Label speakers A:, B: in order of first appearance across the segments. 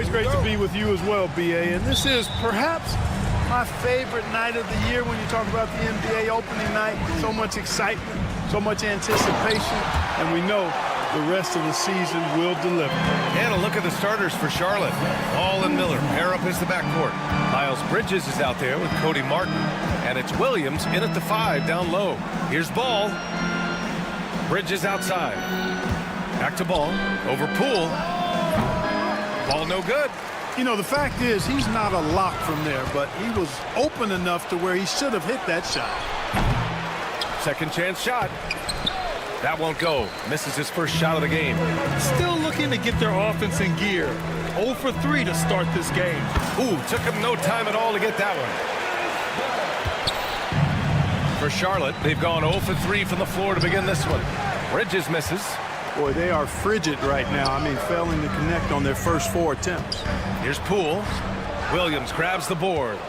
A: always great to be with you as well, B.A. And this is perhaps my favorite night of the year when you talk about the NBA opening night. So much excitement, so much anticipation, and we know the rest of the season will deliver.
B: And a look at the starters for Charlotte. Ball and Miller pair up as the backcourt. Miles Bridges is out there with Cody Martin. And it's Williams in at the 5 down low. Here's Ball. Bridges outside. Back to Ball. Over Poole. Ball no good.
A: You know, the fact is he's not a lock from there, but he was open enough to where he should have hit that shot.
B: Second chance shot. That won't go. Misses his first shot of the game.
C: Still looking to get their offense in gear. 0 for 3 to start this game.
B: Ooh, took him no time at all to get that one. For Charlotte, they've gone 0 for 3 from the floor to begin this one. Bridges misses.
A: Boy, they are frigid right now. I mean, failing to connect on their first 4 attempts.
B: Here's Poole. Williams grabs the board.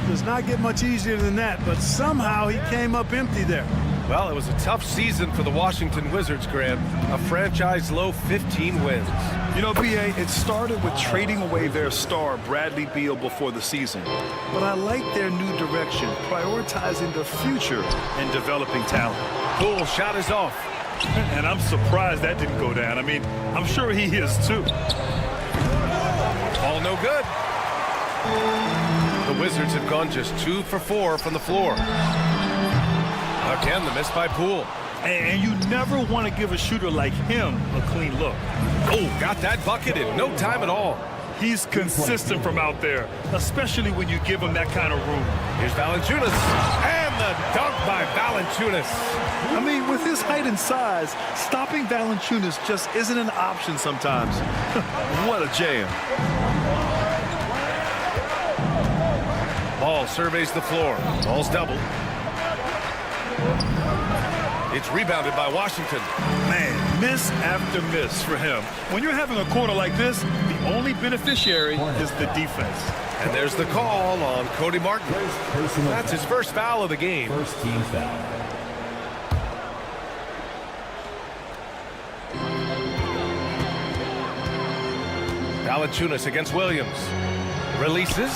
A: Does not get much easier than that, but somehow he came up empty there.
B: Well, it was a tough season for the Washington Wizards, Grant. A franchise-low 15 wins.
D: You know, B.A., it started with trading away their star, Bradley Beal, before the season. But I like their new direction, prioritizing the future and developing talent.
B: Poole shot is off.
C: And I'm surprised that didn't go down. I mean, I'm sure he is too.
B: All no good. The Wizards have gone just 2 for 4 from the floor. Again, the miss by Poole.
C: And you never want to give a shooter like him a clean look.
B: Oh, got that bucket in no time at all.
C: He's consistent from out there, especially when you give him that kind of room.
B: Here's Valanciunas. And the dunk by Valanciunas.
D: I mean, with his height and size, stopping Valanciunas just isn't an option sometimes. What a jam.
B: Ball surveys the floor. Ball's doubled. It's rebounded by Washington.
C: Man, miss after miss for him. When you're having a quarter like this, the only beneficiary is the defense.
B: And there's the call on Cody Martin. That's his first foul of the game.
E: First team foul.
B: Valanciunas against Williams. Releases.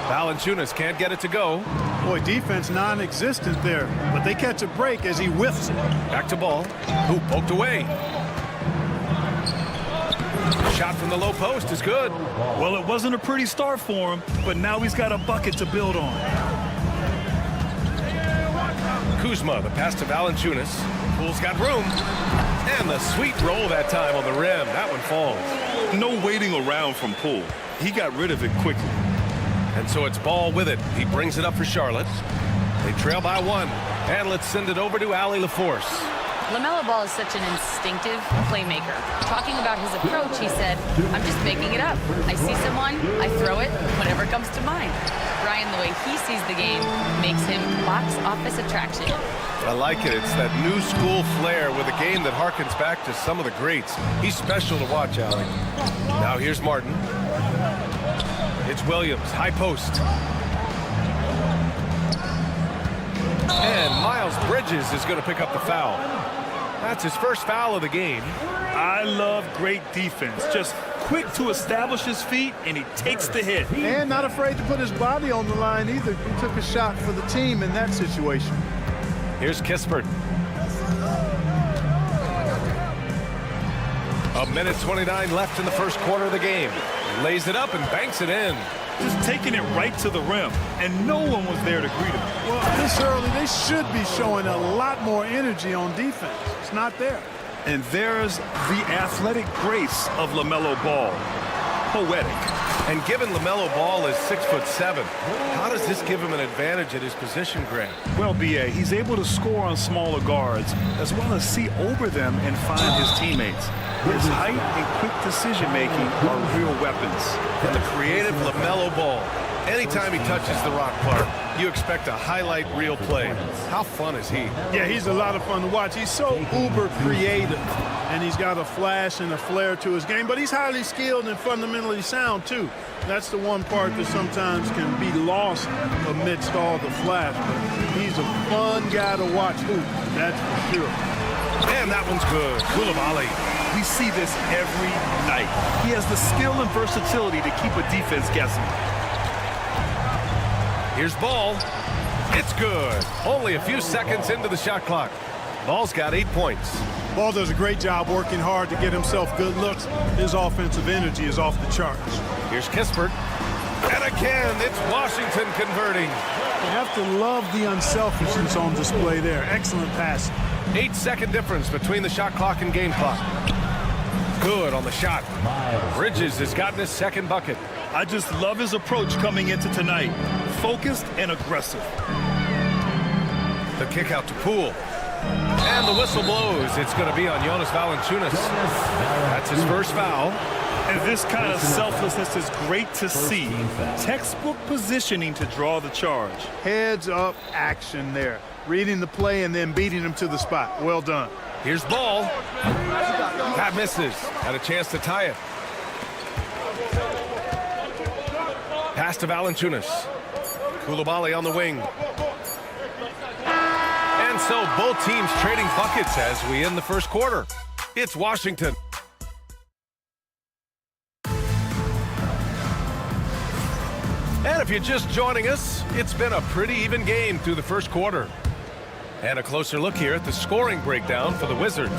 B: Valanciunas can't get it to go.
A: Boy, defense non-existent there, but they catch a break as he whiffs it.
B: Back to Ball. Who poked away. Shot from the low post is good.
C: Well, it wasn't a pretty start for him, but now he's got a bucket to build on.
B: Kuzma, the pass to Valanciunas. Poole's got room. And the sweet roll that time on the rim. That one falls.
D: No waiting around from Poole. He got rid of it quickly.
B: And so it's Ball with it. He brings it up for Charlotte. They trail by 1. And let's send it over to Allie LaForce.
F: LaMelo Ball is such an instinctive playmaker. Talking about his approach, he said, I'm just making it up. I see someone, I throw it, whatever comes to mind. Brian, the way he sees the game makes him box office attraction.
B: I like it. It's that new school flair with a game that harkens back to some of the greats. He's special to watch, Allie. Now here's Martin. It's Williams, high post. And Miles Bridges is going to pick up the foul. That's his first foul of the game.
C: I love great defense. Just quick to establish his feet, and he takes the hit.
A: And not afraid to put his body on the line either. He took a shot for the team in that situation.
B: Here's Kispert. A minute 29 left in the first quarter of the game. Lays it up and banks it in.
C: Just taking it right to the rim, and no one was there to greet him.
A: Well, this early, they should be showing a lot more energy on defense. It's not there.
D: And there's the athletic grace of LaMelo Ball. Poetic.
B: And given LaMelo Ball is 6'7", how does this give him an advantage at his position, Grant?
D: Well, B.A., he's able to score on smaller guards, as well as see over them and find his teammates. His height and quick decision-making are real weapons.
B: And the creative LaMelo Ball. Anytime he touches the rock part, you expect a highlight reel play. How fun is he?
A: Yeah, he's a lot of fun to watch. He's so uber creative, and he's got a flash and a flair to his game, but he's highly skilled and fundamentally sound, too. That's the one part that sometimes can be lost amidst all the flash, but he's a fun guy to watch hoop, that's for sure.
B: And that one's good. Coulibaly.
D: We see this every night. He has the skill and versatility to keep a defense guessing.
B: Here's Ball. It's good. Only a few seconds into the shot clock. Ball's got 8 points.
A: Ball does a great job working hard to get himself good looks. His offensive energy is off the charts.
B: Here's Kispert. And again, it's Washington converting.
A: You have to love the unselfishness on display there. Excellent pass.
B: 8-second difference between the shot clock and game clock. Good on the shot. Bridges has gotten his second bucket.
D: I just love his approach coming into tonight. Focused and aggressive.
B: The kick out to Poole. And the whistle blows. It's going to be on Jonas Valanciunas. That's his first foul.
D: And this kind of selflessness is great to see. Textbook positioning to draw the charge.
A: Heads up action there. Reading the play and then beating him to the spot. Well done.
B: Here's Ball. That misses. Had a chance to tie it. Pass to Valanciunas. Coulibaly on the wing. And so both teams trading buckets as we end the first quarter. It's Washington. And if you're just joining us, it's been a pretty even game through the first quarter. And a closer look here at the scoring breakdown for the Wizards.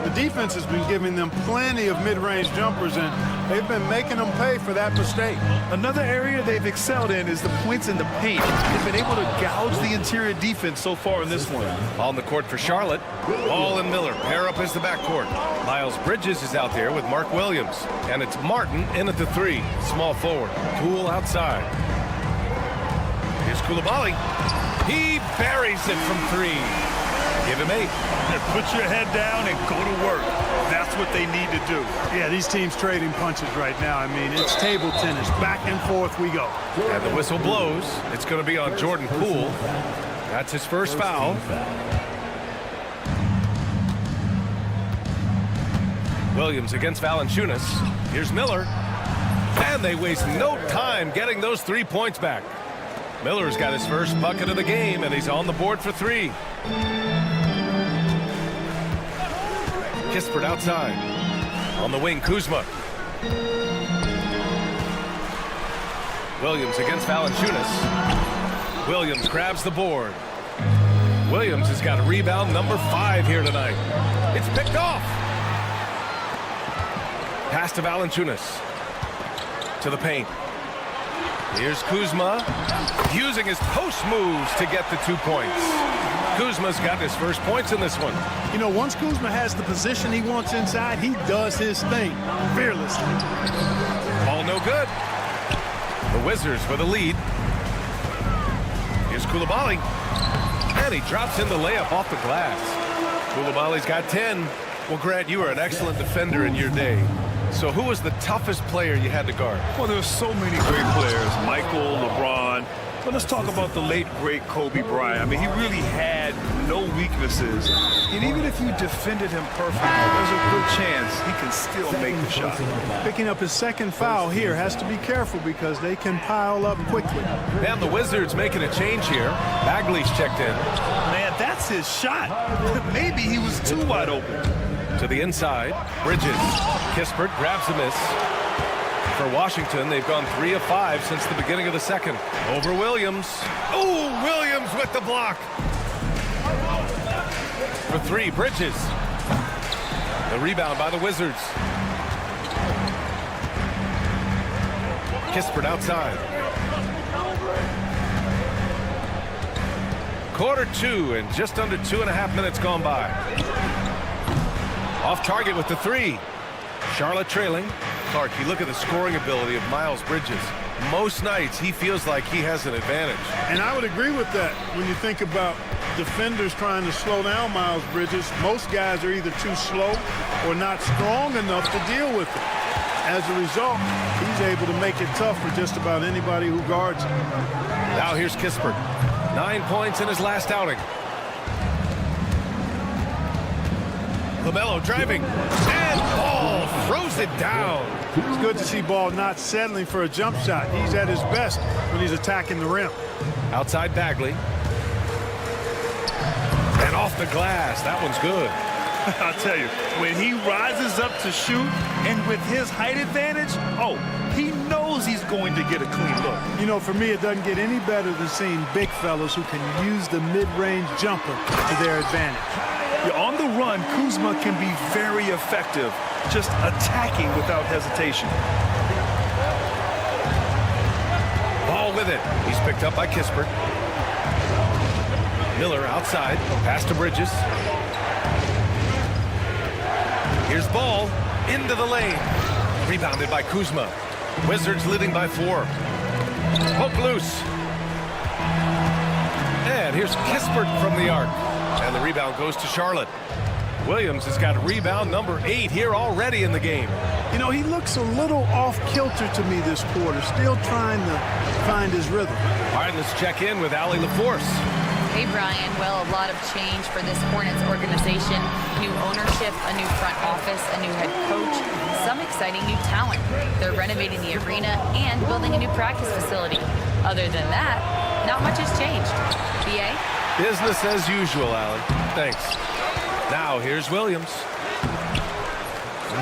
A: The defense has been giving them plenty of mid-range jumpers, and they've been making them pay for that mistake.
D: Another area they've excelled in is the points in the paint. They've been able to gouge the interior defense so far in this one.
B: On the court for Charlotte, Ball and Miller pair up as the backcourt. Miles Bridges is out there with Mark Williams. And it's Martin in at the 3, small forward. Poole outside. Here's Coulibaly. He buries it from 3. Give him 8.
D: Put your head down and go to work. That's what they need to do.
A: Yeah, these teams trading punches right now. I mean, it's table tennis. Back and forth we go.
B: And the whistle blows. It's going to be on Jordan Poole. That's his first foul. Williams against Valanciunas. Here's Miller. And they waste no time getting those 3 points back. Miller's got his first bucket of the game, and he's on the board for 3. Kispert outside. On the wing, Kuzma. Williams against Valanciunas. Williams grabs the board. Williams has got a rebound number 5 here tonight. It's picked off. Pass to Valanciunas. To the paint. Here's Kuzma, using his post moves to get the 2 points. Kuzma's got his first points in this one.
A: You know, once Kuzma has the position he wants inside, he does his thing fearlessly.
B: Ball no good. The Wizards with a lead. Here's Coulibaly. And he drops in the layup off the glass. Coulibaly's got 10. Well, Grant, you were an excellent defender in your day. So who was the toughest player you had to guard?
D: Well, there's so many great players. Michael, LeBron. But let's talk about the late, great Kobe Bryant. I mean, he really had no weaknesses. And even if you defended him perfectly, there's a good chance he can still make the shot.
A: Picking up his second foul here, has to be careful because they can pile up quickly.
B: And the Wizards making a change here. Bagley's checked in.
D: Man, that's his shot. Maybe he was too wide open.
B: To the inside, Bridges. Kispert grabs a miss. For Washington, they've gone 3 of 5 since the beginning of the second. Over Williams. Oh, Williams with the block. For 3, Bridges. The rebound by the Wizards. Kispert outside. Quarter 2 and just under 2.5 minutes gone by. Off target with the 3. Charlotte trailing. Clark, you look at the scoring ability of Miles Bridges. Most nights he feels like he has an advantage.
A: And I would agree with that when you think about defenders trying to slow down Miles Bridges. Most guys are either too slow or not strong enough to deal with it. As a result, he's able to make it tough for just about anybody who guards him.
B: Now here's Kispert. 9 points in his last outing. LaMelo driving, and Ball throws it down.
A: It's good to see Ball not settling for a jump shot. He's at his best when he's attacking the rim.
B: Outside Bagley. And off the glass. That one's good.
D: I'll tell you, when he rises up to shoot and with his height advantage, oh, he knows he's going to get a clean look.
A: You know, for me, it doesn't get any better than seeing big fellas who can use the mid-range jumper to their advantage.
D: Yeah, on the run, Kuzma can be very effective, just attacking without hesitation.
B: Ball with it. He's picked up by Kispert. Miller outside. Pass to Bridges. Here's Ball into the lane. Rebounded by Kuzma. Wizards leading by 4. Poke loose. And here's Kispert from the arc. And the rebound goes to Charlotte. Williams has got rebound number 8 here already in the game.
A: You know, he looks a little off-kilter to me this quarter, still trying to find his rhythm.
B: All right, let's check in with Allie LaForce.
F: Hey, Brian. Well, a lot of change for this Hornets organization. New ownership, a new front office, a new head coach, some exciting new talent. They're renovating the arena and building a new practice facility. Other than that, not much has changed. BA?
B: Business as usual, Allie. Thanks. Now, here's Williams.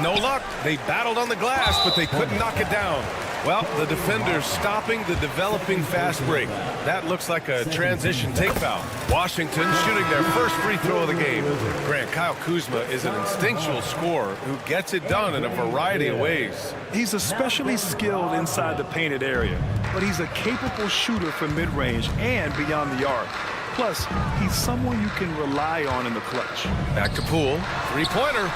B: No luck. They battled on the glass, but they couldn't knock it down. Well, the defenders stopping the developing fast break. That looks like a transition take foul. Washington shooting their first free throw of the game. Grant, Kyle Kuzma is an instinctual scorer who gets it done in a variety of ways.
D: He's especially skilled inside the painted area, but he's a capable shooter from mid-range and beyond the arc. Plus, he's someone you can rely on in the clutch.
B: Back to Poole. Three-pointer.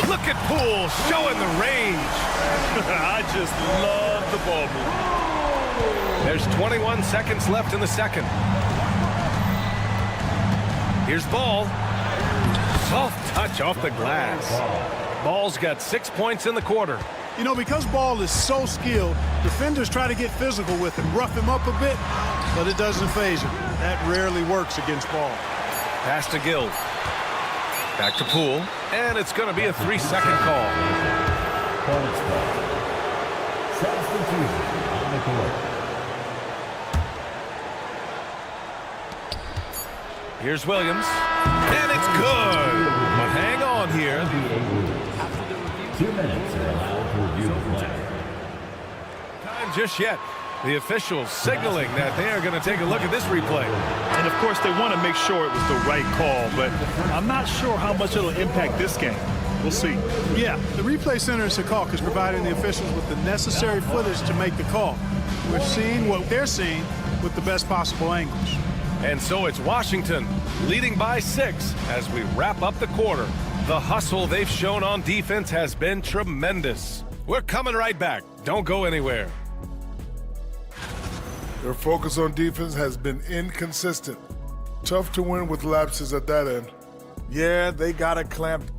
B: Look at Poole showing the range.
D: I just love the ball move.
B: There's 21 seconds left in the second. Here's Ball. Soft touch off the glass. Ball's got 6 points in the quarter.
A: You know, because Ball is so skilled, defenders try to get physical with him, rough him up a bit, but it doesn't faze him. That rarely works against Ball.
B: Pass to Gill. Back to Poole. And it's going to be a 3-second call. Here's Williams. And it's good. But hang on here.
E: 2 minutes are allowed to review the play.
B: Time just yet. The officials signaling that they are going to take a look at this replay.
D: And, of course, they want to make sure it was the right call, but I'm not sure how much it'll impact this game. We'll see.
A: Yeah, the replay center in Secaucus is providing the officials with the necessary footage to make the call. We're seeing what they're seeing with the best possible angles.
B: And so it's Washington leading by 6 as we wrap up the quarter. The hustle they've shown on defense has been tremendous. We're coming right back. Don't go anywhere.
G: Their focus on defense has been inconsistent. Tough to win with lapses at that end.
H: Yeah, they got it clamped.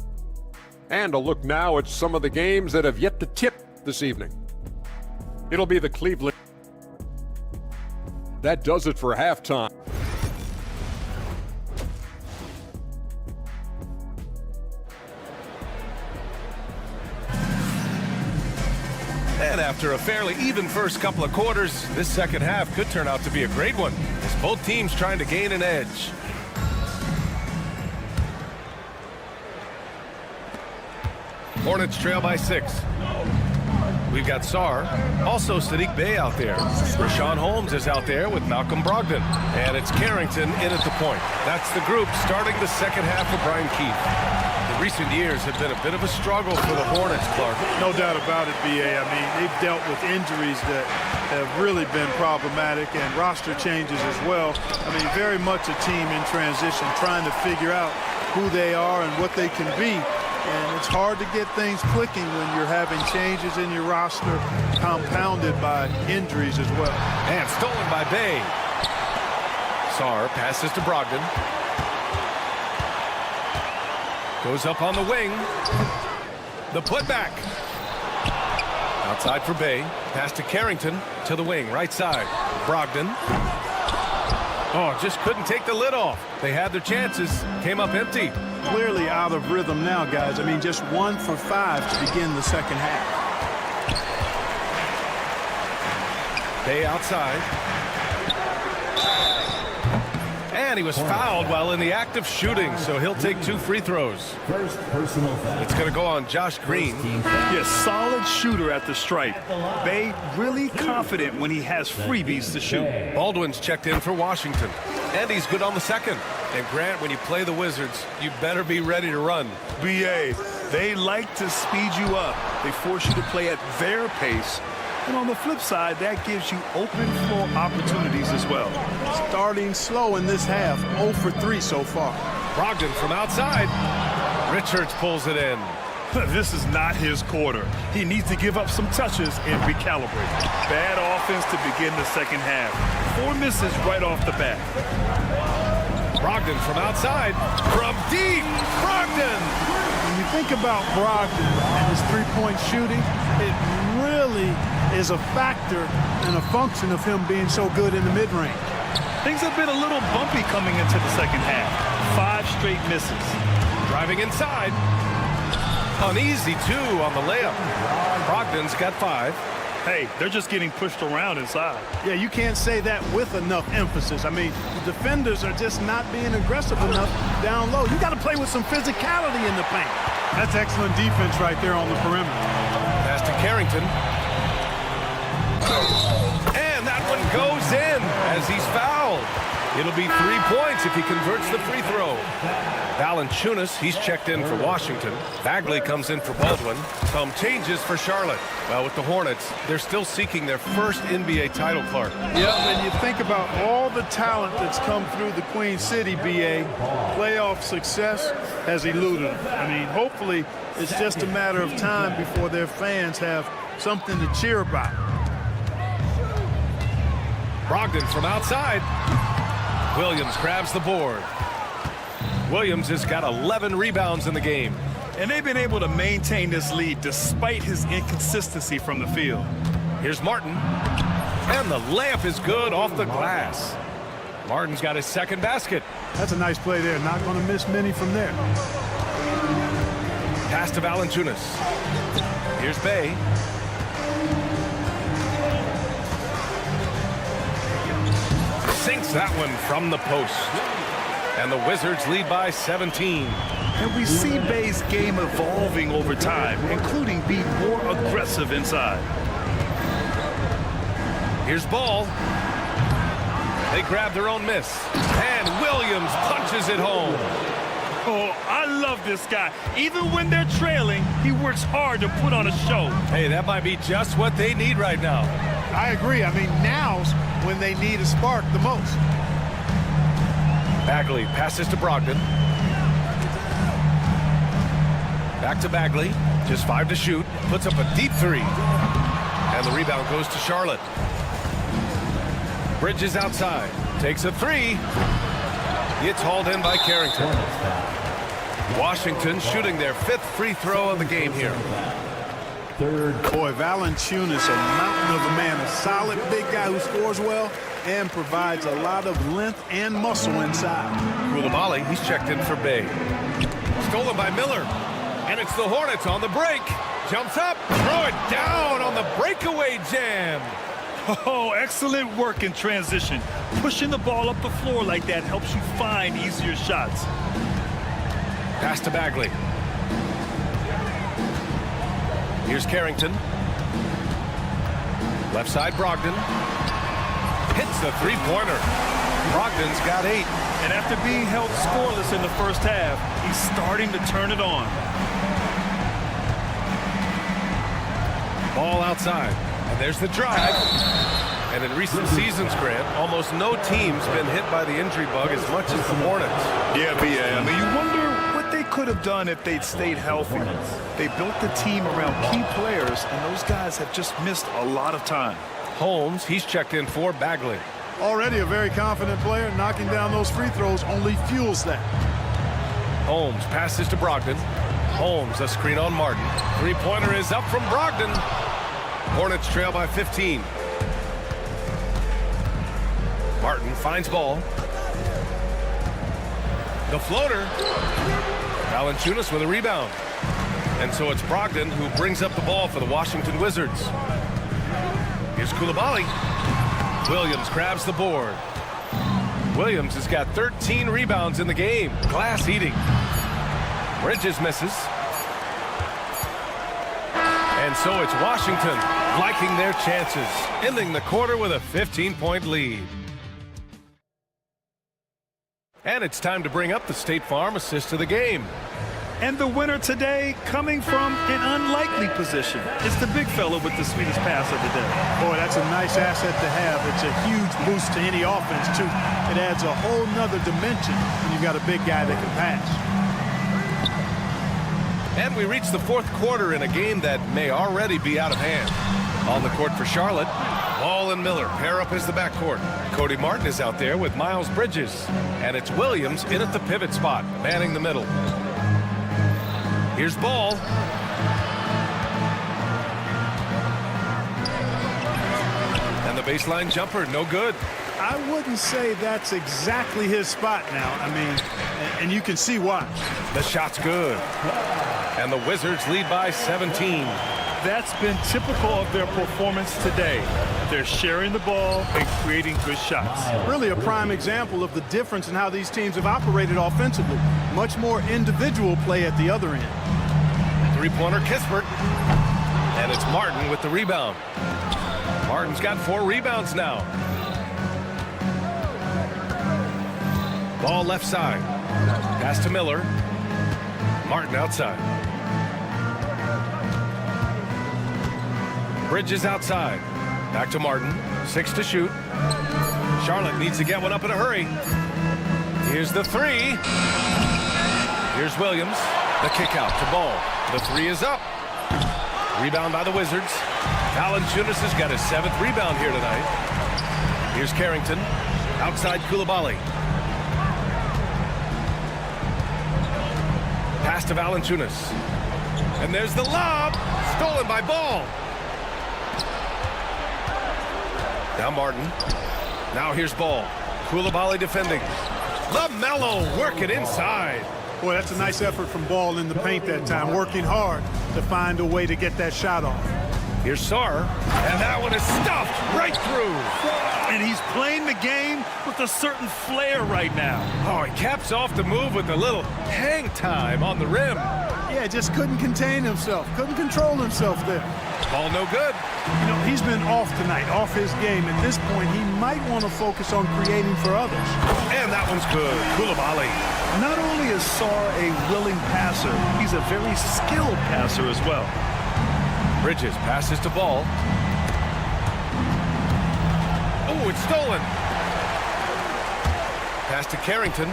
H: And a look now at some of the games that have yet to tip this evening. It'll be the Cleveland. That does it for halftime.
B: And after a fairly even first couple of quarters, this second half could turn out to be a great one, as both teams trying to gain an edge. Hornets trail by 6. We've got Sarr, also Sadiq Bey out there. Rashawn Holmes is out there with Malcolm Brogdon. And it's Carrington in at the point. That's the group starting the second half for Brian Keefe. The recent years have been a bit of a struggle for the Hornets, Clark.
A: No doubt about it, B.A. I mean, they've dealt with injuries that have really been problematic and roster changes as well. I mean, very much a team in transition, trying to figure out who they are and what they can be. And it's hard to get things clicking when you're having changes in your roster compounded by injuries as well.
B: And stolen by Bey. Sarr passes to Brogdon. Goes up on the wing. The putback. Outside for Bey. Pass to Carrington to the wing, right side. Brogdon. Oh, just couldn't take the lid off. They had their chances. Came up empty.
A: Clearly out of rhythm now, guys. I mean, just 1 for 5 to begin the second half.
B: Bey outside. And he was fouled while in the act of shooting, so he'll take 2 free throws.
E: First personal foul.
B: It's going to go on Josh Green.
D: Yes, solid shooter at the stripe. Bay really confident when he has freebies to shoot.
B: Baldwin's checked in for Washington. And he's good on the second. And Grant, when you play the Wizards, you better be ready to run.
D: BA, they like to speed you up. They force you to play at their pace. And on the flip side, that gives you open floor opportunities as well.
A: Starting slow in this half, 0 for 3 so far.
B: Brogdon from outside. Richards pulls it in.
D: This is not his quarter. He needs to give up some touches and recalibrate. Bad offense to begin the second half. 4 misses right off the bat.
B: Brogdon from outside. From deep. Brogdon.
A: When you think about Brogdon and his three-point shooting, it really is a factor and a function of him being so good in the mid-range.
D: Things have been a little bumpy coming into the second half. 5 straight misses.
B: Driving inside. Uneasy, 2 on the layup. Brogdon's got 5.
D: Hey, they're just getting pushed around inside.
A: Yeah, you can't say that with enough emphasis. I mean, the defenders are just not being aggressive enough down low. You got to play with some physicality in the paint. That's excellent defense right there on the perimeter.
B: Pass to Carrington. And that one goes in as he's fouled. It'll be 3 points if he converts the free throw. Valanciunas, he's checked in for Washington. Bagley comes in for Baldwin. Some changes for Charlotte. Well, with the Hornets, they're still seeking their first NBA title, Clark.
A: Yeah, when you think about all the talent that's come through the Queen City, BA, playoff success has eluded them. I mean, hopefully it's just a matter of time before their fans have something to cheer about.
B: Brogdon from outside. Williams grabs the board. Williams has got 11 rebounds in the game.
D: And they've been able to maintain this lead despite his inconsistency from the field.
B: Here's Martin. And the layup is good off the glass. Martin's got his second basket.
A: That's a nice play there. Not going to miss many from there.
B: Pass to Valanciunas. Here's Bay. Sinks that one from the post. And the Wizards lead by 17.
D: And we see Bay's game evolving over time, including being more aggressive inside.
B: Here's Ball. They grab their own miss. And Williams punches it home.
D: Oh, I love this guy. Even when they're trailing, he works hard to put on a show.
B: Hey, that might be just what they need right now.
A: I agree. I mean, now's when they need a spark the most.
B: Bagley passes to Brogdon. Back to Bagley. Just 5 to shoot. Puts up a deep 3. And the rebound goes to Charlotte. Bridges outside. Takes a 3. It's hauled in by Carrington. Washington shooting their 5th free throw of the game here.
A: Boy, Valanciunas, a mountain of a man, a solid big guy who scores well and provides a lot of length and muscle inside.
B: Koulibaly, he's checked in for Bay. Stolen by Miller. And it's the Hornets on the break. Jumps up, throw it down on the breakaway jam.
D: Oh, excellent work in transition. Pushing the ball up the floor like that helps you find easier shots.
B: Pass to Bagley. Here's Carrington. Left side, Brogdon. Hits the three-pointer. Brogdon's got 8.
D: And after being held scoreless in the first half, he's starting to turn it on.
B: Ball outside. And there's the drive. And in recent seasons, Grant, almost no team's been hit by the injury bug as much as the Hornets.
D: Yeah, BA. I mean, you wonder what they could have done if they'd stayed healthy. They built the team around key players, and those guys have just missed a lot of time.
B: Holmes, he's checked in for Bagley.
A: Already a very confident player. Knocking down those free throws only fuels that.
B: Holmes passes to Brogdon. Holmes, a screen on Martin. Three-pointer is up from Brogdon. Hornets trail by 15. Martin finds Ball. The floater. Valanciunas with a rebound. And so it's Brogdon who brings up the ball for the Washington Wizards. Here's Koulibaly. Williams grabs the board. Williams has got 13 rebounds in the game. Glass eating. Bridges misses. And so it's Washington liking their chances, ending the quarter with a 15-point lead. And it's time to bring up the State Farm assist of the game.
D: And the winner today coming from an unlikely position. It's the big fella with the sweetest pass of the day.
A: Boy, that's a nice asset to have. It's a huge boost to any offense, too. It adds a whole nother dimension when you've got a big guy that can pass.
B: And we reach the fourth quarter in a game that may already be out of hand. On the court for Charlotte, Ball and Miller pair up as the backcourt. Cody Martin is out there with Miles Bridges. And it's Williams in at the pivot spot, manning the middle. Here's Ball. And the baseline jumper, no good.
A: I wouldn't say that's exactly his spot now. I mean, and you can see why.
B: The shot's good. And the Wizards lead by 17.
D: That's been typical of their performance today. They're sharing the ball and creating good shots.
A: Really a prime example of the difference in how these teams have operated offensively. Much more individual play at the other end.
B: Three-pointer Kispert. And it's Martin with the rebound. Martin's got 4 rebounds now. Ball left side. Pass to Miller. Martin outside. Bridges outside. Back to Martin. 6 to shoot. Charlotte needs to get one up in a hurry. Here's the 3. Here's Williams. The kick out to Ball. The 3 is up. Rebound by the Wizards. Valanciunas has got his 7th rebound here tonight. Here's Carrington. Outside Coulibaly. Pass to Valanciunas. And there's the lob. Stolen by Ball. Now Martin. Now here's Ball. Coulibaly defending. LaMelo working inside.
A: Boy, that's a nice effort from Ball in the paint that time, working hard to find a way to get that shot off.
B: Here's Sarr, and that one is stuffed right through.
D: And he's playing the game with a certain flair right now.
B: Oh, he caps off the move with a little hang time on the rim.
A: Yeah, just couldn't contain himself, couldn't control himself there.
B: Ball no good.
A: You know, he's been off tonight, off his game. At this point, he might want to focus on creating for others.
B: And that one's good. Coulibaly.
D: Not only is Sarr a willing passer, he's a very skilled passer as well.
B: Bridges passes to Ball. Oh, it's stolen. Pass to Carrington.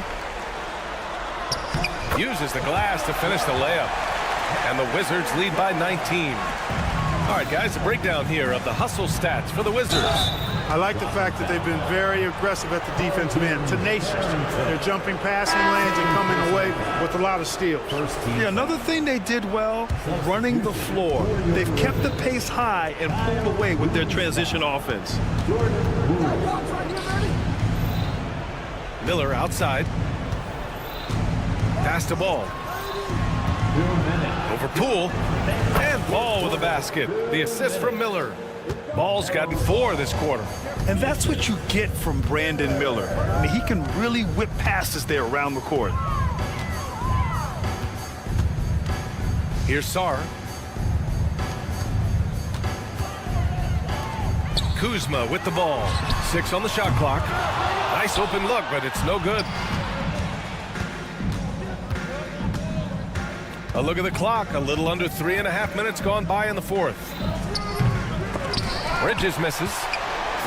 B: Uses the glass to finish the layup. And the Wizards lead by 19. All right, guys, a breakdown here of the hustle stats for the Wizards.
A: I like the fact that they've been very aggressive at the defensive end, tenacious. They're jumping passing lanes and coming away with a lot of steals.
D: Yeah, another thing they did well, running the floor. They've kept the pace high and pulled away with their transition offense.
B: Miller outside. Pass to Ball. Over Poole. And Ball with a basket. The assist from Miller. Ball's gotten 4 this quarter.
D: And that's what you get from Brandon Miller. I mean, he can really whip passes there around the court.
B: Here's Sarr. Kuzma with the ball. 6 on the shot clock. Nice open look, but it's no good. A look at the clock. A little under 3.5 minutes gone by in the fourth. Bridges misses.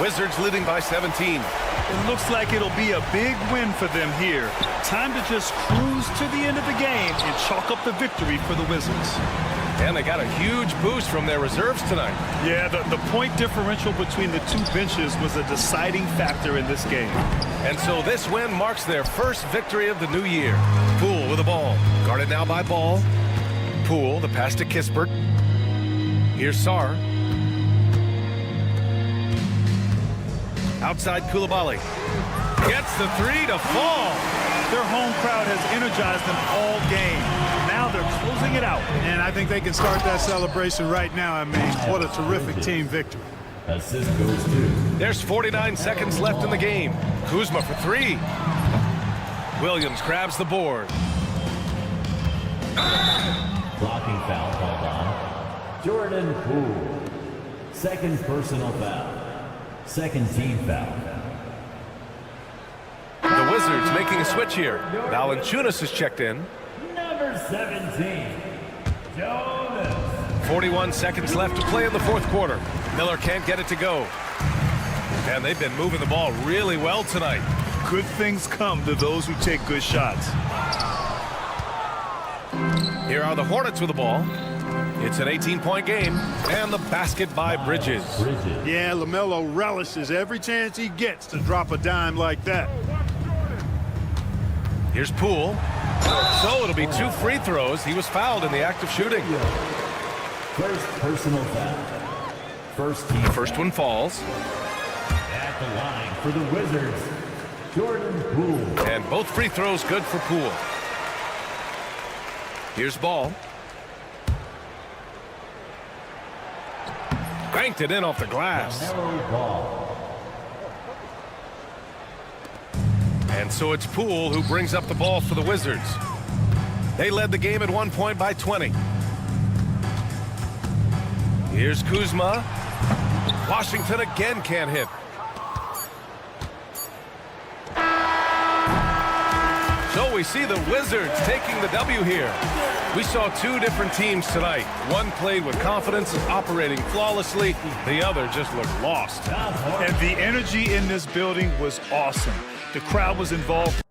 B: Wizards leading by 17.
D: It looks like it'll be a big win for them here. Time to just cruise to the end of the game and chalk up the victory for the Wizards.
B: And they got a huge boost from their reserves tonight.
D: Yeah, the point differential between the two benches was a deciding factor in this game.
B: And so this win marks their first victory of the new year. Poole with the ball. Guarded now by Ball. Poole, the pass to Kispert. Here's Sarr. Outside Coulibaly. Gets the 3 to fall.
D: Their home crowd has energized them all game. Now they're closing it out.
A: And I think they can start that celebration right now. I mean, what a terrific team victory.
E: Assist goes to.
B: There's 49 seconds left in the game. Kuzma for three. Williams grabs the board.
E: Blocking foul called on Jordan Poole. Second personal foul. Second team foul.
B: The Wizards making a switch here. Valanciunas is checked in.
E: Number 17, Jonas.
B: 41 seconds left to play in the fourth quarter. Miller can't get it to go. And they've been moving the ball really well tonight.
D: Good things come to those who take good shots.
B: Here are the Hornets with the ball. It's an 18-point game, and the basket by Bridges.
A: Yeah, LaMelo relishes every chance he gets to drop a dime like that.
B: Here's Poole. So it'll be 2 free throws. He was fouled in the act of shooting.
E: First personal foul. First team.
B: First one falls.
E: At the line for the Wizards, Jordan Poole.
B: And both free throws good for Poole. Here's Ball. Cranked it in off the glass.
E: LaMelo Ball.
B: And so it's Poole who brings up the ball for the Wizards. They led the game at 1 point by 20. Here's Kuzma. Washington again can't hit. So we see the Wizards taking the W here. We saw 2 different teams tonight. One played with confidence and operating flawlessly. The other just looked lost.
D: And the energy in this building was awesome. The crowd was involved.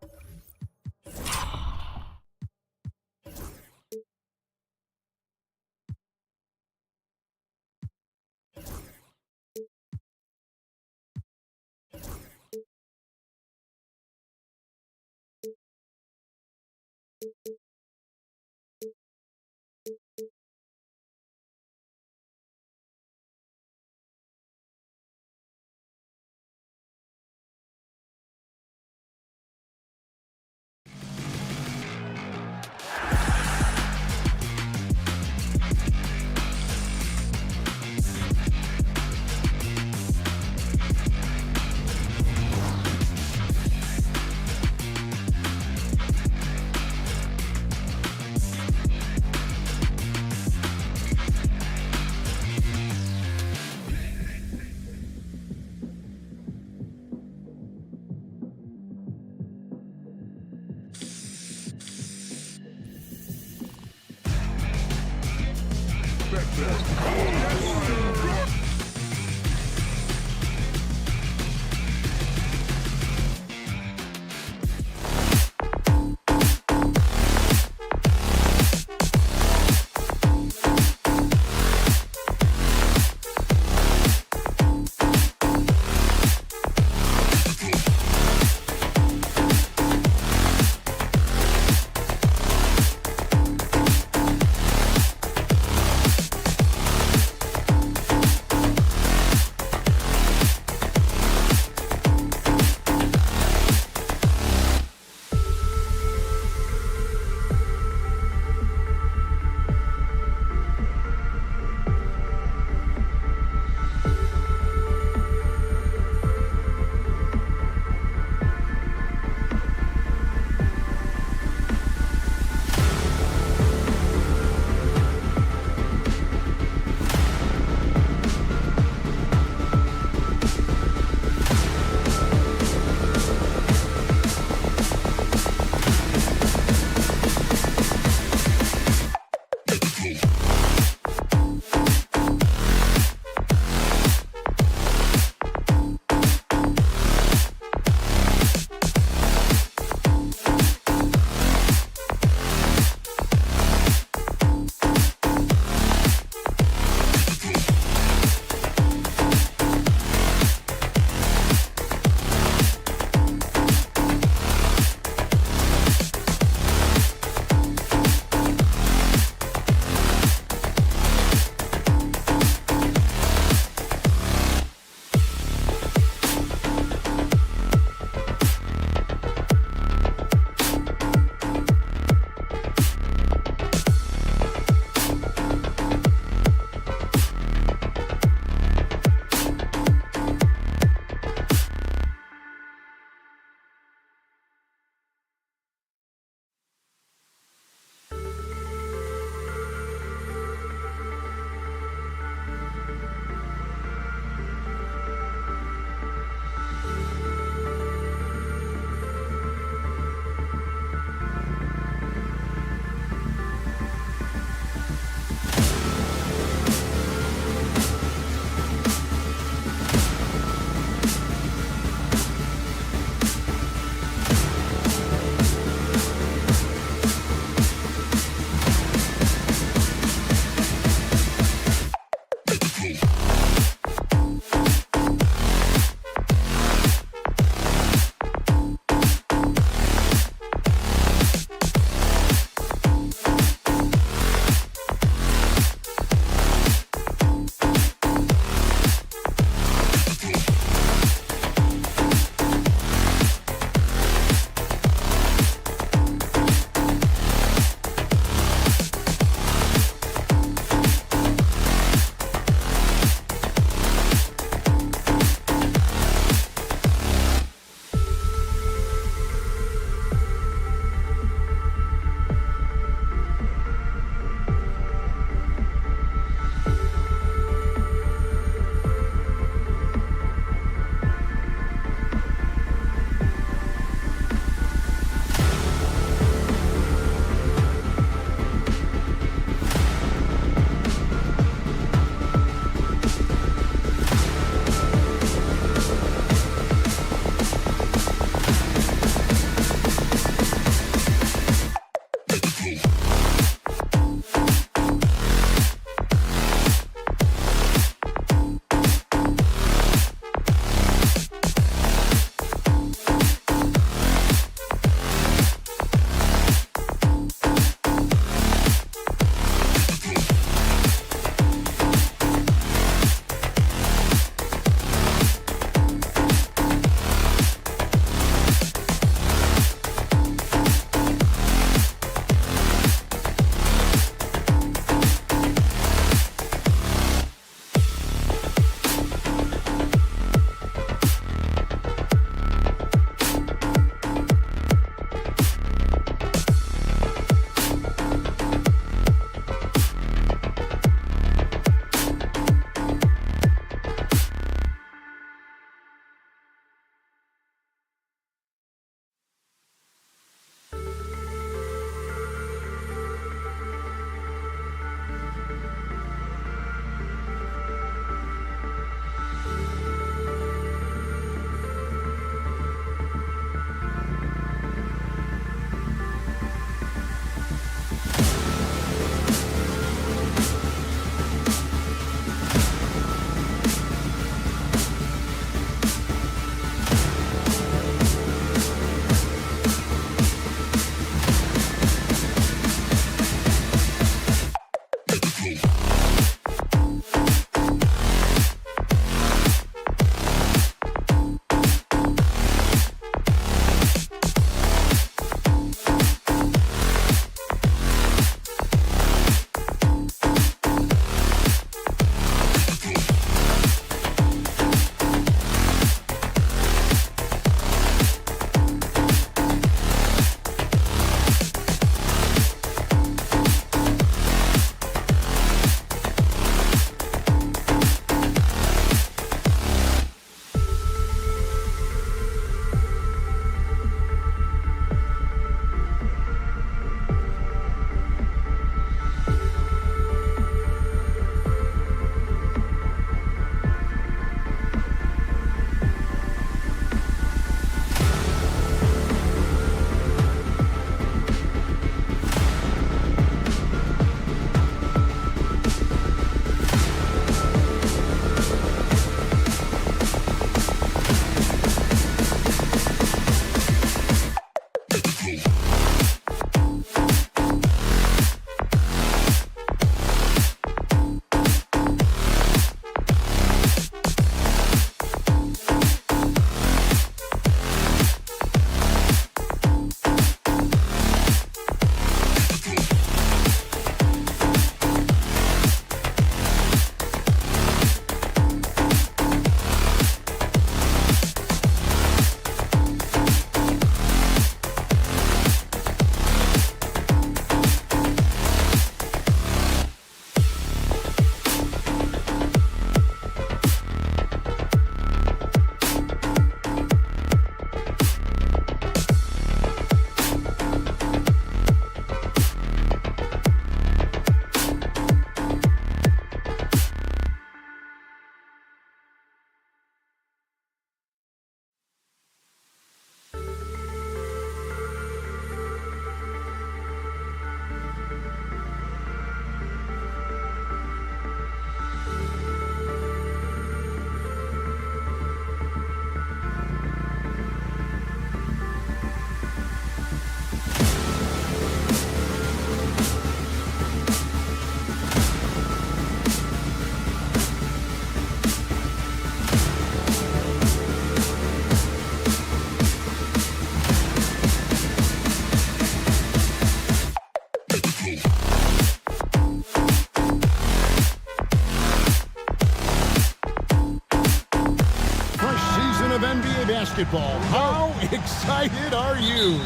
I: basketball. How excited are you?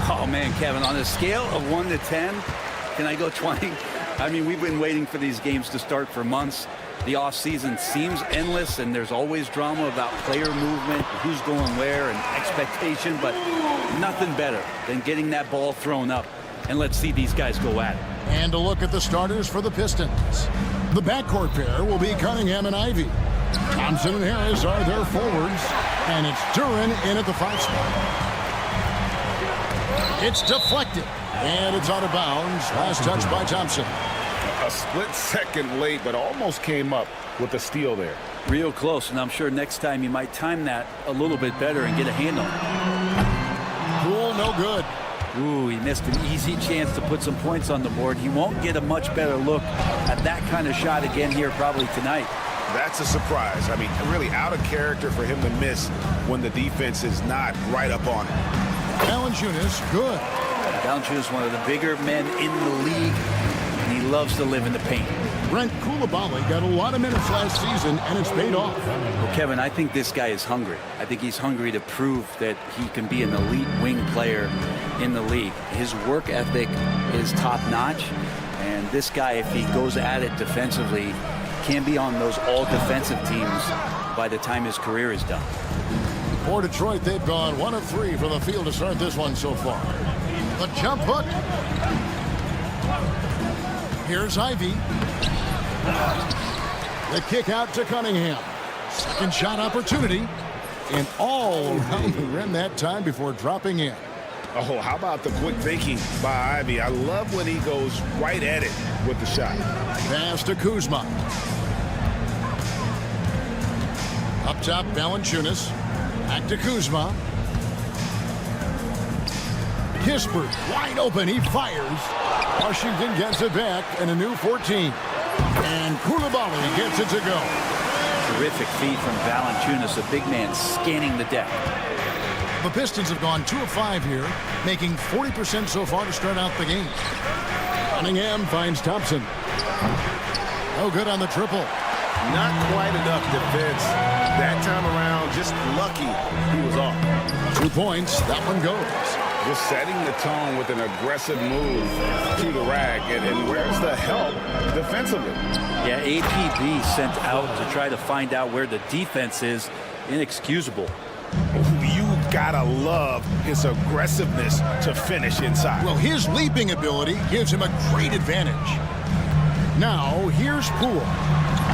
J: Oh, man, Kevin, on a scale of 1 to 10, can I go 20? I mean, we've been waiting for these games to start for months. The offseason seems endless, and there's always drama about player movement, who's going where, and expectation, but nothing better than getting that ball thrown up. And let's see these guys go at it.
I: And a look at the starters for the Pistons. The backcourt pair will be Cunningham and Ivy. Thompson and Harris are their forwards, and it's Duran in at the 5 spot. It's deflected, and it's out of bounds. Last touch by Thompson.
D: A split second late, but almost came up with a steal there.
J: Real close, and I'm sure next time you might time that a little bit better and get a hand on it.
I: Cool, no good.
J: Ooh, he missed an easy chance to put some points on the board. He won't get a much better look at that kind of shot again here probably tonight.
D: That's a surprise. I mean, really out of character for him to miss when the defense is not right up on him.
I: Valanciunas, good.
J: Valanciunas, one of the bigger men in the league, and he loves to live in the paint.
I: Brent Coulibaly got a lot of minutes last season, and it's paid off.
J: Well, Kevin, I think this guy is hungry. I think he's hungry to prove that he can be an elite wing player in the league. His work ethic is top-notch, and this guy, if he goes at it defensively, can be on those all-defensive teams by the time his career is done.
I: For Detroit, they've gone 1 of 3 from the field to start this one so far. The jump hook. Here's Ivy. The kick out to Cunningham. Second shot opportunity. And all around the rim that time before dropping in.
D: Oh, how about the quick thinking by Ivy? I love when he goes right at it with the shot.
I: Pass to Kuzma. Up top, Valanciunas. Back to Kuzma. Kispert, wide open, he fires. Washington gets it back, and a new 14. And Coulibaly gets it to go.
J: Terrific feed from Valanciunas, a big man scanning the deck.
I: The Pistons have gone 2 of 5 here, making 40% so far to start out the game. Cunningham finds Thompson. No good on the triple.
D: Not quite enough defense that time around. Just lucky he was off.
I: 2 points. That one goes.
D: Just setting the tone with an aggressive move to the rack. And where's the help defensively?
J: Yeah, APB sent out to try to find out where the defense is. Inexcusable.
D: You gotta love his aggressiveness to finish inside.
I: Well, his leaping ability gives him a great advantage. Now, here's Poole.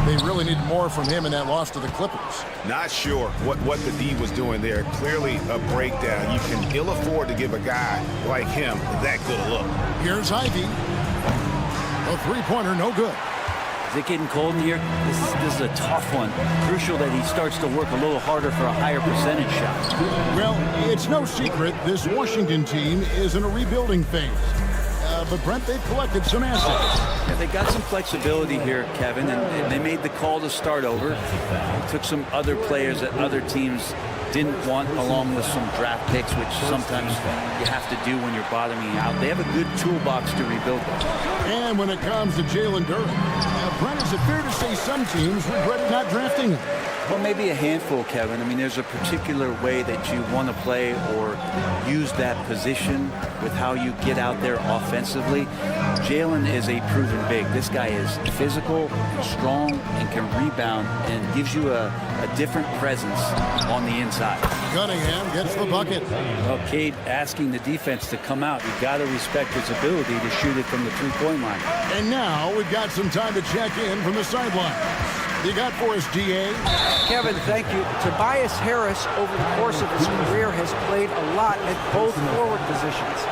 I: They really need more from him in that loss to the Clippers.
D: Not sure what the D was doing there. Clearly a breakdown. You can ill afford to give a guy like him that good a look.
I: Here's Ivy. A three-pointer, no good.
J: Is it getting cold in here? This is a tough one. Crucial that he starts to work a little harder for a higher percentage shot.
I: Well, it's no secret this Washington team is in a rebuilding phase. But Brent, they've collected some assets.
J: Yeah, they got some flexibility here, Kevin, and they made the call to start over. Took some other players that other teams didn't want, along with some draft picks, which sometimes you have to do when you're bottoming out. They have a good toolbox to rebuild with.
I: And when it comes to Jalen Duran, Brent, is it fair to say some teams regretted not drafting him?
J: Well, maybe a handful, Kevin. I mean, there's a particular way that you want to play or use that position with how you get out there offensively. Jalen is a proven big. This guy is physical, strong, and can rebound and gives you a different presence on the inside.
I: Cunningham gets the bucket.
J: Well, Cade asking the defense to come out. You've got to respect his ability to shoot it from the three-point line.
I: And now we've got some time to check in from the sideline. You got for us, DA?
K: Kevin, thank you. Tobias Harris, over the course of his career, has played a lot at both forward positions.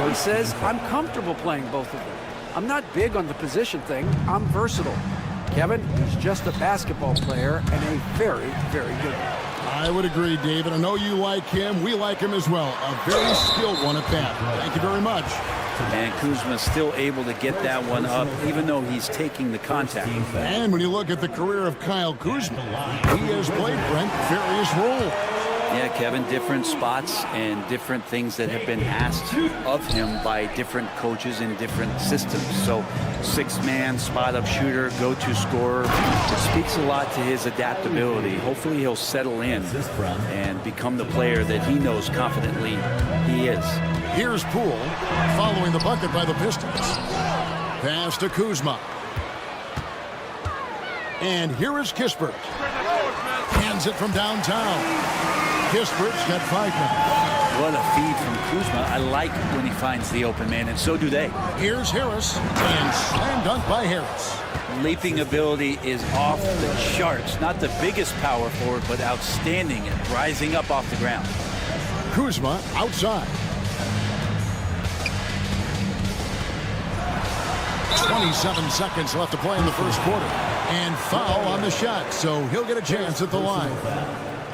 K: He says, I'm comfortable playing both of them. I'm not big on the position thing. I'm versatile. Kevin, he's just a basketball player and a very, very good one.
I: I would agree, David. I know you like him. We like him as well. A very skilled one at that. Thank you very much.
J: And Kuzma's still able to get that one up, even though he's taking the contact.
I: And when you look at the career of Kyle Kuzma, he has played, Brent, various roles.
J: Yeah, Kevin, different spots and different things that have been asked of him by different coaches in different systems. So 6-man, spot-up shooter, go-to scorer. It speaks a lot to his adaptability. Hopefully he'll settle in and become the player that he knows confidently he is.
I: Here's Poole following the bucket by the Pistons. Pass to Kuzma. And here is Kispert. Hands it from downtown. Kispert's got 5 now.
J: What a feed from Kuzma. I like when he finds the open man, and so do they.
I: Here's Harris, and slam dunk by Harris.
J: Leaping ability is off the charts. Not the biggest power forward, but outstanding at rising up off the ground.
I: Kuzma outside. 27 seconds left to play in the first quarter. And foul on the shot, so he'll get a chance at the line.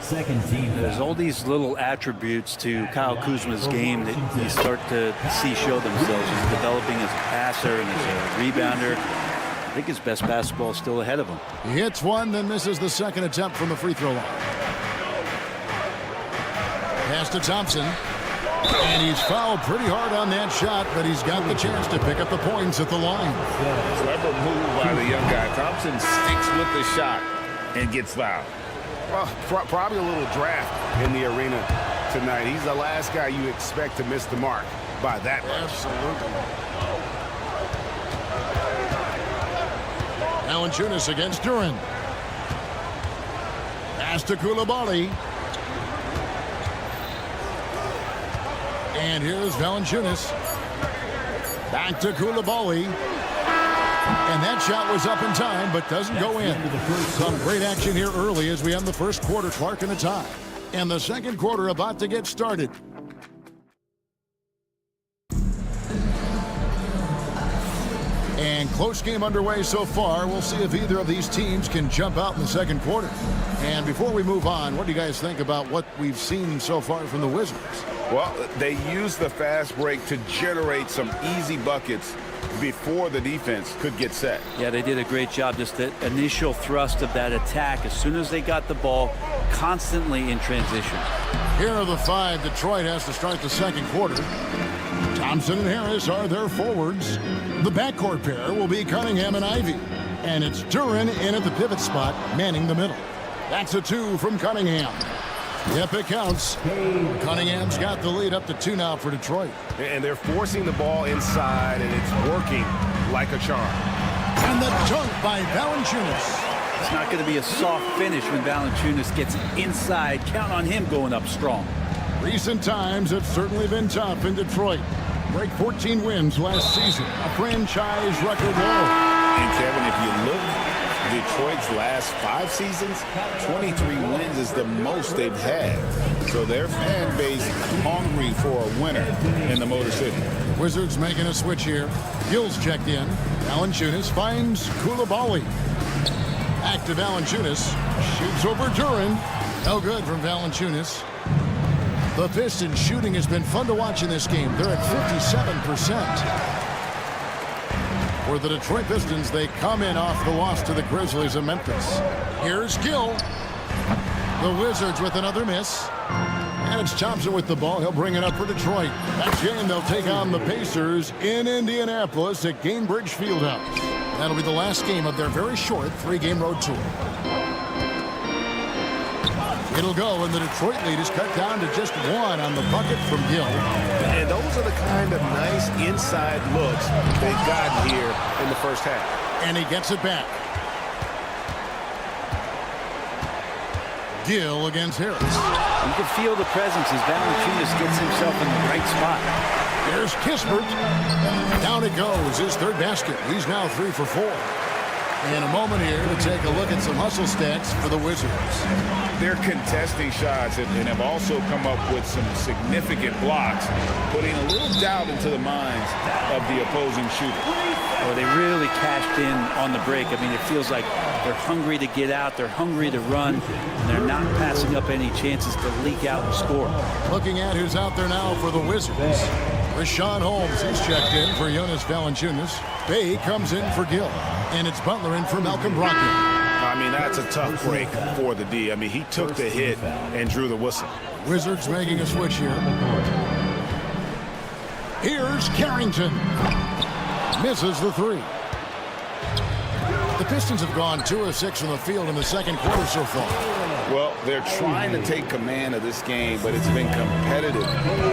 E: Second team.
J: There's all these little attributes to Kyle Kuzma's game that you start to see show themselves. He's developing as a passer and as a rebounder. I think his best basketball is still ahead of him.
I: He hits one, then misses the second attempt from the free throw line. Pass to Thompson. And he's fouled pretty hard on that shot, but he's got the chance to pick up the points at the line.
L: Clever move by the young guy. Thompson sticks with the shot and gets fouled.
M: Well, probably a little draft in the arena tonight. He's the last guy you expect to miss the mark by that much.
I: Absolutely. Valanciunas against Duran. Pass to Coulibaly. And here's Valanciunas. Back to Coulibaly. And that shot was up in time, but doesn't go in. Some great action here early as we end the first quarter. Clark in a tie. And the second quarter about to get started. And close game underway so far. We'll see if either of these teams can jump out in the second quarter. And before we move on, what do you guys think about what we've seen so far from the Wizards?
M: Well, they used the fast break to generate some easy buckets before the defense could get set.
J: Yeah, they did a great job. Just the initial thrust of that attack, as soon as they got the ball, constantly in transition.
I: Here are the 5 Detroit has to start the second quarter. Thompson and Harris are their forwards. The backcourt pair will be Cunningham and Ivy. And it's Duran in at the pivot spot, manning the middle. That's a 2 from Cunningham. Yep, it counts. Cunningham's got the lead up to 2 now for Detroit.
M: And they're forcing the ball inside, and it's working like a charm.
I: And the dunk by Valanciunas.
J: It's not going to be a soft finish when Valanciunas gets inside. Count on him going up strong.
I: Recent times have certainly been tough in Detroit. Break 14 wins last season, a franchise record low.
L: And Kevin, if you look Detroit's last 5 seasons, 23 wins is the most they've had. So their fan base hungry for a winner in the Motor City.
I: Wizards making a switch here. Gill's checked in. Valanciunas finds Coulibaly. Back to Valanciunas. Shoots over Duran. No good from Valanciunas. The Pistons shooting has been fun to watch in this game. They're at 57%. For the Detroit Pistons, they come in off the loss to the Grizzlies of Memphis. Here's Gill. The Wizards with another miss. And it's Thompson with the ball. He'll bring it up for Detroit. Next game, they'll take on the Pacers in Indianapolis at Gainbridge Fieldhouse. That'll be the last game of their very short 3-game road tour. It'll go, and the Detroit lead is cut down to just 1 on the bucket from Gill.
M: And those are the kind of nice inside looks they've gotten here in the first half.
I: And he gets it back. Gill against Harris.
J: You can feel the presence as Valanciunas gets himself in the right spot.
I: There's Kispert. Down it goes, his 3rd basket. He's now 3 for 4. In a moment here to take a look at some hustle stats for the Wizards.
L: They're contesting shots and have also come up with some significant blocks, putting a little doubt into the minds of the opposing shooter.
J: Oh, they really cashed in on the break. I mean, it feels like they're hungry to get out, they're hungry to run, and they're not passing up any chances to leak out and score.
I: Looking at who's out there now for the Wizards. Rashawn Holmes, he's checked in for Jonas Valanciunas. Bay comes in for Gill. And it's Butler in for Malcolm Brogdon.
M: mean, that's a tough break for the D. I mean, he took the hit and drew the whistle.
I: Wizards making a switch here. Here's Carrington. Misses the three. The Pistons have gone 2 of 6 from the field in the second quarter so far.
L: Well, they're trying to take command of this game, but it's been competitive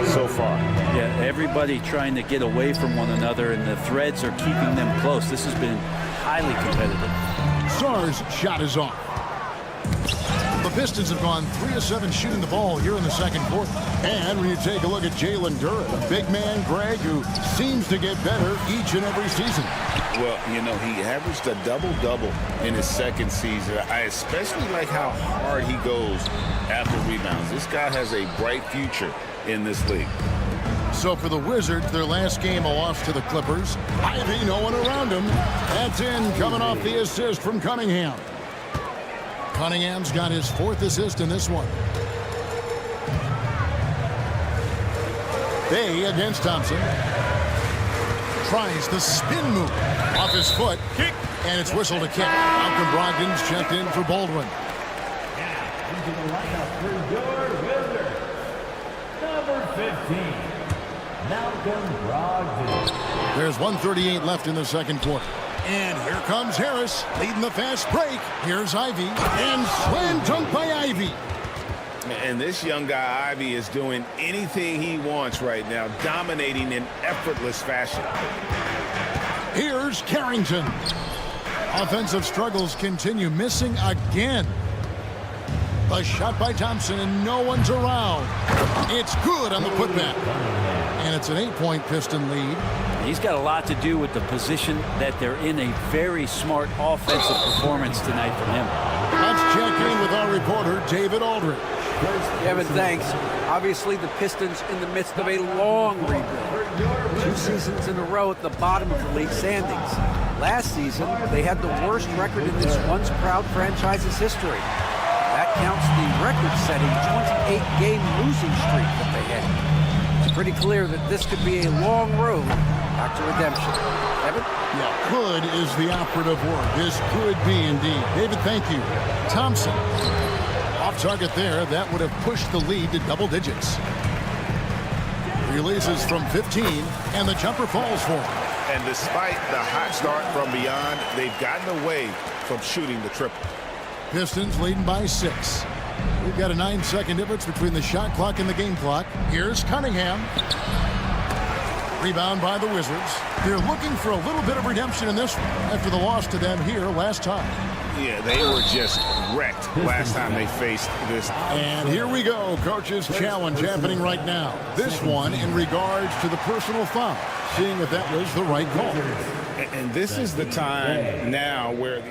L: so far.
J: Yeah, everybody trying to get away from one another, and the threads are keeping them close. This has been highly competitive.
I: Sarr's shot is off. The Pistons have gone 3 of 7 shooting the ball here in the second quarter. And when you take a look at Jalen Duren, a big man, Greg, who seems to get better each and every season.
L: Well, you know, he averaged a double-double in his second season. I especially like how hard he goes after rebounds. This guy has a bright future in this league.
I: So for the Wizards, their last game a loss to the Clippers. Ivy, no one around him. That's in, coming off the assist from Cunningham. Cunningham's got his 4th assist in this one. Bay against Thompson. Tries the spin move off his foot.
C: Kick.
I: And it's whistled a kick. Malcolm Brogdon's checked in for Baldwin.
E: Into the lineup for your Wizards, number 15, Malcolm Brogdon.
I: There's 1:38 left in the second quarter. And here comes Harris, leading the fast break. Here's Ivy, and slam dunk by Ivy.
L: And this young guy, Ivy, is doing anything he wants right now, dominating in effortless fashion.
I: Here's Carrington. Offensive struggles continue, missing again. A shot by Thompson, and no one's around. It's good on the putback. And it's an 8-point Piston lead.
J: He's got a lot to do with the position that they're in. A very smart offensive performance tonight from him.
I: Let's check in with our reporter, David Aldridge.
K: Kevin, thanks. Obviously, the Pistons in the midst of a long rebuild. 2 seasons in a row at the bottom of the league standings. Last season, they had the worst record in this once proud franchise's history. That counts the record-setting 28-game losing streak that they had. It's pretty clear that this could be a long road back to redemption. Evan?
I: Yeah, could is the operative word. This could be indeed. David, thank you. Thompson. Off target there. That would have pushed the lead to double digits. Releases from 15, and the jumper falls for him.
M: And despite the hot start from beyond, they've gotten away from shooting the triple.
I: Pistons leading by 6. We've got a 9-second difference between the shot clock and the game clock. Here's Cunningham. Rebound by the Wizards. They're looking for a little bit of redemption in this one after the loss to them here last time.
M: Yeah, they were just wrecked last time they faced this.
I: And here we go. Coach's challenge happening right now. This one in regards to the personal foul. Seeing if that was the right call.
L: And this is the time now where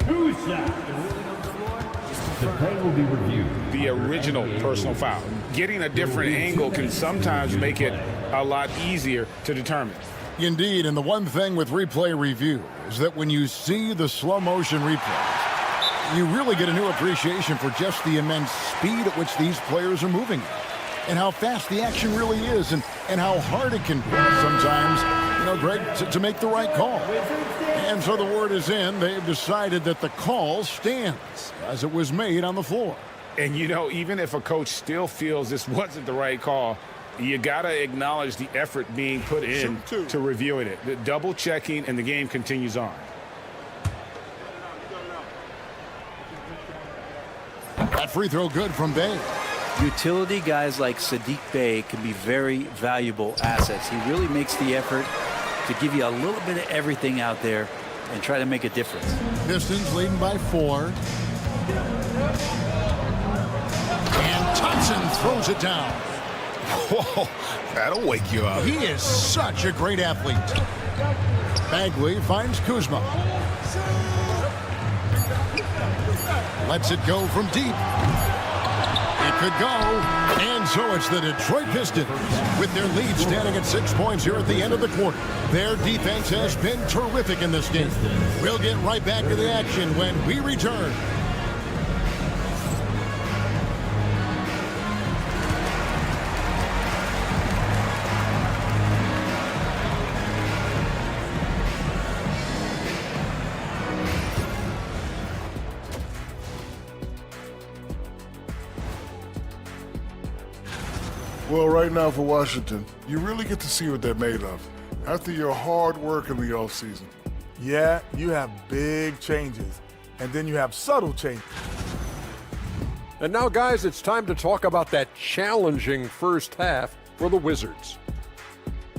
E: The play will be reviewed.
L: the original personal foul. Getting a different angle can sometimes make it a lot easier to determine.
I: Indeed, and the one thing with replay review is that when you see the slow motion replays, you really get a new appreciation for just the immense speed at which these players are moving and how fast the action really is and how hard it can be sometimes, you know, Greg, to make the right call. And so the word is in. They've decided that the call stands as it was made on the floor.
L: And, you know, even if a coach still feels this wasn't the right call, you got to acknowledge the effort being put in to reviewing it. The double checking, and the game continues on.
I: That free throw good from Bay.
J: Utility guys like Sadiq Bey can be very valuable assets. He really makes the effort to give you a little bit of everything out there and try to make a difference.
I: Pistons leading by 4. And Thompson throws it down.
M: Whoa, that'll wake you up.
I: He is such a great athlete. Bagley finds Kuzma. Lets it go from deep. It could go. And so it's the Detroit Pistons with their lead standing at 6 points here at the end of the quarter. Their defense has been terrific in this game. We'll get right back to the action when we return.
G: Well, right now for Washington, you really get to see what they're made of after your hard work in the offseason.
C: Yeah, you have big changes, and then you have subtle changes.
H: And now, guys, it's time to talk about that challenging first half for the Wizards.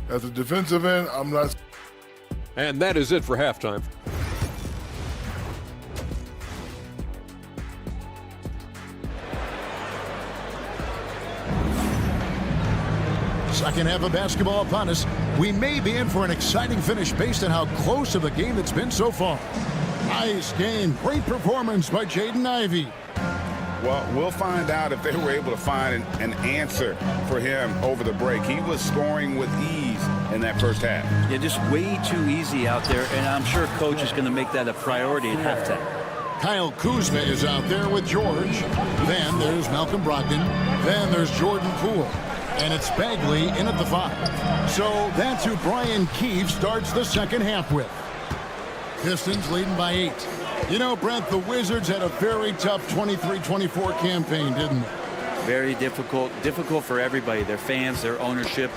G: At the defensive end, I'm not.
H: And that is it for halftime.
I: Second half of basketball upon us. We may be in for an exciting finish based on how close of a game it's been so far. Nice game. Great performance by Jaden Ivey.
L: Well, we'll find out if they were able to find an answer for him over the break. He was scoring with ease in that first half.
J: Yeah, just way too easy out there, and I'm sure coach is going to make that a priority at halftime.
I: Kyle Kuzma is out there with George. Then there's Malcolm Brogdon. Then there's Jordan Poole. And it's Bagley in at the 5. So that's who Brian Keefe starts the second half with. Pistons leading by 8. You know, Brent, the Wizards had a very tough 23-24 campaign, didn't they?
J: Very difficult for everybody, their fans, their ownership,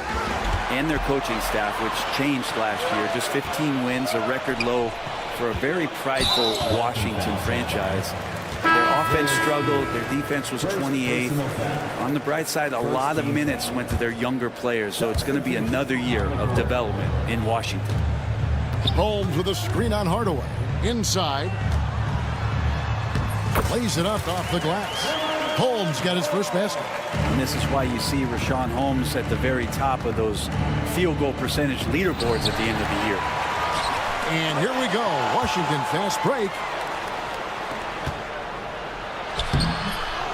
J: and their coaching staff, which changed last year. Just 15 wins, a record low for a very prideful Washington franchise. Their offense struggled. Their defense was 28th. On the bright side, a lot of minutes went to their younger players, so it's going to be another year of development in Washington.
I: Holmes with a screen on Hardaway. Inside. Plays it up off the glass. Holmes got his first basket.
J: And this is why you see Rashawn Holmes at the very top of those field goal percentage leaderboards at the end of the year.
I: And here we go. Washington fast break.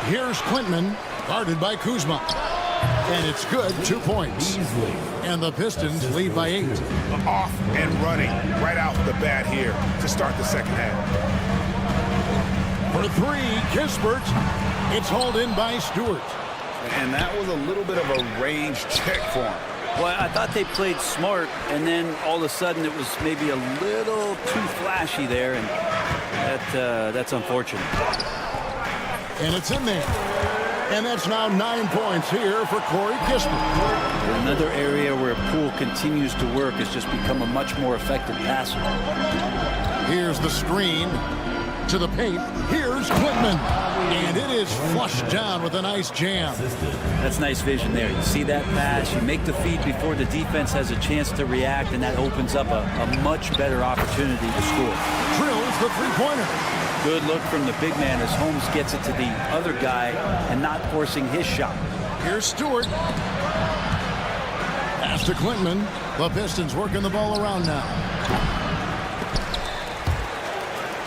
I: Here's Quintman, guarded by Kuzma. And it's good, 2 points. And the Pistons lead by 8.
M: Off and running right out the bat here to start the second half.
I: For 3, Kispert. It's hauled in by Stewart.
L: And that was a little bit of a range check for him.
J: Well, I thought they played smart, and then all of a sudden it was maybe a little too flashy there, and that's unfortunate.
I: And it's in there. And that's now 9 points here for Corey Kispert.
J: Another area where Poole continues to work has just become a much more effective passer.
I: Here's the screen to the paint. Here's Quintman. And it is flushed down with a nice jam.
J: That's nice vision there. You see that pass, you make the feed before the defense has a chance to react, and that opens up a much better opportunity to score.
I: Drills the three-pointer.
J: Good look from the big man as Holmes gets it to the other guy and not forcing his shot.
I: Here's Stewart. Pass to Quintman. The Pistons working the ball around now.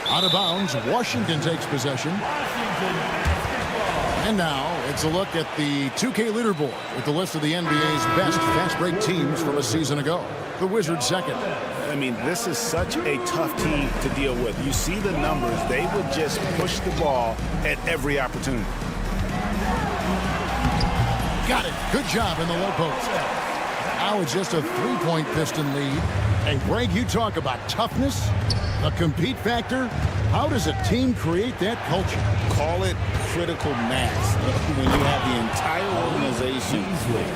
I: Out of bounds. Washington takes possession. And now it's a look at the 2K leaderboard with the list of the NBA's best fast break teams from a season ago. The Wizards second.
M: I mean, this is such a tough team to deal with. You see the numbers. They would just push the ball at every opportunity.
I: Got it. Good job in the low post. Now it's just a 3-point Piston lead. And Greg, you talk about toughness, the compete factor. How does a team create that culture?
L: Call it critical mass. When you have the entire organization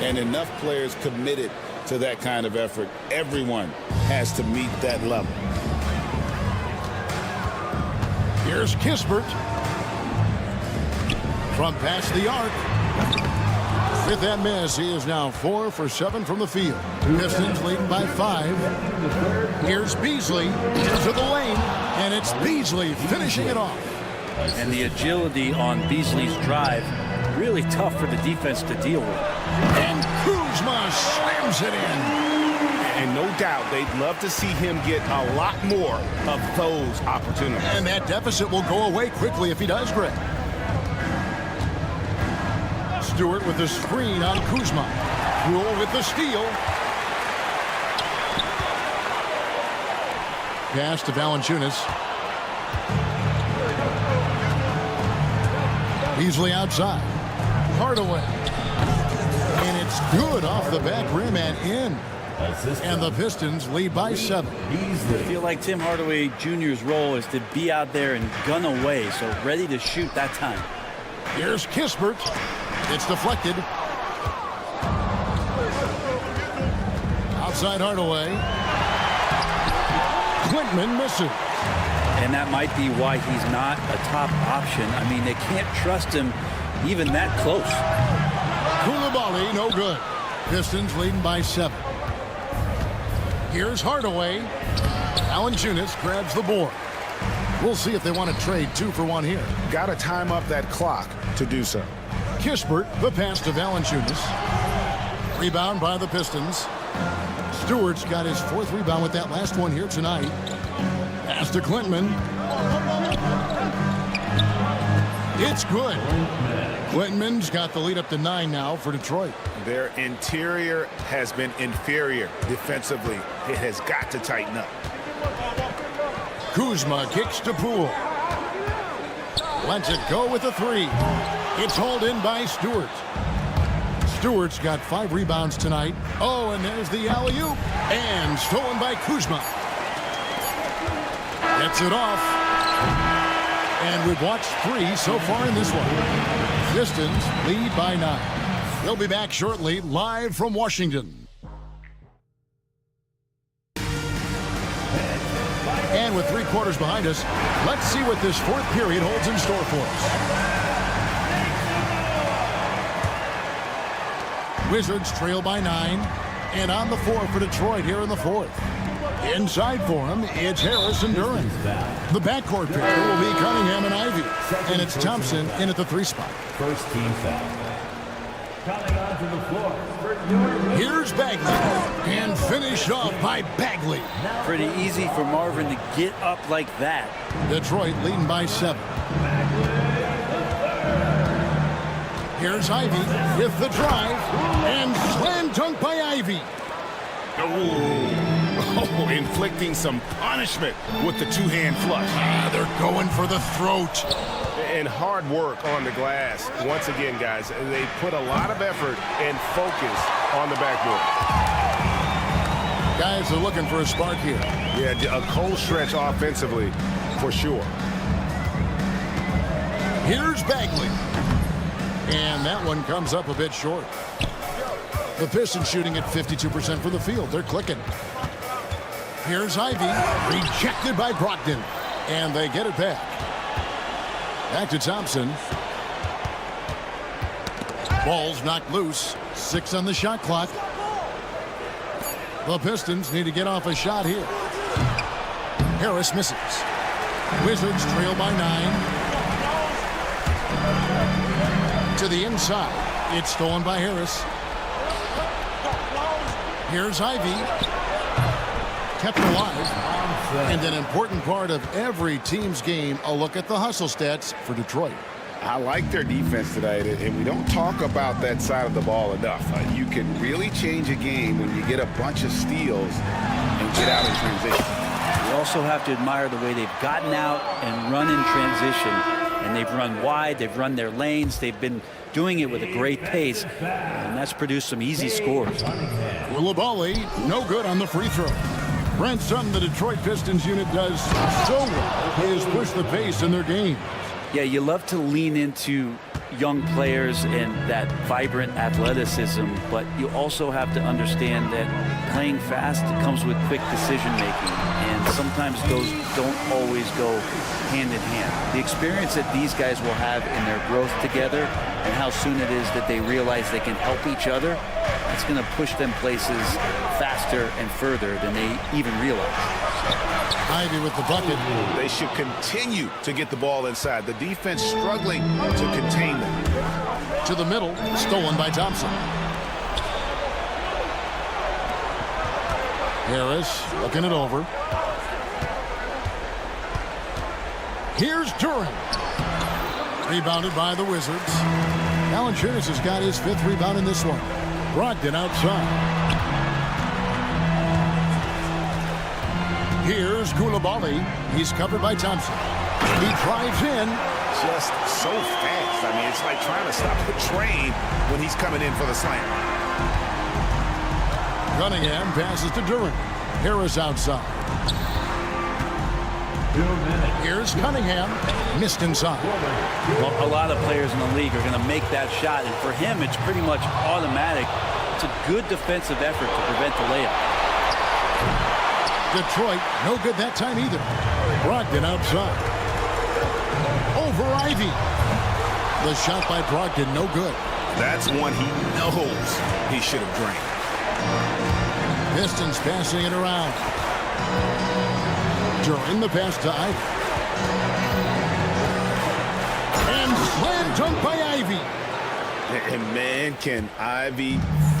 L: and enough players committed to that kind of effort, everyone has to meet that level.
I: Here's Kispert from past the arc. With that miss, he is now 4 for 7 from the field. Pistons leading by 5. Here's Beasley into the lane, and it's Beasley finishing it off.
J: And the agility on Beasley's drive, really tough for the defense to deal with.
I: And Kuzma slams it in.
M: And no doubt they'd love to see him get a lot more of those opportunities.
I: And that deficit will go away quickly if he does, Greg. Stewart with the screen on Kuzma. Rule with the steal. Pass to Valanciunas. Beasley outside. Hardaway. And it's good off the back rim and in. And the Pistons lead by 7.
J: I feel like Tim Hardaway Jr.'s role is to be out there and gun away, so ready to shoot that time.
I: Here's Kispert. It's deflected. Inside Hardaway. Quintman misses.
J: And that might be why he's not a top option. I mean, they can't trust him even that close.
I: Koulibaly, no good. Pistons leading by 7. Here's Hardaway. Valanciunas grabs the board. We'll see if they want to trade 2 for 1 here.
M: Got to time up that clock to do so.
I: Kispert, the pass to Valanciunas. Rebound by the Pistons. Stewart's got his 4th rebound with that last one here tonight. Pass to Quintman. It's good. Quintman's got the lead up to 9 now for Detroit.
M: Their interior has been inferior defensively. It has got to tighten up.
I: Kuzma kicks to Poole. Lets it go with a 3. It's hauled in by Stewart. Stewart's got 5 rebounds tonight. Oh, and there's the alley-oop. And stolen by Kuzma. Gets it off. And we've watched 3 so far in this one. Pistons lead by 9. They'll be back shortly, live from Washington. And with 3 quarters behind us, let's see what this 4th period holds in store for us. Wizards trail by 9. And on the 4 for Detroit here in the 4th. Inside for him, it's Harris and Duran. The backcourt pair will be Cunningham and Ivy. And it's Thompson in at the 3 spot.
E: First team foul. Coming onto the floor for
I: Here's Bagley. And finished off by Bagley.
J: Pretty easy for Marvin to get up like that.
I: Detroit leading by 7. Here's Ivy with the drive. And slam dunk by Ivy.
M: Oh, inflicting some punishment with the 2-hand flush.
I: They're going for the throat.
M: And hard work on the glass. Once again, guys, they put a lot of effort and focus on the backboard.
I: Guys are looking for a spark here.
M: Yeah, a cold stretch offensively, for sure.
I: Here's Bagley. And that one comes up a bit short. The Pistons shooting at 52% for the field. They're clicking. Here's Ivy. Rejected by Brogdon. And they get it back. Back to Thompson. Ball's knocked loose. 6 on the shot clock. The Pistons need to get off a shot here. Harris misses. Wizards trail by 9. To the inside. It's stolen by Harris. Here's Ivy. Kept alive. And an important part of every team's game, a look at the hustle stats for Detroit.
M: I like their defense tonight, and we don't talk about that side of the ball enough. You can really change a game when you get a bunch of steals and get out in transition.
J: You also have to admire the way they've gotten out and run in transition. And they've run wide, they've run their lanes, they've been doing it with a great pace, and that's produced some easy scores.
I: Koulibaly, no good on the free throw. Brent, something the Detroit Pistons unit does so well is push the pace in their game.
J: Yeah, you love to lean into young players and that vibrant athleticism, but you also have to understand that playing fast comes with quick decision making, and sometimes those don't always go hand in hand. The experience that these guys will have in their growth together and how soon it is that they realize they can help each other, it's going to push them places faster and further than they even realize.
I: Ivy with the bucket.
M: They should continue to get the ball inside. The defense struggling to contain them.
I: To the middle, stolen by Thompson. Harris looking it over. Here's Duran. Rebounded by the Wizards. Valanciunas has got his 5th rebound in this one. Brogdon outside. Here's Koulibaly. He's covered by Thompson. He drives in.
M: Just so fast. I mean, it's like trying to stop the train when he's coming in for the slam.
I: Cunningham passes to Duran. Harris outside.
E: 2 minutes.
I: Here's Cunningham. Missed inside.
J: Well, a lot of players in the league are going to make that shot, and for him, it's pretty much automatic. It's a good defensive effort to prevent the layup.
I: Detroit, no good that time either. Brogdon outside. Over Ivy. The shot by Brogdon, no good.
M: That's one he knows he should have drained.
I: Pistons passing it around. During the pass to Ivy. And slam dunk by Ivy.
M: And man, can Ivy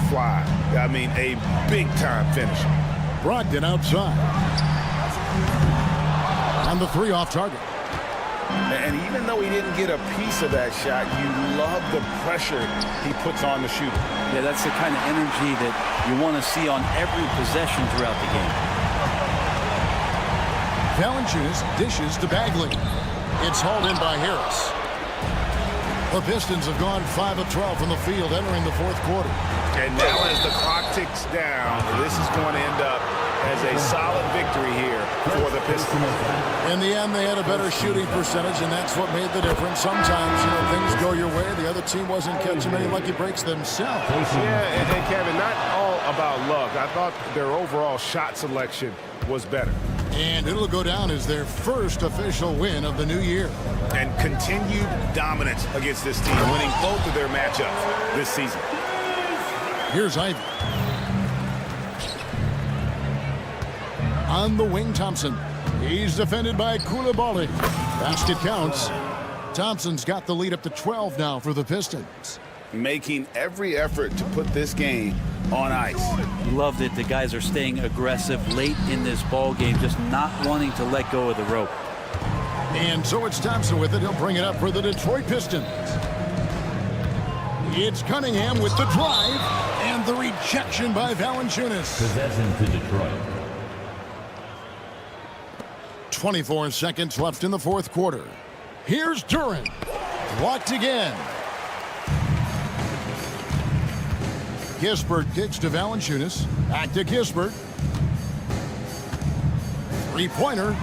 M: fly. I mean, a big-time finisher.
I: Brogdon outside. And the three off target.
M: And even though he didn't get a piece of that shot, you love the pressure he puts on the shooter.
J: Yeah, that's the kind of energy that you want to see on every possession throughout the game.
I: Valanciunas dishes to Bagley. It's hauled in by Harris. The Pistons have gone 5 of 12 from the field entering the fourth quarter.
M: And now as the clock ticks down, this is going to end up as a solid victory here for the Pistons.
I: In the end, they had a better shooting percentage, and that's what made the difference. Sometimes, things go your way. The other team wasn't catching many lucky breaks themselves.
M: Yeah, and Kevin, not all about luck. I thought their overall shot selection was better.
I: And it'll go down as their first official win of the new year.
M: And continued dominance against this team, winning both of their matchups this season.
I: Here's Ivy. On the wing, Thompson. He's defended by Koulibaly. Basket counts. Thompson's got the lead up to 12 now for the Pistons.
M: Making every effort to put this game on ice.
J: Love that the guys are staying aggressive late in this ball game, just not wanting to let go of the rope.
I: And so it's Thompson with it. He'll bring it up for the Detroit Pistons. It's Cunningham with the drive and the rejection by Valanciunas.
E: Possession to Detroit.
I: 24 seconds left in the fourth quarter. Here's Duran. Blocked again. Kispert kicks to Valanciunas. Back to Kispert. Three-pointer.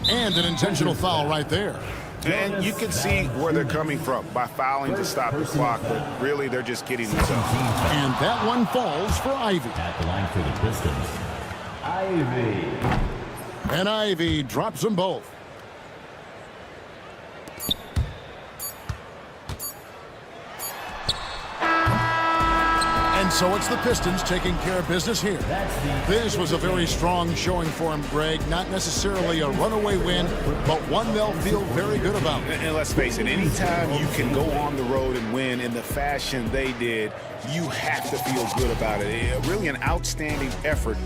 I: And an intentional foul right there.
M: And you can see where they're coming from by fouling to stop the clock, but really they're just kidding themselves.
I: And that one falls for Ivy.
E: At the line for the Pistons, Ivy.
I: And Ivy drops them both. And so it's the Pistons taking care of business here. This was a very strong showing for him, Greg. Not necessarily a runaway win, but one they'll feel very good about.
M: And let's face it, anytime you can go on the road and win in the fashion they did, you have to feel good about it. Really an outstanding effort.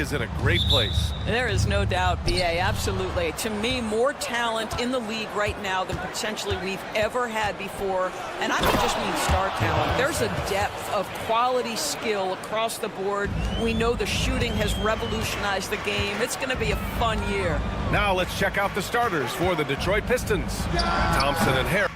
B: is in a great place.
N: There is no doubt, B.A., absolutely. To me, more talent in the league right now than potentially we've ever had before. And I don't just mean star talent. There's a depth of quality skill across the board. We know the shooting has revolutionized the game. It's going to be a fun year.
B: Now let's check out the starters for the Detroit Pistons. Thompson and Harris.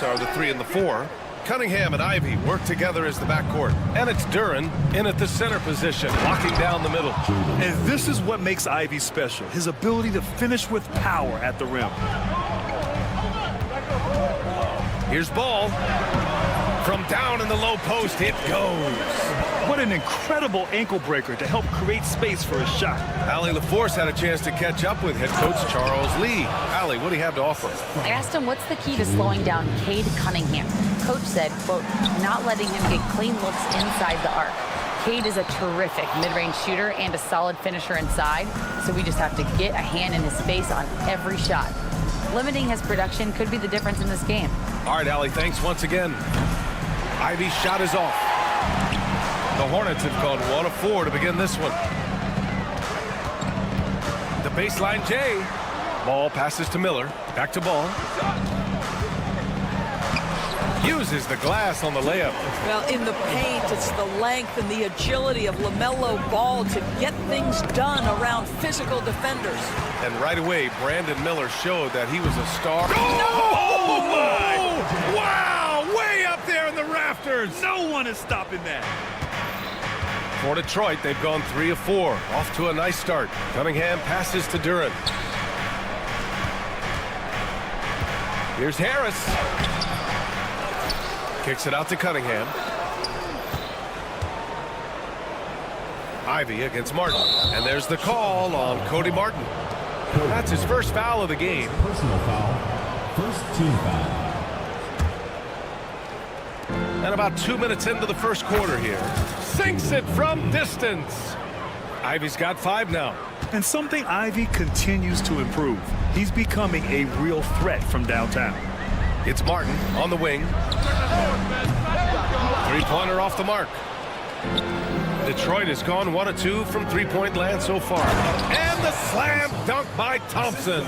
B: Are the 3 and the 4. Cunningham and Ivy work together as the backcourt. And it's Duren in at the center position, locking down the middle.
C: And this is what makes Ivy special, his ability to finish with power at the rim.
B: Here's Ball. From down in the low post, it goes.
C: What an incredible ankle breaker to help create space for a shot.
B: Allie LaForce had a chance to catch up with head coach Charles Lee. Allie, what do you have to offer?
F: I asked him what's the key to slowing down Cade Cunningham. Coach said, quote, not letting him get clean looks inside the arc. Cade is a terrific mid-range shooter and a solid finisher inside, so we just have to get a hand in his face on every shot. Limiting his production could be the difference in this game.
B: All right, Allie, thanks once again. Ivy's shot is off. The Hornets have gone 1 of 4 to begin this one. The baseline J. Ball passes to Miller. Back to Ball. Uses the glass on the layup.
N: Well, in the paint, it's the length and the agility of LaMelo Ball to get things done around physical defenders.
B: And right away, Brandon Miller showed that he was a star.
C: Oh my!
B: Wow! Way up there in the rafters!
C: No one is stopping that.
B: For Detroit, they've gone 3 of 4. Off to a nice start. Cunningham passes to Duren. Here's Harris. Kicks it out to Cunningham. Ivy against Martin. And there's the call on Cody Martin. That's his first foul of the game.
E: Personal foul. First team foul.
B: And about 2 minutes into the first quarter here. Sinks it from distance. Ivy's got 5 now.
C: And something Ivy continues to improve. He's becoming a real threat from downtown.
B: It's Martin on the wing. Three-pointer off the mark. Detroit has gone 1 of 2 from three-point land so far. And the slam dunk by Thompson.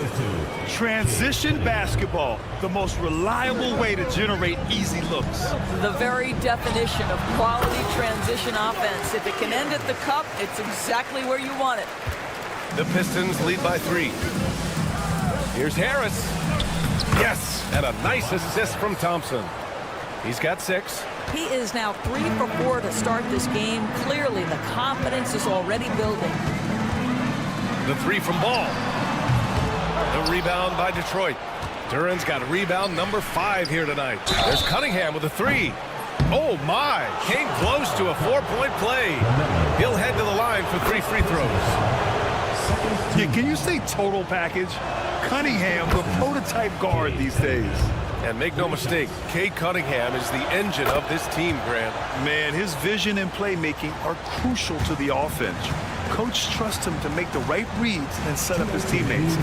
C: Transition basketball, the most reliable way to generate easy looks.
N: The very definition of quality transition offense. If it can end at the cup, it's exactly where you want it.
B: The Pistons lead by 3. Here's Harris. Yes, and a nice assist from Thompson. He's got 6.
N: He is now 3 for 4 to start this game. Clearly, the confidence is already building.
B: The 3 from Ball. The rebound by Detroit. Duren's got a rebound number 5 here tonight. There's Cunningham with a 3. Oh my, came close to a 4-point play. He'll head to the line for 3 free throws.
C: Yeah, can you say total package? Cunningham, the prototype guard these days.
B: And make no mistake, Cade Cunningham is the engine of this team, Grant.
C: Man, his vision and playmaking are crucial to the offense. Coach trusts him to make the right reads and set up his teammates.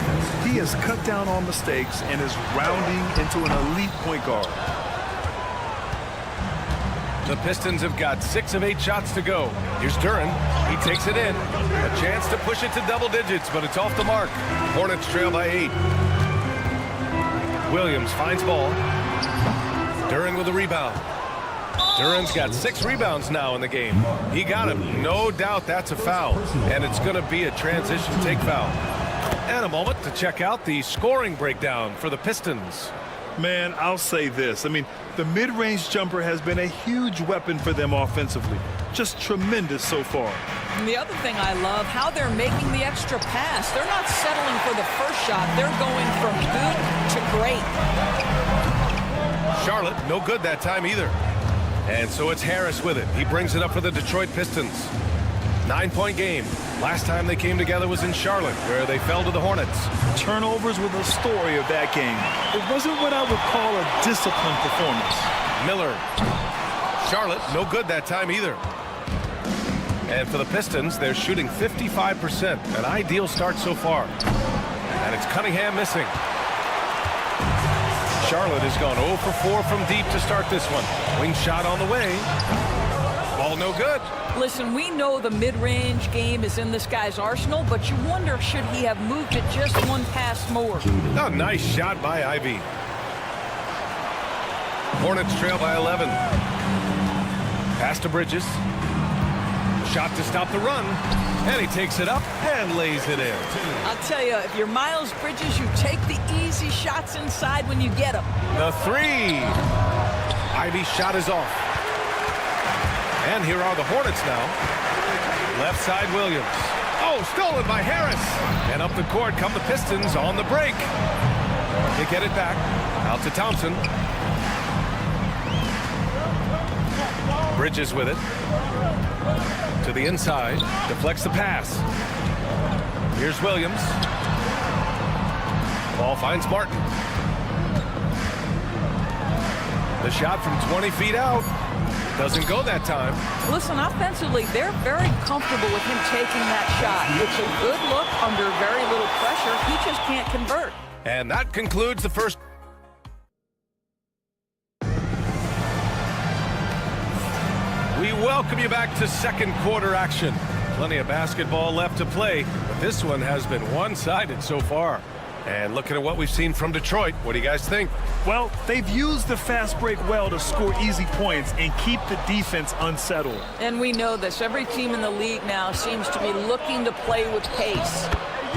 C: He has cut down on mistakes and is rounding into an elite point guard.
B: The Pistons have got 6 of 8 shots to go. Here's Duren. He takes it in. A chance to push it to double digits, but it's off the mark. Hornets trail by 8. Williams finds Ball. Duren with a rebound. Duren's got 6 rebounds now in the game. He got him. No doubt that's a foul. And it's going to be a transition take foul. And a moment to check out the scoring breakdown for the Pistons.
C: Man, I'll say this. I mean, the mid-range jumper has been a huge weapon for them offensively. Just tremendous so far.
N: And the other thing I love, how they're making the extra pass. They're not settling for the first shot. They're going from good to great.
B: Charlotte, no good that time either. And so it's Harris with it. He brings it up for the Detroit Pistons. 9-point game. Last time they came together was in Charlotte, where they fell to the Hornets.
C: Turnovers were the story of that game. It wasn't what I would call a disciplined performance.
B: Miller. Charlotte, no good that time either. And for the Pistons, they're shooting 55%, an ideal start so far. And it's Cunningham missing. Charlotte has gone 0 for 4 from deep to start this one. Wing shot on the way. Ball no good.
N: Listen, we know the mid-range game is in this guy's arsenal, but you wonder, should he have moved it just one pass more?
B: Oh, nice shot by Ivy. Hornets trail by 11. Pass to Bridges. Shot to stop the run. And he takes it up and lays it in.
N: I'll tell you, if you're Miles Bridges, you take the easy shots inside when you get them.
B: The three. Ivy's shot is off. And here are the Hornets now. Left side, Williams. Oh, stolen by Harris. And up the court come the Pistons on the break. They get it back. Out to Thompson. Bridges with it. To the inside. Deflects the pass. Here's Williams. Ball finds Martin. The shot from 20 feet out. Doesn't go that time.
N: Listen, offensively, they're very comfortable with him taking that shot. It's a good look under very little pressure. He just can't convert.
B: And that concludes the first. We welcome you back to second quarter action. Plenty of basketball left to play, but this one has been one-sided so far. And looking at what we've seen from Detroit, what do you guys think?
D: Well, they've used the fast break well to score easy points and keep the defense unsettled.
N: And we know this. Every team in the league now seems to be looking to play with pace.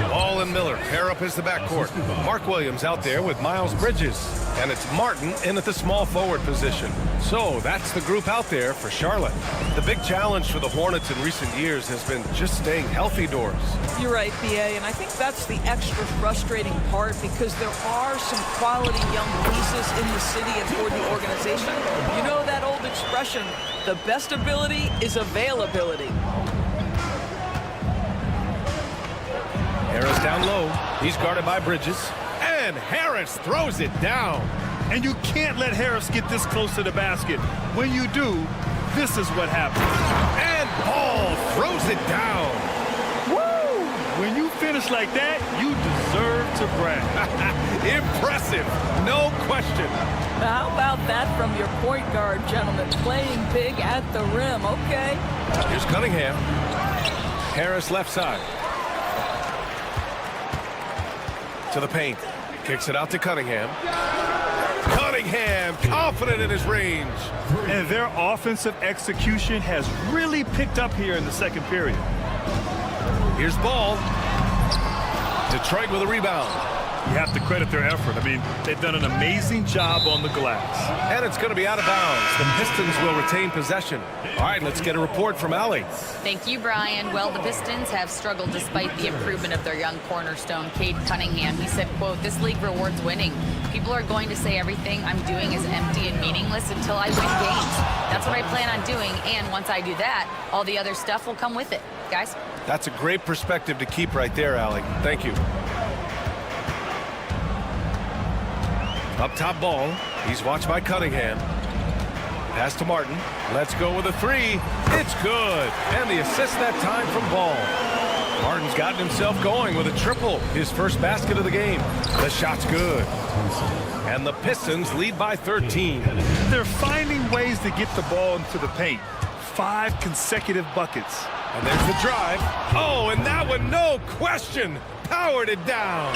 B: Ball and Miller pair up as the backcourt. Mark Williams out there with Miles Bridges. And it's Martin in at the small forward position. So that's the group out there for Charlotte. The big challenge for the Hornets in recent years has been just staying healthy doors.
N: You're right, BA, and I think that's the extra frustrating part because there are some quality young pieces in the city and for the organization. You know that old expression, the best ability is availability.
B: Harris down low. He's guarded by Bridges. And Harris throws it down.
D: And you can't let Harris get this close to the basket. When you do, this is what happens.
B: And Ball throws it down.
D: Woo! When you finish like that, you deserve to brag.
B: Impressive, no question.
N: Now, how about that from your point guard, gentlemen? Playing big at the rim, okay.
B: Here's Cunningham. Harris left side. To the paint. Kicks it out to Cunningham. Cunningham, confident in his range.
D: And their offensive execution has really picked up here in the second period.
B: Here's Ball. Detroit with a rebound.
D: You have to credit their effort. I mean, they've done an amazing job on the glass.
B: And it's going to be out of bounds. The Pistons will retain possession. All right, let's get a report from Allie.
F: Thank you, Brian. Well, the Pistons have struggled despite the improvement of their young cornerstone, Cade Cunningham. He said, quote, "This league rewards winning. People are going to say everything I'm doing is empty and meaningless until I win games. That's what I plan on doing, and once I do that, all the other stuff will come with it." Guys?
B: That's a great perspective to keep right there, Allie. Thank you. Up top Ball. He's watched by Cunningham. Pass to Martin. Let's go with a three. It's good. And the assist that time from Ball. Martin's gotten himself going with a triple. His first basket of the game. The shot's good. And the Pistons lead by 13.
D: They're finding ways to get the ball into the paint. 5 consecutive buckets.
B: And there's the drive. Oh, and that one, no question, powered it down.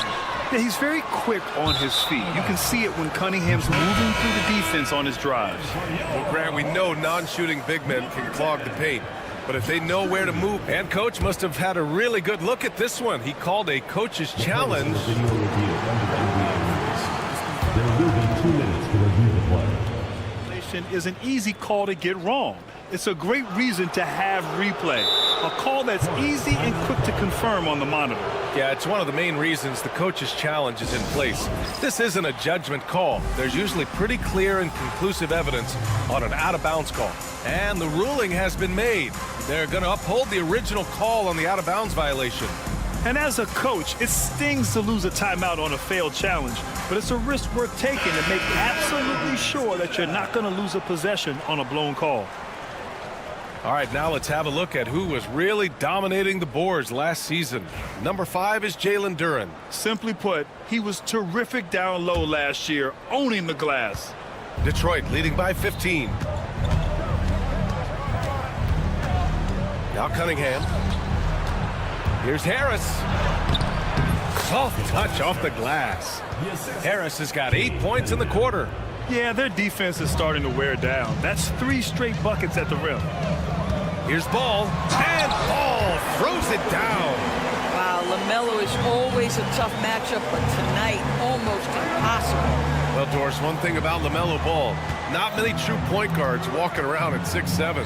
D: Yeah, he's very quick on his feet. You can see it when Cunningham's moving through the defense on his drives.
B: Well, Grant, we know non-shooting big men can clog the paint, but if they know where to move, and coach must have had a really good look at this one. He called a coach's challenge.
E: There will be 2 minutes to review the play.
D: Is an easy call to get wrong. It's a great reason to have replay. A call that's easy and quick to confirm on the monitor.
B: Yeah, it's one of the main reasons the coach's challenge is in place. This isn't a judgment call. There's usually pretty clear and conclusive evidence on an out-of-bounds call. And the ruling has been made. They're going to uphold the original call on the out-of-bounds violation.
D: And as a coach, it stings to lose a timeout on a failed challenge, but it's a risk worth taking to make absolutely sure that you're not going to lose a possession on a blown call.
B: All right, now let's have a look at who was really dominating the boards last season. Number 5 is Jalen Duren.
D: Simply put, he was terrific down low last year, owning the glass.
B: Detroit leading by 15. Now Cunningham. Here's Harris. Soft touch off the glass. Harris has got 8 points in the quarter.
D: Yeah, their defense is starting to wear down. That's 3 straight buckets at the rim.
B: Here's Ball, and Ball throws it down.
N: Wow, LaMelo is always a tough matchup, but tonight almost impossible.
B: Well, Doris, one thing about LaMelo Ball, not many true point guards walking around at 6'7".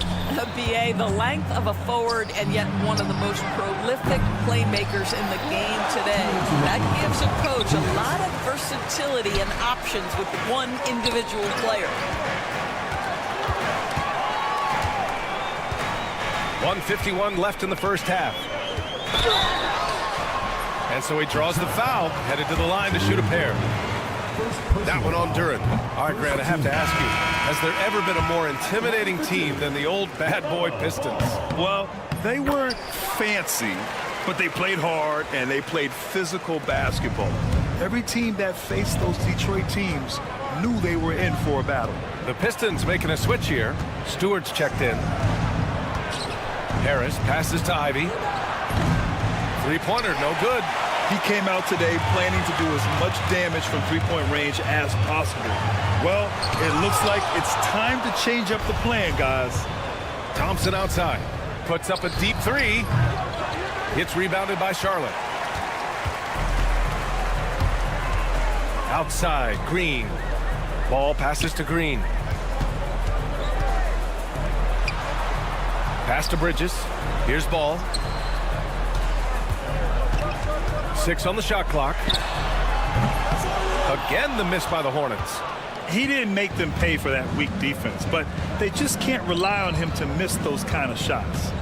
N: BA, the length of a forward and yet one of the most prolific playmakers in the game today. That gives a coach a lot of versatility and options with one individual player.
B: 1:51 left in the first half. And so he draws the foul, headed to the line to shoot a pair. That one on Duren. All right, Grant, I have to ask you, has there ever been a more intimidating team than the old bad boy Pistons?
D: Well, they weren't fancy, but they played hard and they played physical basketball. Every team that faced those Detroit teams knew they were in for a battle.
B: The Pistons making a switch here. Stewart's checked in. Harris passes to Ivy. Three-pointer, no good.
D: He came out today planning to do as much damage from three-point range as possible. Well, it looks like it's time to change up the plan, guys.
B: Thompson outside. Puts up a deep three. It's rebounded by Charlotte. Outside, Green. Ball passes to Green. Pass to Bridges. Here's Ball. 6 on the shot clock. Again, the miss by the Hornets.
D: He didn't make them pay for that weak defense, but they just can't rely on him to miss those kind of shots.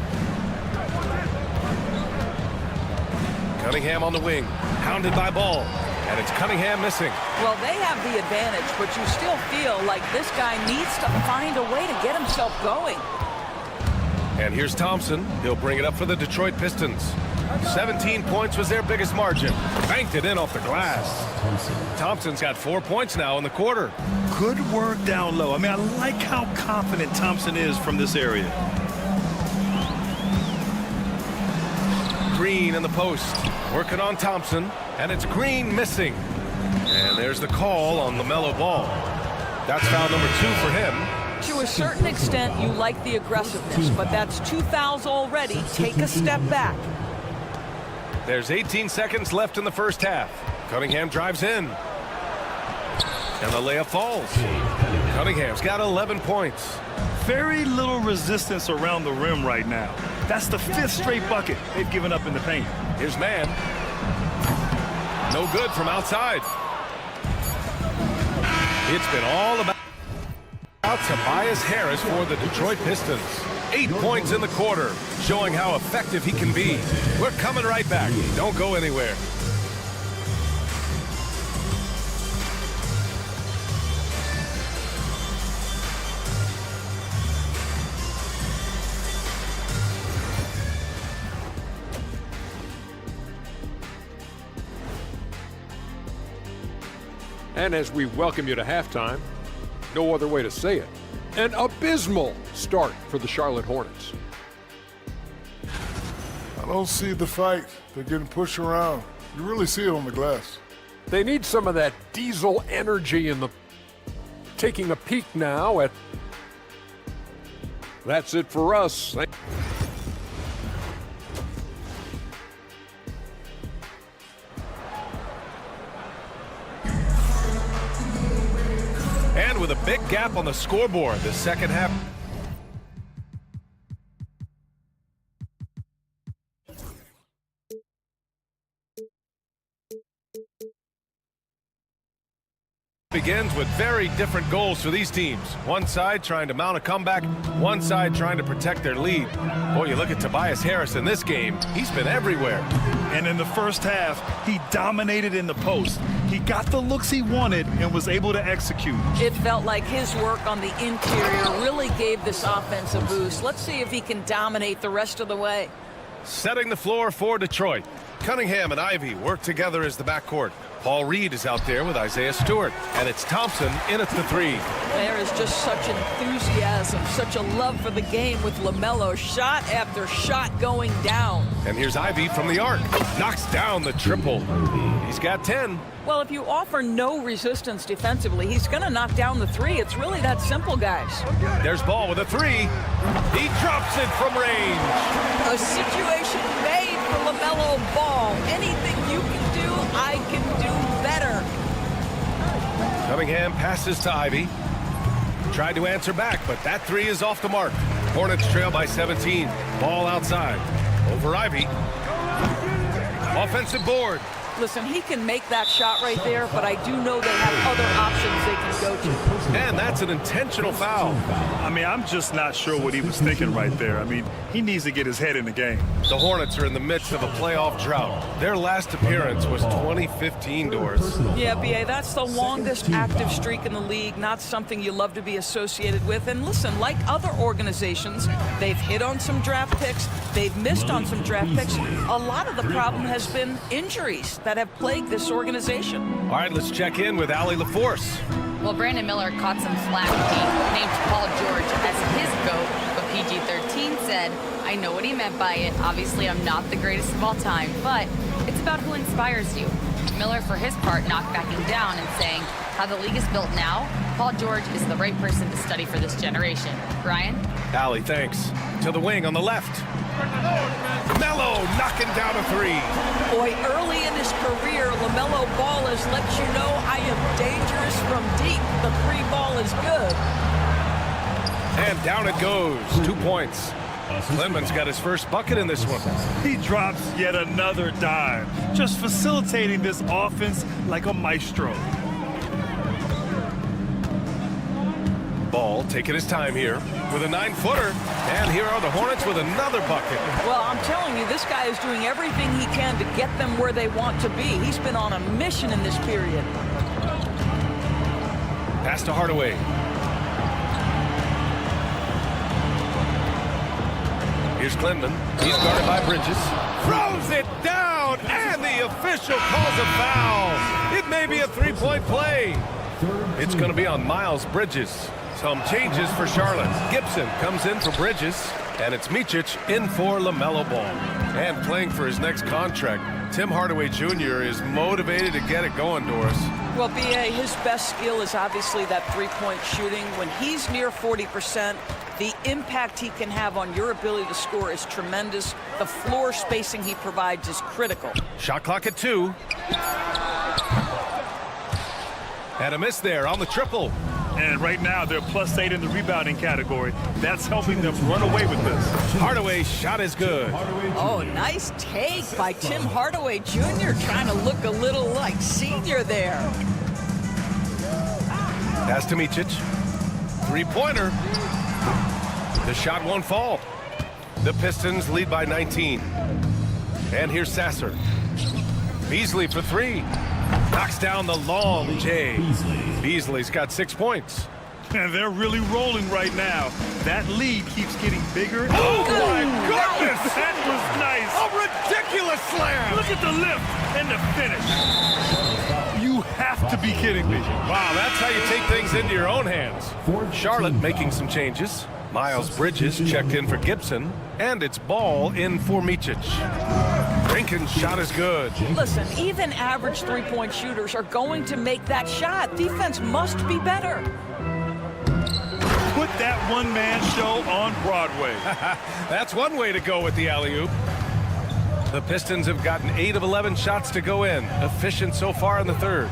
B: Cunningham on the wing. Hounded by Ball. And it's Cunningham missing.
N: Well, they have the advantage, but you still feel like this guy needs to find a way to get himself going.
B: And here's Thompson. He'll bring it up for the Detroit Pistons. 17 points was their biggest margin. Banked it in off the glass. Thompson's got 4 points now in the quarter.
D: Good work down low. I mean, I like how confident Thompson is from this area.
B: Green in the post. Working on Thompson. And it's Green missing. And there's the call on LaMelo Ball. That's foul number 2 for him.
N: To a certain extent, you like the aggressiveness, but that's 2 fouls already. Take a step back.
B: There's 18 seconds left in the first half. Cunningham drives in. And the layup falls. Cunningham's got 11 points.
D: Very little resistance around the rim right now. That's the 5th straight bucket they've given up in the paint.
B: Here's man. No good from outside. It's been all about Tobias Harris for the Detroit Pistons. 8 points in the quarter, showing how effective he can be. We're coming right back. Don't go anywhere.
H: And as we welcome you to halftime, no other way to say it, an abysmal start for the Charlotte Hornets.
G: I don't see the fight. They're getting pushed around. You really see it on the glass.
H: They need some of that diesel energy in the taking a peek now at. That's it for us.
B: And with a big gap on the scoreboard, the second half Begins with very different goals for these teams. One side trying to mount a comeback, one side trying to protect their lead. Boy, you look at Tobias Harris in this game, he's been everywhere.
D: And in the first half, he dominated in the post. He got the looks he wanted and was able to execute.
N: It felt like his work on the interior really gave this offense a boost. Let's see if he can dominate the rest of the way.
B: Setting the floor for Detroit. Cunningham and Ivy work together as the backcourt. Paul Reed is out there with Isaiah Stewart, and it's Thompson in at the three.
N: There is just such enthusiasm, such a love for the game with LaMelo, shot after shot going down.
B: And here's Ivy from the arc. Knocks down the triple. He's got 10.
N: Well, if you offer no resistance defensively, he's going to knock down the three. It's really that simple, guys.
B: There's Ball with a three. He drops it from range.
N: A situation made for LaMelo Ball. Anything you can do, I can do better.
B: Cunningham passes to Ivy. Tried to answer back, but that three is off the mark. Hornets trail by 17. Ball outside. Over Ivy. Offensive board.
N: Listen, he can make that shot right there, but I do know they have other options they can go to.
B: And that's an intentional foul.
D: I mean, I'm just not sure what he was thinking right there. I mean, he needs to get his head in the game.
B: The Hornets are in the midst of a playoff drought. Their last appearance was 2015, Doris.
N: Yeah, B.A., that's the longest active streak in the league, not something you love to be associated with. And listen, like other organizations, they've hit on some draft picks, they've missed on some draft picks. A lot of the problem has been injuries that have plagued this organization.
B: All right, let's check in with Allie LaForce.
F: Well, Brandon Miller caught some flack when he named Paul George as his GOAT, but PG-13 said, I know what he meant by it. Obviously, I'm not the greatest of all time, but it's about who inspires you. Miller, for his part, knocked backing down and saying, how the league is built now, Paul George is the right person to study for this generation. Ryan?
B: Allie, thanks. To the wing on the left. Melo knocking down a three.
N: Boy, early in his career, LaMelo Ball has let you know I am dangerous from deep. The three ball is good.
B: And down it goes. 2 points. Clemens got his first bucket in this one.
D: He drops yet another dime, just facilitating this offense like a maestro.
B: Ball taking his time here with a 9-footer. And here are the Hornets with another bucket.
N: Well, I'm telling you, this guy is doing everything he can to get them where they want to be. He's been on a mission in this period.
B: Pass to Hardaway. Here's Clinton. He's guarded by Bridges. Throws it down, and the official calls a foul. It may be a three-point play. It's going to be on Miles Bridges. Some changes for Charlotte. Gibson comes in for Bridges, and it's Micic in for LaMelo Ball. And playing for his next contract, Tim Hardaway Jr. is motivated to get it going, Doris.
N: Well, B.A., his best skill is obviously that three-point shooting. When he's near 40%, the impact he can have on your ability to score is tremendous. The floor spacing he provides is critical.
B: Shot clock at 2. And a miss there on the triple.
D: And right now, they're +8 in the rebounding category. That's helping them run away with this.
B: Hardaway's shot is good.
N: Oh, nice take by Tim Hardaway Jr. trying to look a little like senior there.
B: Pass to Micic. Three-pointer. The shot won't fall. The Pistons lead by 19. And here's Sasser. Beasley for 3. Knocks down the long J. Beasley's got 6 points.
D: And they're really rolling right now. That lead keeps getting bigger.
B: Oh, my goodness!
D: That was nice.
B: A ridiculous slam!
D: Look at the lift and the finish. You have to be kidding me.
B: Wow, that's how you take things into your own hands. Charlotte making some changes. Miles Bridges checked in for Gibson, and it's Ball in for Micic. Rinken's shot is good.
N: Listen, even average three-point shooters are going to make that shot. Defense must be better.
D: Put that one-man show on Broadway.
B: That's one way to go with the alley-oop. The Pistons have gotten 8 of 11 shots to go in. Efficient so far in the third.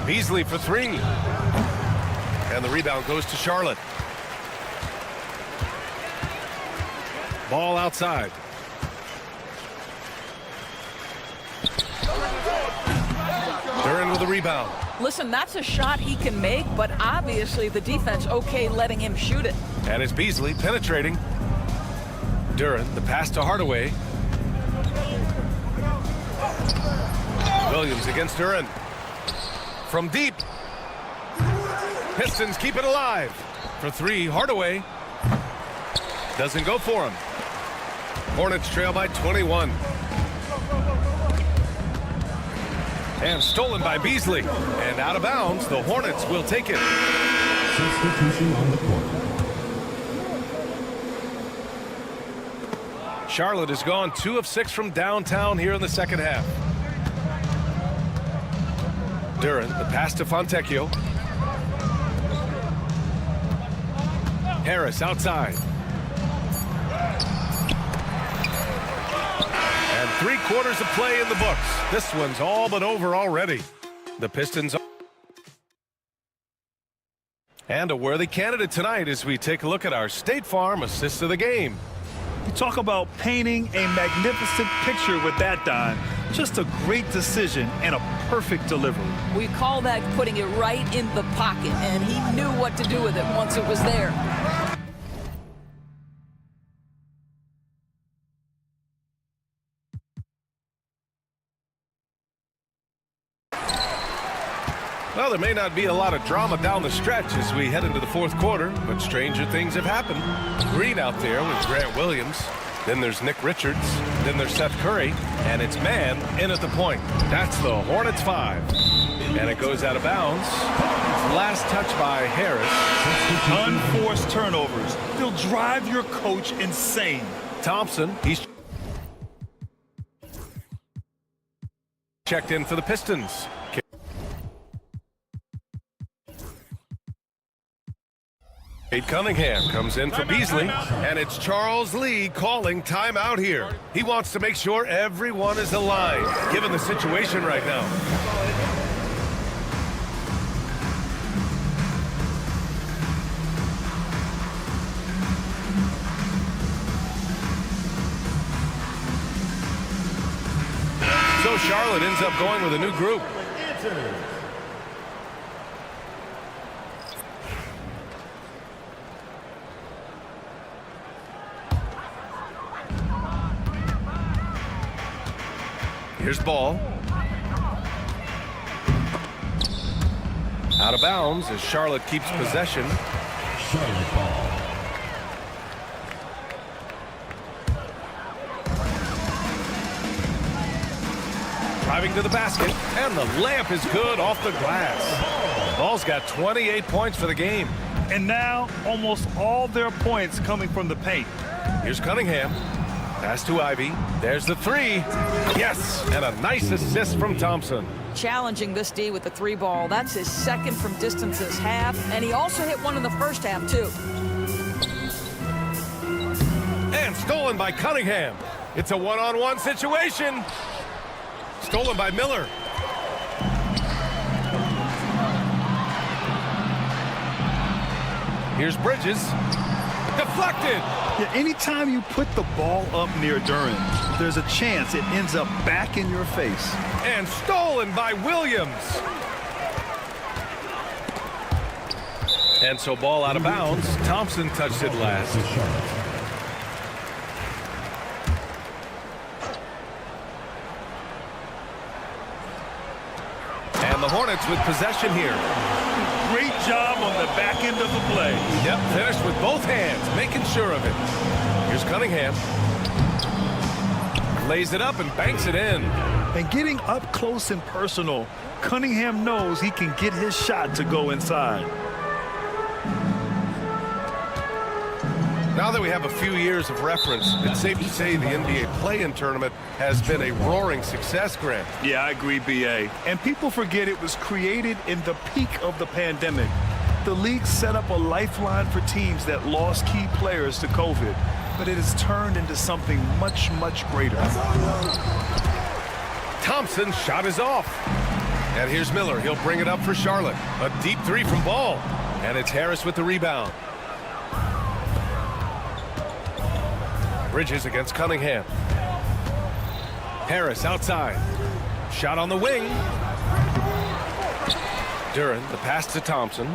B: Beasley for 3. And the rebound goes to Charlotte. Ball outside. Duren with the rebound.
N: Listen, that's a shot he can make, but obviously the defense okay letting him shoot it.
B: And it's Beasley penetrating. Duren, the pass to Hardaway. Williams against Duren. From deep. Pistons keep it alive. For three, Hardaway. Doesn't go for him. Hornets trail by 21. And stolen by Beasley. And out of bounds, the Hornets will take it.
E: Substitution on the court.
B: Charlotte has gone 2 of 6 from downtown here in the second half. Duren, the pass to Fontecchio. Harris outside. And 3/4 of play in the books. This one's all but over already. The Pistons. And a worthy candidate tonight as we take a look at our State Farm assist of the game.
D: You talk about painting a magnificent picture with that, Don. Just a great decision and a perfect delivery.
N: We call that putting it right in the pocket, and he knew what to do with it once it was there.
B: Well, there may not be a lot of drama down the stretch as we head into the fourth quarter, but stranger things have happened. Green out there with Grant Williams. Then there's Nick Richards. Then there's Seth Curry. And it's man in at the point. That's the Hornets 5. And it goes out of bounds. Last touch by Harris.
D: Unforced turnovers. They'll drive your coach insane.
B: Thompson, he's checked in for the Pistons. Cade Cunningham comes in for Beasley, and it's Charles Lee calling timeout here. He wants to make sure everyone is aligned, given the situation right now. So Charlotte ends up going with a new group. Here's ball. Out of bounds as Charlotte keeps possession.
E: Charlotte ball.
B: Driving to the basket, and the layup is good off the glass. Ball's got 28 points for the game.
D: And now almost all their points coming from the paint.
B: Here's Cunningham. Pass to Ivy. There's the 3. Yes, and a nice assist from Thompson.
N: Challenging this D with the 3 ball. That's his second from distance this half, and he also hit one in the first half, too.
B: And stolen by Cunningham. It's a one-on-one situation. Stolen by Miller. Here's Bridges. Deflected.
D: Yeah, anytime you put the ball up near Duren, there's a chance it ends up back in your face.
B: And stolen by Williams. And so ball out of bounds. Thompson touched it last. And the Hornets with possession here.
D: Great job on the back end of the play.
B: Yep, finished with both hands, making sure of it. Here's Cunningham. Lays it up and banks it in.
D: And getting up close and personal, Cunningham knows he can get his shot to go inside.
B: Now that we have a few years of reference, it's safe to say the NBA play-in tournament has been a roaring success, Grant.
D: Yeah, I agree, B.A. And people forget it was created in the peak of the pandemic. The league set up a lifeline for teams that lost key players to COVID, but it has turned into something much, much greater.
B: Thompson's shot is off. And here's Miller. He'll bring it up for Charlotte. A deep 3 from Ball. And it's Harris with the rebound. Bridges against Cunningham. Harris outside. Shot on the wing. Duran, the pass to Thompson.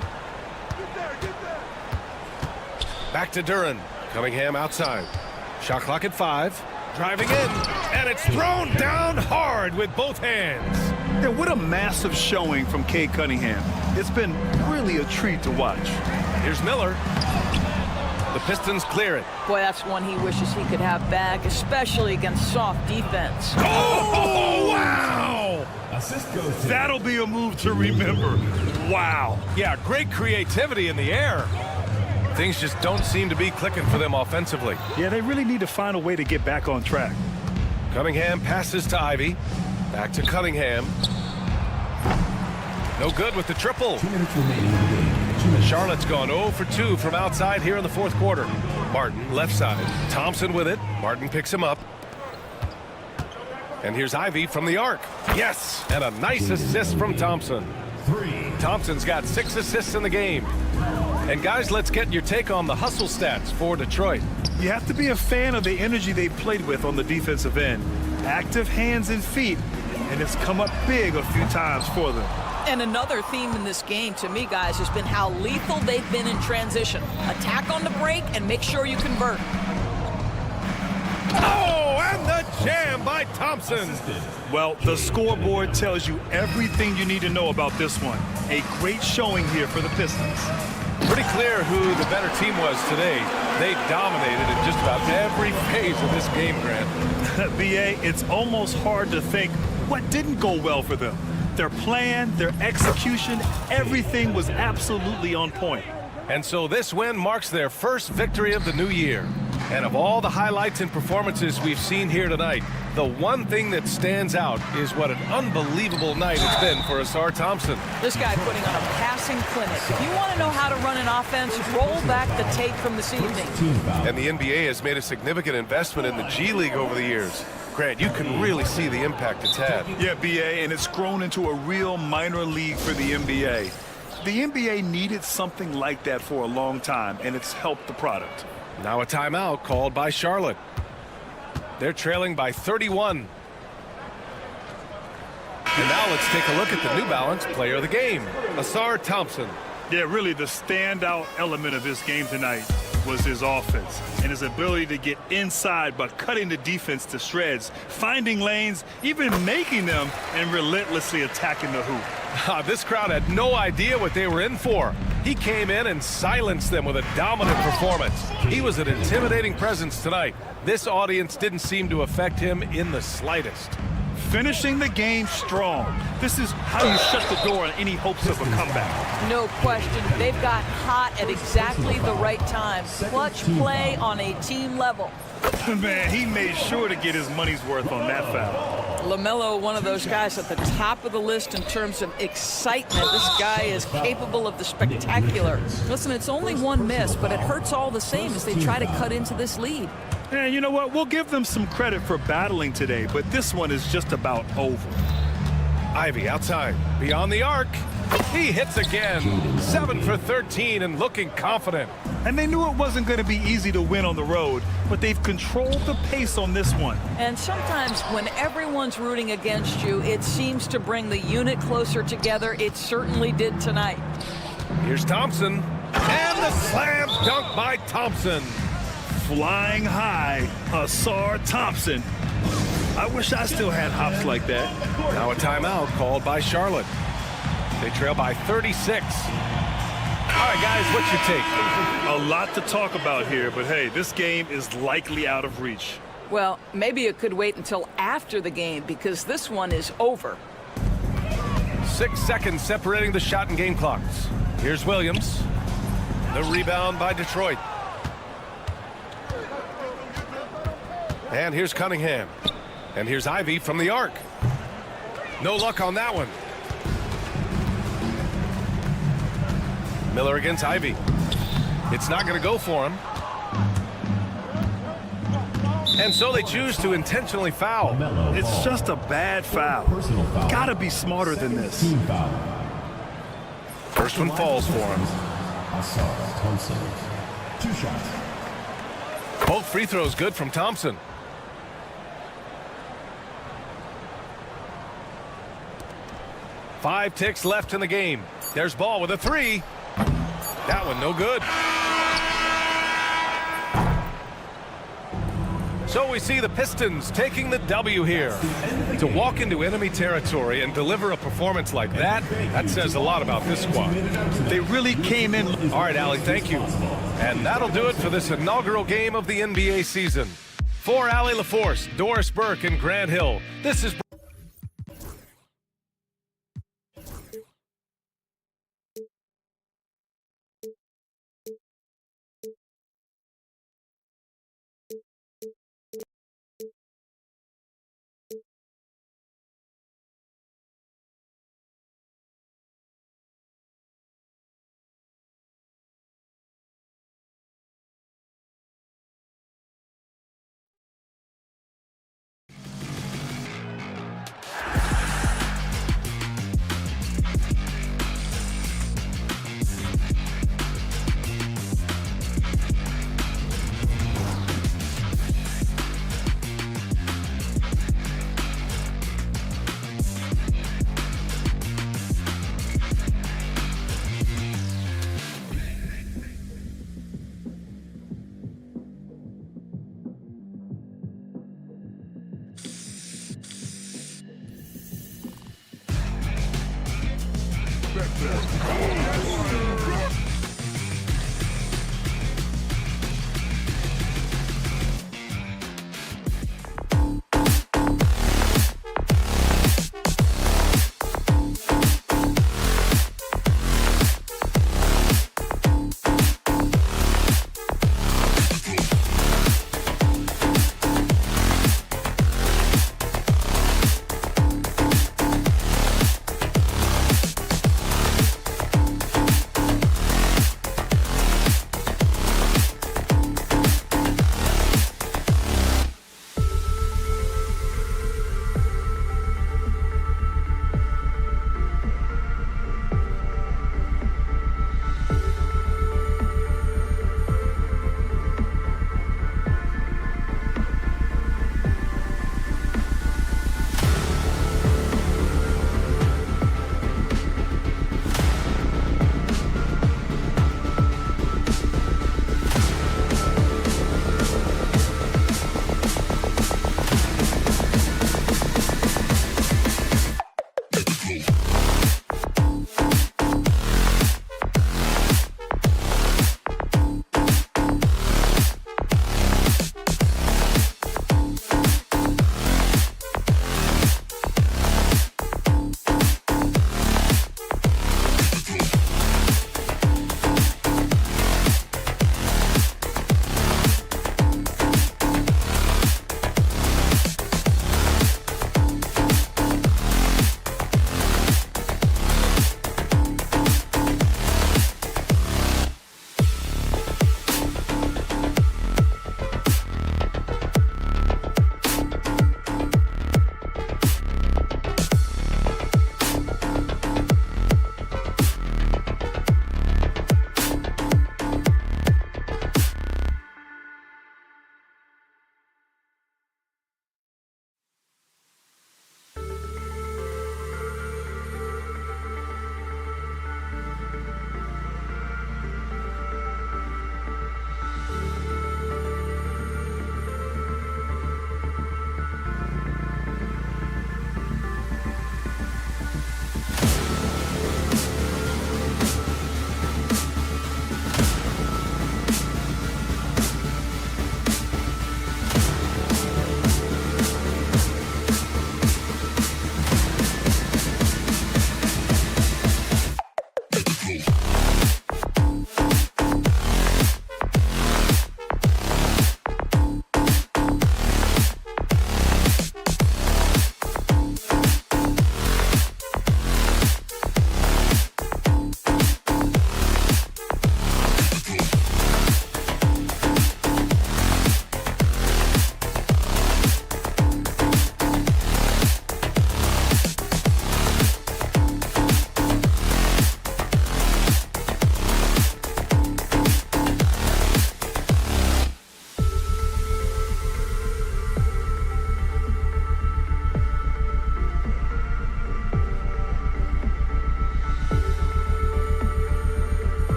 B: Back to Duran. Cunningham outside. Shot clock at 5. Driving in, and it's thrown down hard with both hands.
C: Yeah, what a massive showing from Cade Cunningham. It's been really a treat to watch.
B: Here's Miller. The Pistons clear it.
N: Boy, that's one he wishes he could have back, especially against soft defense.
B: Oh, wow!
E: Assist goes to
D: That'll be a move to remember. Wow.
B: Yeah, great creativity in the air. Things just don't seem to be clicking for them offensively.
D: Yeah, they really need to find a way to get back on track.
B: Cunningham passes to Ivy. Back to Cunningham. No good with the triple.
E: 2 minutes remaining in the game. 2 minutes.
B: Charlotte's gone 0 for 2 from outside here in the fourth quarter. Martin, left side. Thompson with it. Martin picks him up. And here's Ivy from the arc. Yes! And a nice assist from Thompson.
E: 3.
B: Thompson's got 6 assists in the game. And guys, let's get your take on the hustle stats for Detroit.
D: You have to be a fan of the energy they played with on the defensive end. Active hands and feet, and it's come up big a few times for them.
N: And another theme in this game, to me, guys, has been how lethal they've been in transition. Attack on the break and make sure you convert.
B: Oh, and the jam by Thompson.
D: Well, the scoreboard tells you everything you need to know about this one. A great showing here for the Pistons.
B: Pretty clear who the better team was today. They dominated in just about every phase of this game, Grant.
D: BA, it's almost hard to think what didn't go well for them. Their plan, their execution, everything was absolutely on point.
B: And so this win marks their first victory of the new year. And of all the highlights and performances we've seen here tonight, the one thing that stands out is what an unbelievable night it's been for Asar Thompson.
N: This guy putting on a passing clinic. If you want to know how to run an offense, roll back the tape from this evening.
B: And the NBA has made a significant investment in the G League over the years. Grant, you can really see the impact it's had.
D: Yeah, BA, and it's grown into a real minor league for the NBA. The NBA needed something like that for a long time, and it's helped the product.
B: Now a timeout called by Charlotte. They're trailing by 31. And now let's take a look at the New Balance player of the game, Asar Thompson.
D: Yeah, really the standout element of this game tonight was his offense and his ability to get inside by cutting the defense to shreds, finding lanes, even making them, and relentlessly attacking the hoop.
B: This crowd had no idea what they were in for. He came in and silenced them with a dominant performance. He was an intimidating presence tonight. This audience didn't seem to affect him in the slightest.
D: Finishing the game strong. This is how you shut the door on any hopes of a comeback.
N: No question. They've got hot at exactly the right time. Clutch play on a team level.
D: Man, he made sure to get his money's worth on that foul.
N: LaMelo, one of those guys at the top of the list in terms of excitement. This guy is capable of the spectacular. Listen, it's only one miss, but it hurts all the same as they try to cut into this lead.
D: And you know what? We'll give them some credit for battling today, but this one is just about over.
B: Ivy outside, beyond the arc. He hits again. 7 for 13 and looking confident.
D: And they knew it wasn't going to be easy to win on the road, but they've controlled the pace on this one.
N: And sometimes when everyone's rooting against you, it seems to bring the unit closer together. It certainly did tonight.
B: Here's Thompson. And the slam dunk by Thompson.
D: Flying high, Asar Thompson. I wish I still had hops like that.
B: Now a timeout called by Charlotte. They trail by 36. All right, guys, what's your take?
D: A lot to talk about here, but hey, this game is likely out of reach.
N: Well, maybe it could wait until after the game because this one is over.
B: 6 seconds separating the shot and game clocks. Here's Williams. The rebound by Detroit. And here's Cunningham. And here's Ivy from the arc. No luck on that one. Miller against Ivy. It's not going to go for him. And so they choose to intentionally foul.
D: It's just a bad foul. Gotta be smarter than this.
B: First one falls for him.
E: Thompson. 2 shots.
B: Both free throws good from Thompson. Five ticks left in the game. There's Ball with a three. That one no good. So we see the Pistons taking the W here. To walk into enemy territory and deliver a performance like that, that says a lot about this squad.
D: They really came in.
B: All right, Allie, thank you. And that'll do it for this inaugural game of the NBA season. For Allie LaForce, Doris Burke, and Grant Hill, this is...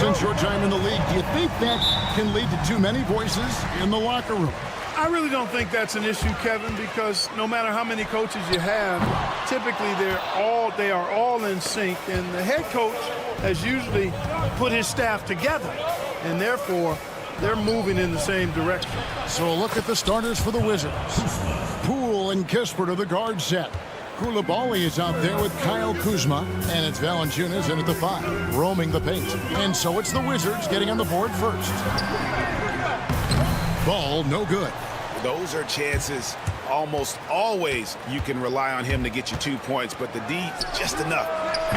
I: since your time in the league, do you think that can lead to too many voices in the locker room?
A: I really don't think that's an issue, Kevin, because no matter how many coaches you have, typically they are all in sync, and the head coach has usually put his staff together, and therefore they're moving in the same direction.
I: So a look at the starters for the Wizards. Poole and Kispert are the guard set. Koulibaly is out there with Kyle Kuzma, and it's Valanciunas in at the 5, roaming the paint. And so it's the Wizards getting on the board first. Ball no good.
M: Those are chances almost always you can rely on him to get you 2 points, but the D just enough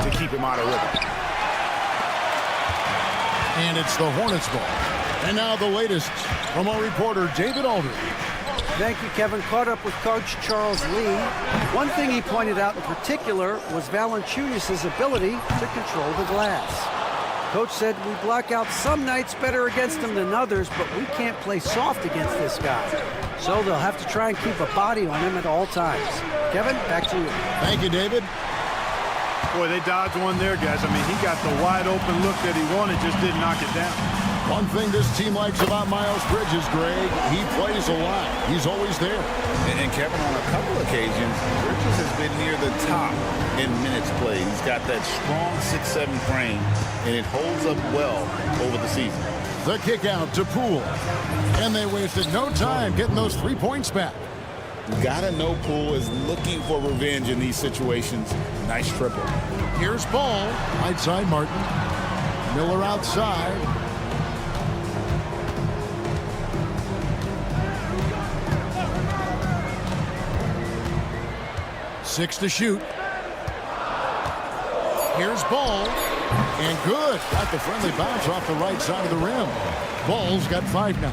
M: to keep him out of rhythm.
I: And it's the Hornets ball. And now the latest from our reporter, David Aldridge.
K: Thank you, Kevin. Caught up with Coach Charles Lee. One thing he pointed out in particular was Valanciunas' ability to control the glass. Coach said we block out some nights better against him than others, but we can't play soft against this guy. So they'll have to try and keep a body on him at all times. Kevin, back to you.
I: Thank you, David.
A: Boy, they dodged one there, guys. I mean, he got the wide open look that he wanted, just didn't knock it down.
I: One thing this team likes about Miles Bridges, Greg, he plays a lot. He's always there.
L: And Kevin, on a couple occasions, Bridges has been near the top in minutes played. He's got that strong 6'7" frame, and it holds up well over the season.
I: The kick out to Poole. And they wasted no time getting those 3 points back.
L: You gotta know Poole is looking for revenge in these situations. Nice triple.
I: Here's Ball. Right side, Martin. Miller outside. Six to shoot. Here's Ball. And good. Got the friendly bounce off the right side of the rim. Ball's got 5 now.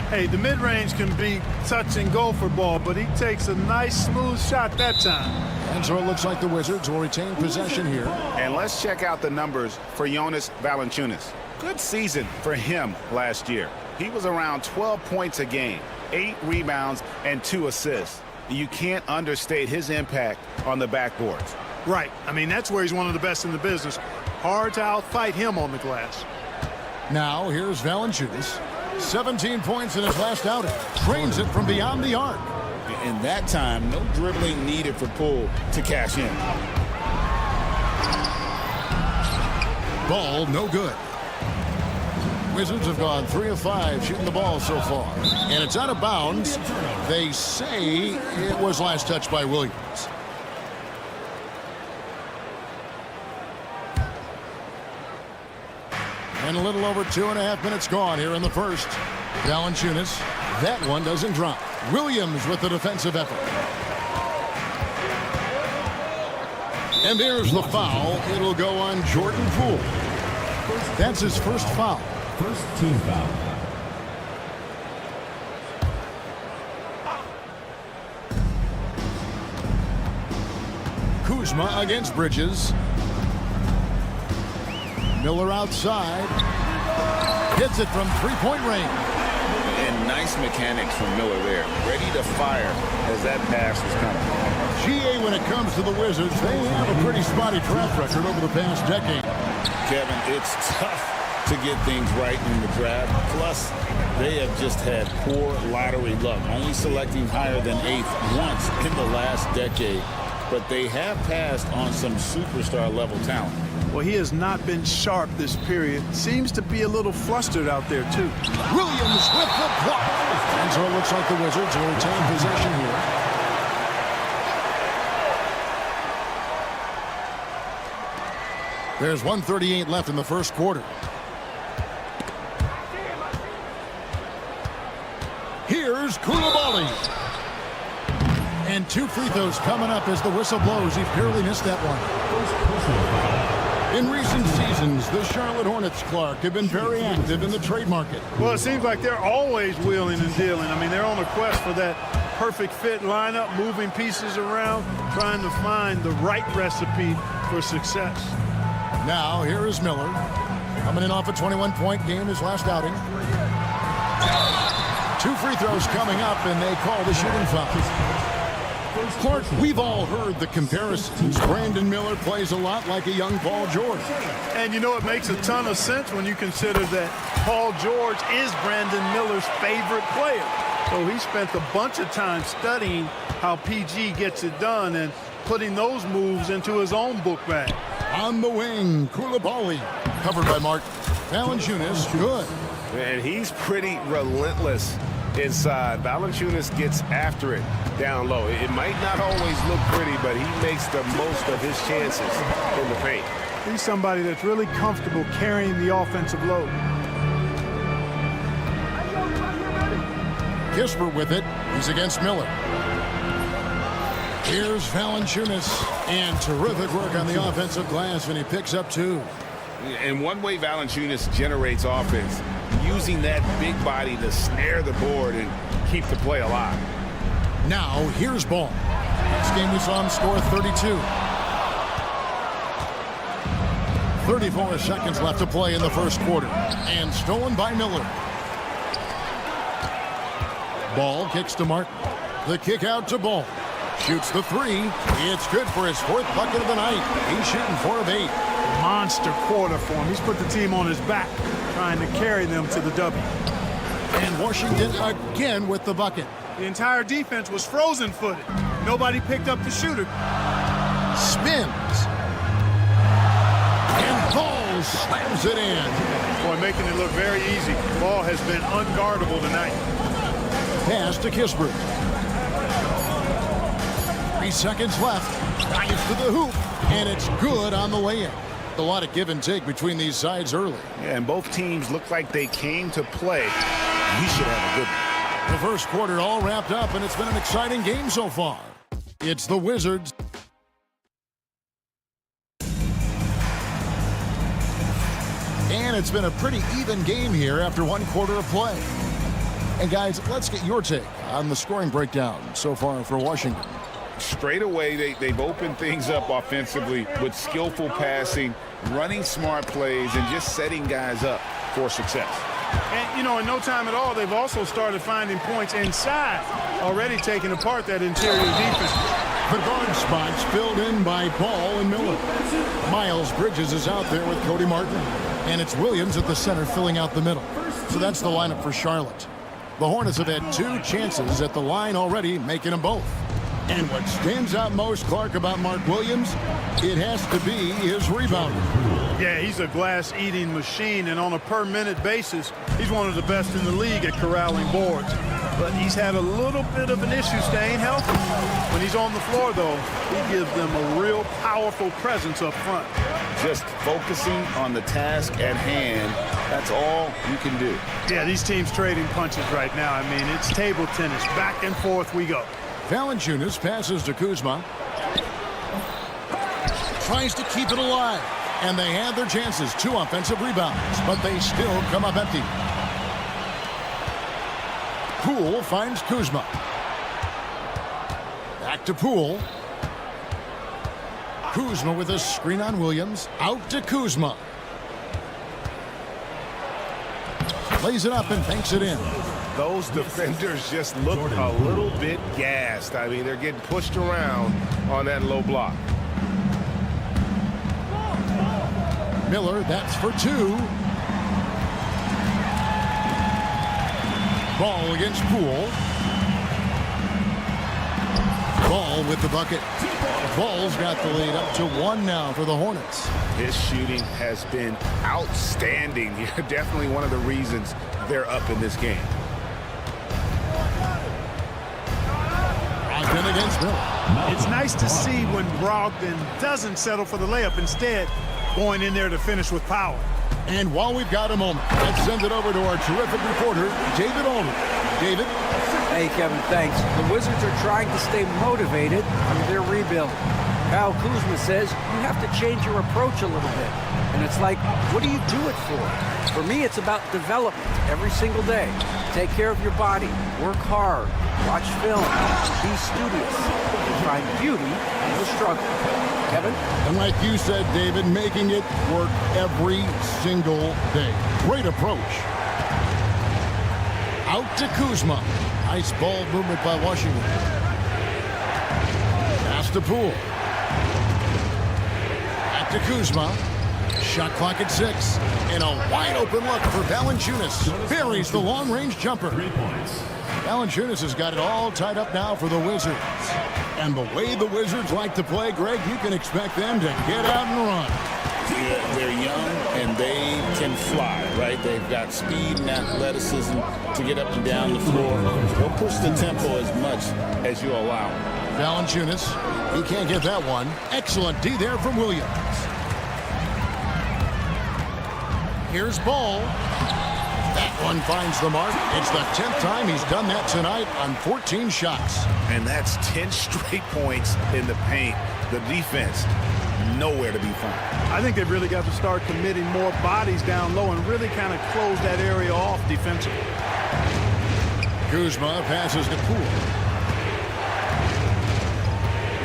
A: Hey, the mid-range can be touch and go for Ball, but he takes a nice, smooth shot that time.
I: And so it looks like the Wizards will retain possession here.
M: And let's check out the numbers for Jonas Valanciunas. Good season for him last year. He was around 12 points a game, 8 rebounds, and 2 assists. You can't understate his impact on the backboards.
A: Right. I mean, that's where he's one of the best in the business. Hard to outfight him on the glass.
I: Now, here's Valanciunas. 17 points in his last outing. Drains it from beyond the arc.
L: In that time, no dribbling needed for Poole to cash in.
I: Ball no good. Wizards have gone 3 of 5 shooting the ball so far. And it's out of bounds. They say it was last touched by Williams. And a little over 2.5 minutes gone here in the first. Valanciunas, that one doesn't drop. Williams with the defensive effort. And there's the foul. It'll go on Jordan Poole. That's his first foul.
E: First team foul.
I: Kuzma against Bridges. Miller outside. Hits it from 3-point range.
L: And nice mechanics from Miller there. Ready to fire as that pass was coming.
I: GA, when it comes to the Wizards, they have a pretty spotty track record over the past decade.
L: Kevin, it's tough to get things right in the draft. Plus, they have just had poor lottery luck, only selecting higher than 8th once in the last decade. But they have passed on some superstar-level talent.
A: Well, he has not been sharp this period. Seems to be a little flustered out there, too.
I: Williams with the block. And so it looks like the Wizards will retain possession here. There's 1:38 left in the first quarter. Here's Koulibaly. And 2 free throws coming up as the whistle blows. He barely missed that one. In recent seasons, the Charlotte Hornets, Clark, have been very active in the trade market.
A: Well, it seems like they're always wheeling and dealing. I mean, they're on a quest for that perfect fit lineup, moving pieces around, trying to find the right recipe for success.
I: Now, here is Miller. Coming in off a 21-point game his last outing. 2 free throws coming up, and they call the shooting foul. Clark, we've all heard the comparisons. Brandon Miller plays a lot like a young Paul George.
A: And you know, it makes a ton of sense when you consider that Paul George is Brandon Miller's favorite player. So he spent a bunch of time studying how PG gets it done and putting those moves into his own book bag.
I: On the wing, Koulibaly, covered by Mark. Valanciunas, good.
M: And he's pretty relentless inside. Valanciunas gets after it down low. It might not always look pretty, but he makes the most of his chances in the paint.
A: He's somebody that's really comfortable carrying the offensive load.
I: Kispert with it. He's against Miller. Here's Valanciunas. And terrific work on the offensive glass, and he picks up 2.
M: And one way Valanciunas generates offense, using that big body to snare the board and keep the play alive.
I: Now, here's Ball. This game we saw him score 32. 34 seconds left to play in the first quarter. And stolen by Miller. Ball kicks to Mark. The kick out to Ball. Shoots the 3. It's good for his 4th bucket of the night. He's shooting 4 of 8.
A: Monster quarter for him. He's put the team on his back, trying to carry them to the W.
I: And Washington again with the bucket.
A: The entire defense was frozen-footed. Nobody picked up the shooter.
I: Spins. And Ball slams it in.
A: Boy, making it look very easy. Ball has been unguardable tonight.
I: Pass to Kispert. 3 seconds left. Dives to the hoop. And it's good on the layup. A lot of give and take between these sides early.
M: Yeah, and both teams look like they came to play. We should have a good one.
I: The first quarter all wrapped up, and it's been an exciting game so far. It's the Wizards. And it's been a pretty even game here after 1 quarter of play. And guys, let's get your take on the scoring breakdown so far for Washington.
M: Straight away, they've opened things up offensively with skillful passing, running smart plays, and just setting guys up for success.
A: And, you know, in no time at all, they've also started finding points inside, already taking apart that interior defense.
I: The guard spots filled in by Ball and Miller. Miles Bridges is out there with Cody Martin. And it's Williams at the center filling out the middle. So that's the lineup for Charlotte. The Hornets have had 2 chances at the line already, making them both. And what stands out most, Clark, about Mark Williams, it has to be his rebounding.
A: Yeah, he's a glass-eating machine, and on a per-minute basis, he's one of the best in the league at corralling boards. But he's had a little bit of an issue staying healthy. When he's on the floor, though, he gives them a real powerful presence up front.
M: Just focusing on the task at hand, that's all you can do.
A: Yeah, these teams trading punches right now. I mean, it's table tennis. Back and forth we go.
I: Valanciunas passes to Kuzma. Tries to keep it alive. And they had their chances. 2 offensive rebounds. But they still come up empty. Poole finds Kuzma. Back to Poole. Kuzma with a screen on Williams. Out to Kuzma. Lays it up and banks it in.
M: Those defenders just look a little bit gassed. I mean, they're getting pushed around on that low block.
I: Miller, that's for 2. Ball against Poole. Ball with the bucket. Ball's got the lead up to 1 now for the Hornets.
M: His shooting has been outstanding. Definitely one of the reasons they're up in this game.
I: Brogdon against Miller.
A: It's nice to see when Brogdon doesn't settle for the layup, instead going in there to finish with power.
I: And while we've got a moment, let's send it over to our terrific reporter, David Aldridge. David?
K: Hey, Kevin, thanks. The Wizards are trying to stay motivated through their rebuild. Kyle Kuzma says you have to change your approach a little bit. And it's like, what do you do it for? For me, it's about development every single day. Take care of your body, work hard, watch film, be studious, and find beauty in the struggle. Kevin?
I: And like you said, David, making it work every single day. Great approach. Out to Kuzma. Nice ball movement by Washington. to Poole. Back to Kuzma. Shot clock at 6. And a wide open look for Valanciunas. Buries the long-range jumper. Valanciunas has got it all tied up now for the Wizards. And the way the Wizards like to play, Greg, you can expect them to get out and run.
L: Yeah, they're young and they can fly, right? They've got speed and athleticism to get up and down the floor. They'll push the tempo as much as you allow.
I: Valanciunas, he can't get that one. Excellent D there from Williams. Here's Ball. That one finds the mark. It's the 10th time he's done that tonight on 14 shots.
M: And that's 10 straight points in the paint. The defense, nowhere to be found.
A: I think they've really got to start committing more bodies down low and really kind of close that area off defensively.
I: Kuzma passes to Poole.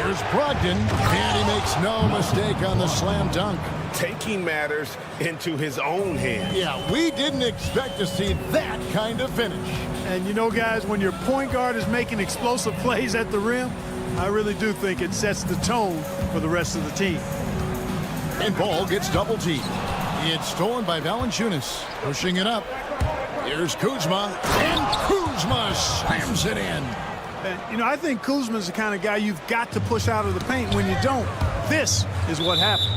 I: Here's Brogdon, and he makes no mistake on the slam dunk.
M: Taking matters into his own hands.
I: Yeah, we didn't expect to see that kind of finish.
A: And you know, guys, when your point guard is making explosive plays at the rim, I really do think it sets the tone for the rest of the team.
I: And Ball gets double teamed. It's stolen by Valanciunas. Pushing it up. Here's Kuzma. And Kuzma slams it in.
A: And, you know, I think Kuzma's the kind of guy you've got to push out of the paint. When you don't, this is what happened.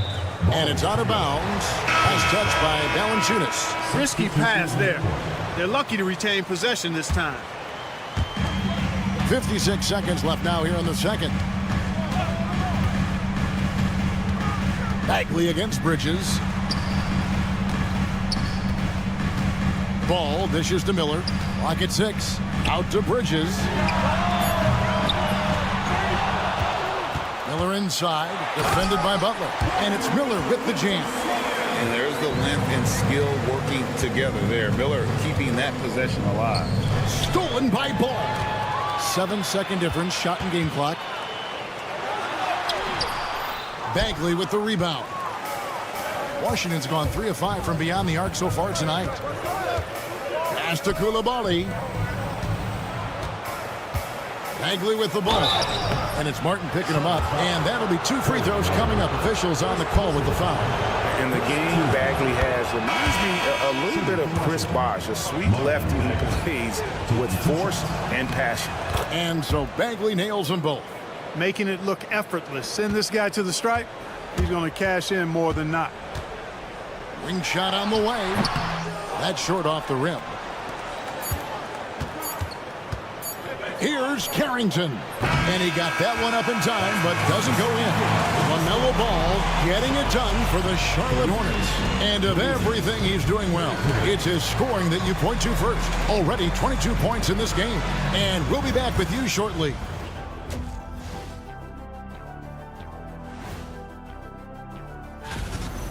I: And it's out of bounds. Nice touch by Valanciunas.
A: Risky pass there. They're lucky to retain possession this time.
I: 56 seconds left now here in the second. Bagley against Bridges. Ball dishes to Miller. Clock at 6. Out to Bridges. Miller inside, defended by Butler. And it's Miller with the jam.
L: And there's the length and skill working together there. Miller keeping that possession alive.
I: Stolen by Ball. 7-second difference, shot and game clock. Bagley with the rebound. Washington's gone 3 of 5 from beyond the arc so far tonight. Pass to Coulibaly. Bagley with the ball. And it's Martin picking him up. And that'll be 2 free throws coming up. Officials on the call with the foul.
M: And the game Bagley has reminds me a little bit of Chris Bosh, a sweet lefty who plays with force and passion.
I: And so Bagley nails them both.
A: Making it look effortless. Send this guy to the stripe. He's going to cash in more than not.
I: Ring shot on the way. That's short off the rim. Here's Carrington. And he got that one up in time, but doesn't go in. LaMelo Ball getting it done for the Charlotte Hornets. And of everything he's doing well, it's his scoring that you point to first. Already 22 points in this game. And we'll be back with you shortly.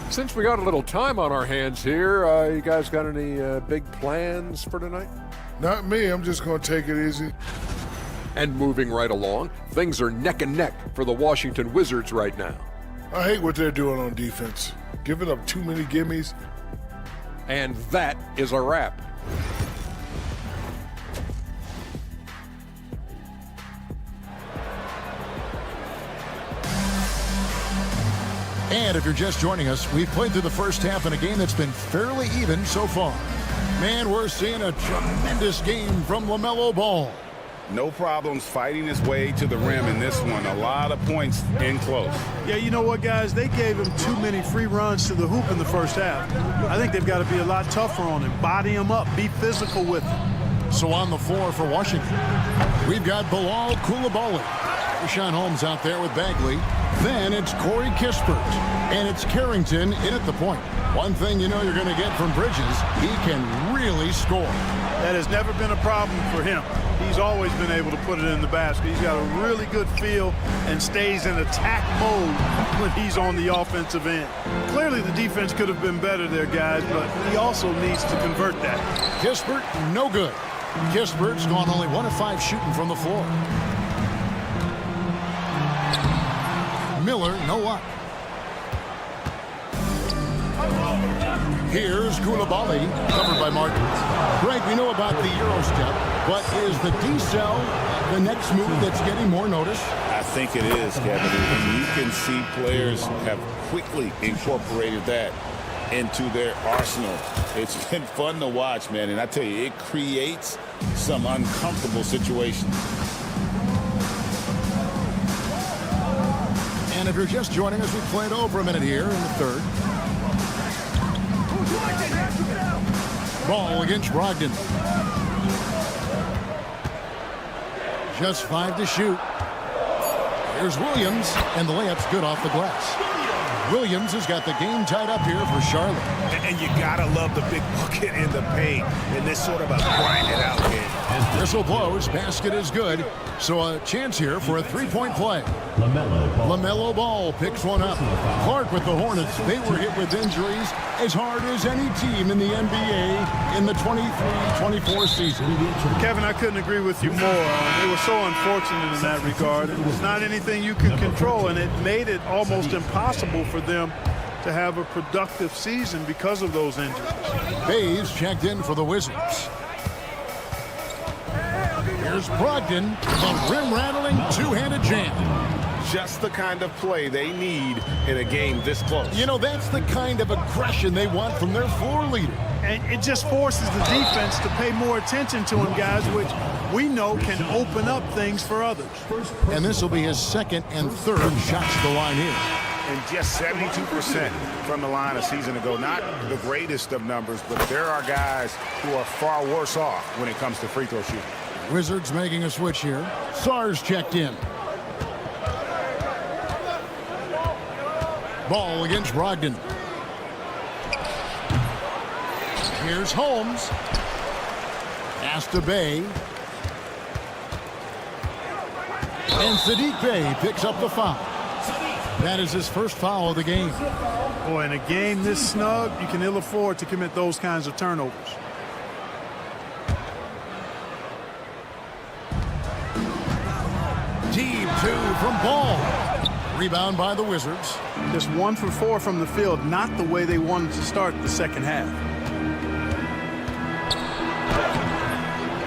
H: Since we got a little time on our hands here, you guys got any big plans for tonight?
G: Not me. I'm just going to take it easy.
H: And moving right along, things are neck and neck for the Washington Wizards right now.
G: I hate what they're doing on defense. Giving up too many gimmies.
H: And that is a wrap.
I: And if you're just joining us, we've played through the first half in a game that's been fairly even so far. Man, we're seeing a tremendous game from LaMelo Ball.
M: No problems fighting his way to the rim in this one. A lot of points in close.
A: Yeah, you know what, guys? They gave him too many free runs to the hoop in the first half. I think they've got to be a lot tougher on him. Body him up. Be physical with him.
I: So on the floor for Washington, we've got Bilal Coulibaly. Rashawn Holmes out there with Bagley. Then it's Corey Kispert. And it's Carrington in at the point. One thing you know you're going to get from Bridges, he can really score.
A: That has never been a problem for him. He's always been able to put it in the basket. He's got a really good feel and stays in attack mode when he's on the offensive end. Clearly the defense could have been better there, guys, but he also needs to convert that.
I: Kispert, no good. Kispert's gone only 1 of 5 shooting from the floor. Miller, no luck. Here's Koulibaly, covered by Martin. Greg, we know about the Euro step, but is the decel the next move that's getting more notice?
L: I think it is, Kevin. And you can see players have quickly incorporated that into their arsenal. It's been fun to watch, man. And I tell you, it creates some uncomfortable situations.
I: And if you're just joining us, we played over a minute here in the third. Ball against Brogdon. Just 5 to shoot. Here's Williams, and the layup's good off the glass. Williams has got the game tied up here for Charlotte.
B: And you gotta love the big bucket in the paint in this sort of a grinded out game.
I: Whistle blows, basket is good. So a chance here for a three-point play. LaMelo Ball picks one up. Clark with the Hornets. They were hit with injuries as hard as any team in the NBA in the 23-24 season.
A: Kevin, I couldn't agree with you more. They were so unfortunate in that regard. It was not anything you could control, and it made it almost impossible for them to have a productive season because of those injuries.
I: Bays checked in for the Wizards. Here's Brogdon, the rim-rattling two-handed jam.
B: Just the kind of play they need in a game this close.
I: You know, that's the kind of aggression they want from their floor leader.
A: And it just forces the defense to pay more attention to him, guys, which we know can open up things for others.
I: And this will be his second and third shots to the line here.
M: And just 72% from the line a season ago. Not the greatest of numbers, but there are guys who are far worse off when it comes to free throw shooting.
I: Wizards making a switch here. Sarge checked in. Ball against Brogdon. Here's Holmes. Pass to Bey. And Sadiq Bey picks up the foul. That is his first foul of the game.
A: Boy, in a game this snug, you can ill afford to commit those kinds of turnovers.
I: Deep two from Ball. Rebound by the Wizards.
A: Just 1 for 4 from the field, not the way they wanted to start the second half.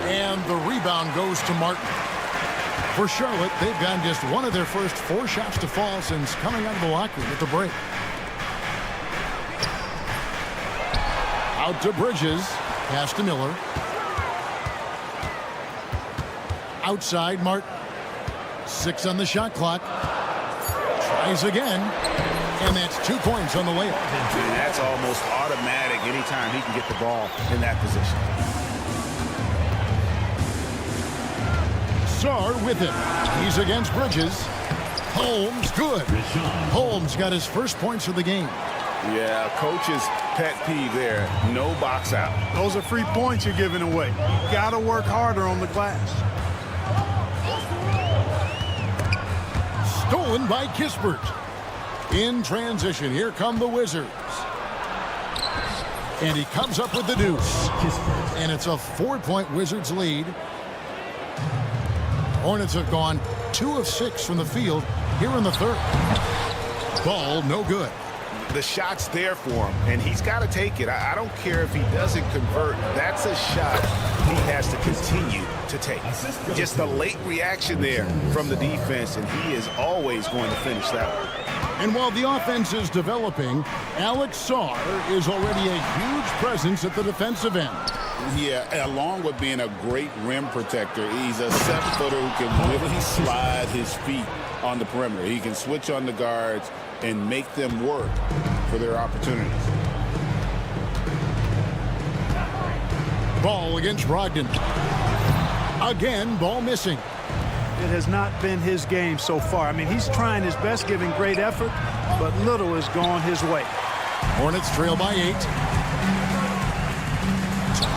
I: And the rebound goes to Martin. For Charlotte, they've gotten just one of their first 4 shots to fall since coming out of the locker room at the break. Out to Bridges. Pass to Miller. Outside, Martin. 6 on the shot clock. Tries again. And that's 2 points on the layup.
M: And that's almost automatic anytime he can get the ball in that position.
I: Sarr with it. He's against Bridges. Holmes, good. Holmes got his first points of the game.
M: Yeah, coach's pet peeve there. No box out.
A: Those are free points you're giving away. You got to work harder on the glass.
I: Stolen by Kispert. In transition, here come the Wizards. And he comes up with the deuce. And it's a 4-point Wizards lead. Hornets have gone 2 of 6 from the field here in the third. Ball no good.
M: The shot's there for him, and he's got to take it. I don't care if he doesn't convert. That's a shot he has to continue to take. Just the late reaction there from the defense, and he is always going to finish that one.
I: And while the offense is developing, Alex Sarr is already a huge presence at the defensive end.
L: Yeah, along with being a great rim protector, he's a 7-footer who can really slide his feet on the perimeter. He can switch on the guards and make them work for their opportunities.
I: Ball against Brogdon. Again, ball missing.
A: It has not been his game so far. I mean, he's trying his best, giving great effort, but little has gone his way.
I: Hornets trail by 8.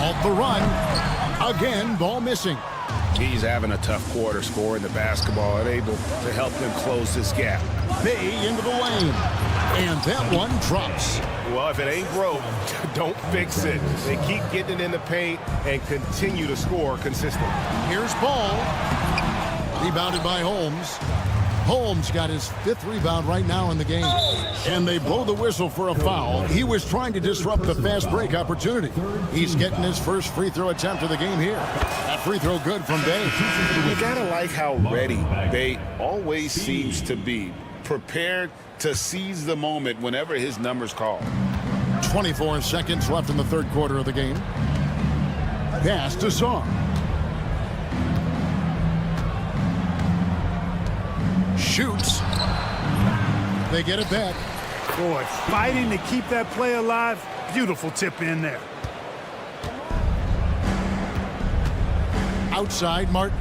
I: Off the run. Again, ball missing.
M: He's having a tough quarter scoring the basketball and able to help them close this gap.
I: Bey into the lane. And that one drops.
B: Well, if it ain't broke, don't fix it. They keep getting it in the paint and continue to score consistently.
I: Here's Ball. Rebounded by Holmes. Holmes got his 5th rebound right now in the game. And they blow the whistle for a foul. He was trying to disrupt the fast break opportunity. He's getting his first free throw attempt of the game here. That free throw good from Bay.
M: You gotta like how ready Bay always seems to be, prepared to seize the moment whenever his number's called.
I: 24 seconds left in the 3rd quarter of the game. Pass to Song. Shoots. They get it back.
A: Boy, fighting to keep that play alive. Beautiful tip in there.
I: Outside, Martin.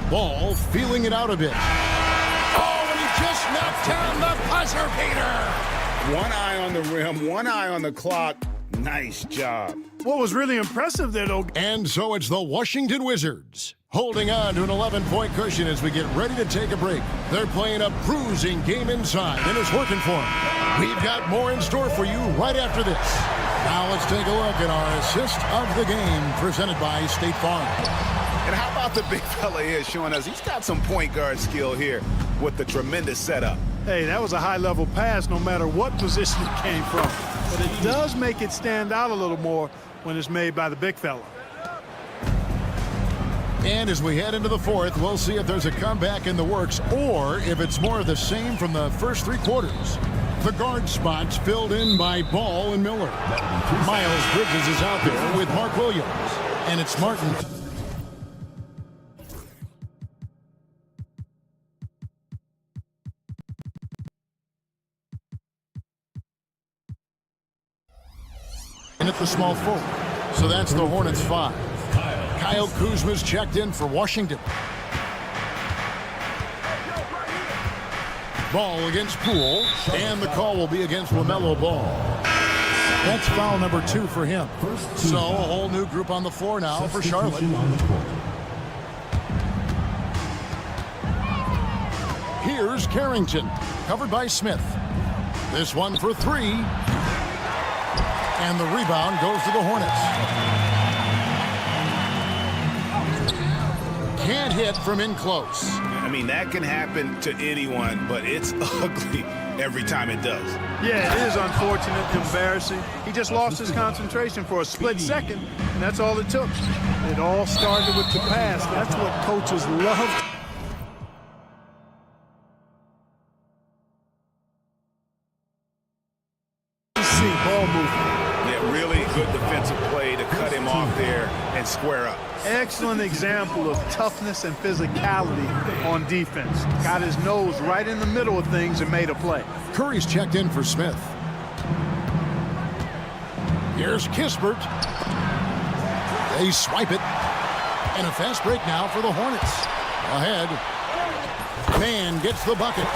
I: Ball feeling it out a bit. Oh, and he just knocked down the buzzer beater.
M: One eye on the rim, one eye on the clock. Nice job.
A: What was really impressive there, though.
I: And so it's the Washington Wizards holding on to an 11-point cushion as we get ready to take a break. They're playing a bruising game inside, and it's working for them. We've got more in store for you right after this. Now let's take a look at our assist of the game presented by State Farm.
M: And how about the big fella here showing us he's got some point guard skill here with the tremendous setup.
A: Hey, that was a high-level pass no matter what position it came from. But it does make it stand out a little more when it's made by the big fella.
I: And as we head into the 4th, we'll see if there's a comeback in the works or if it's more of the same from the first 3 quarters. The guard spots filled in by Ball and Miller. Miles Bridges is out there with Mark Williams. And it's Martin. And at the small forward. So that's the Hornets 5. Kyle Kuzma's checked in for Washington. Ball against Poole, and the call will be against LaMelo Ball. That's foul number 2 for him. So a whole new group on the floor now for Charlotte. Here's Carrington, covered by Smith. This one for 3. And the rebound goes to the Hornets. Can't hit from in close.
M: I mean, that can happen to anyone, but it's ugly every time it does.
A: Yeah, it is unfortunate, embarrassing. He just lost his concentration for a split second, and that's all it took. It all started with the pass. That's what coaches love. See, ball movement.
M: Yeah, really good defensive play to cut him off there and square up.
A: Excellent example of toughness and physicality on defense. Got his nose right in the middle of things and made a play.
I: Curry's checked in for Smith. Here's Kispert. They swipe it. And a fast break now for the Hornets. Ahead. Mann gets the bucket.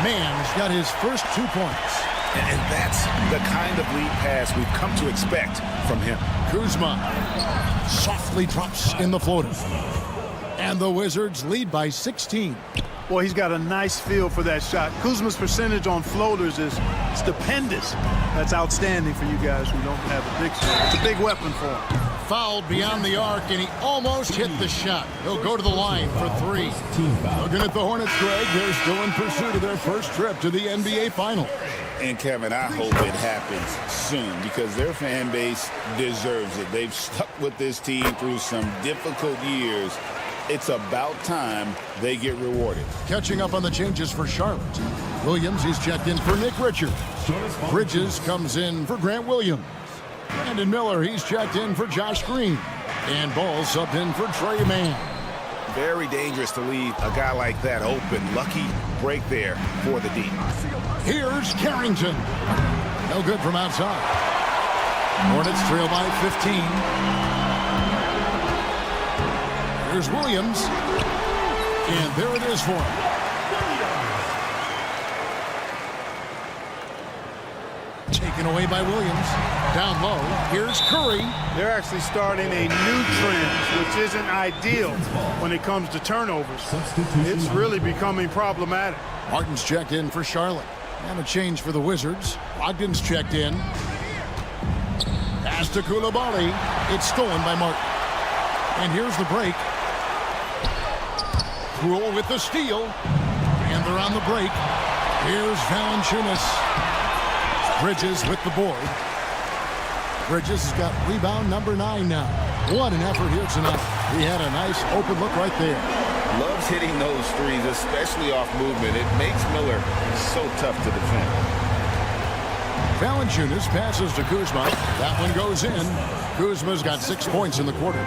I: Mann's got his first 2 points.
M: And that's the kind of lead pass we've come to expect from him.
I: Kuzma softly drops in the floater. And the Wizards lead by 16.
A: Boy, he's got a nice feel for that shot. Kuzma's percentage on floaters is stupendous. That's outstanding for you guys who don't have a big shot. It's a big weapon for him.
I: Fouled beyond the arc, and he almost hit the shot. He'll go to the line for 3. Looking at the Hornets, Greg, they're still in pursuit of their first trip to the NBA Final.
M: And, Kevin, I hope it happens soon because their fan base deserves it. They've stuck with this team through some difficult years. It's about time they get rewarded.
I: Catching up on the changes for Charlotte. Williams, he's checked in for Nick Richards. Bridges comes in for Grant Williams. Brandon Miller, he's checked in for Josh Green. And Ball subbed in for Trey Mann.
M: Very dangerous to leave a guy like that open. Lucky break there for the D.
I: Here's Carrington. No good from outside. Hornets trail by 15. Here's Williams. And there it is for him. Taken away by Williams. Down low, here's Curry.
A: They're actually starting a new trend, which isn't ideal when it comes to turnovers. It's really becoming problematic.
I: Martin's checked in for Charlotte. And a change for the Wizards. Ogden's checked in. Pass to Coulibaly. It's stolen by Martin. And here's the break. Poole with the steal. And they're on the break. Here's Valanciunas. Bridges with the board. Bridges has got rebound number 9 now. What an effort here tonight. He had a nice open look right there.
L: Loves hitting those threes, especially off movement. It makes Miller so tough to defend.
I: Valanciunas passes to Kuzma. That one goes in. Kuzma's got 6 points in the quarter.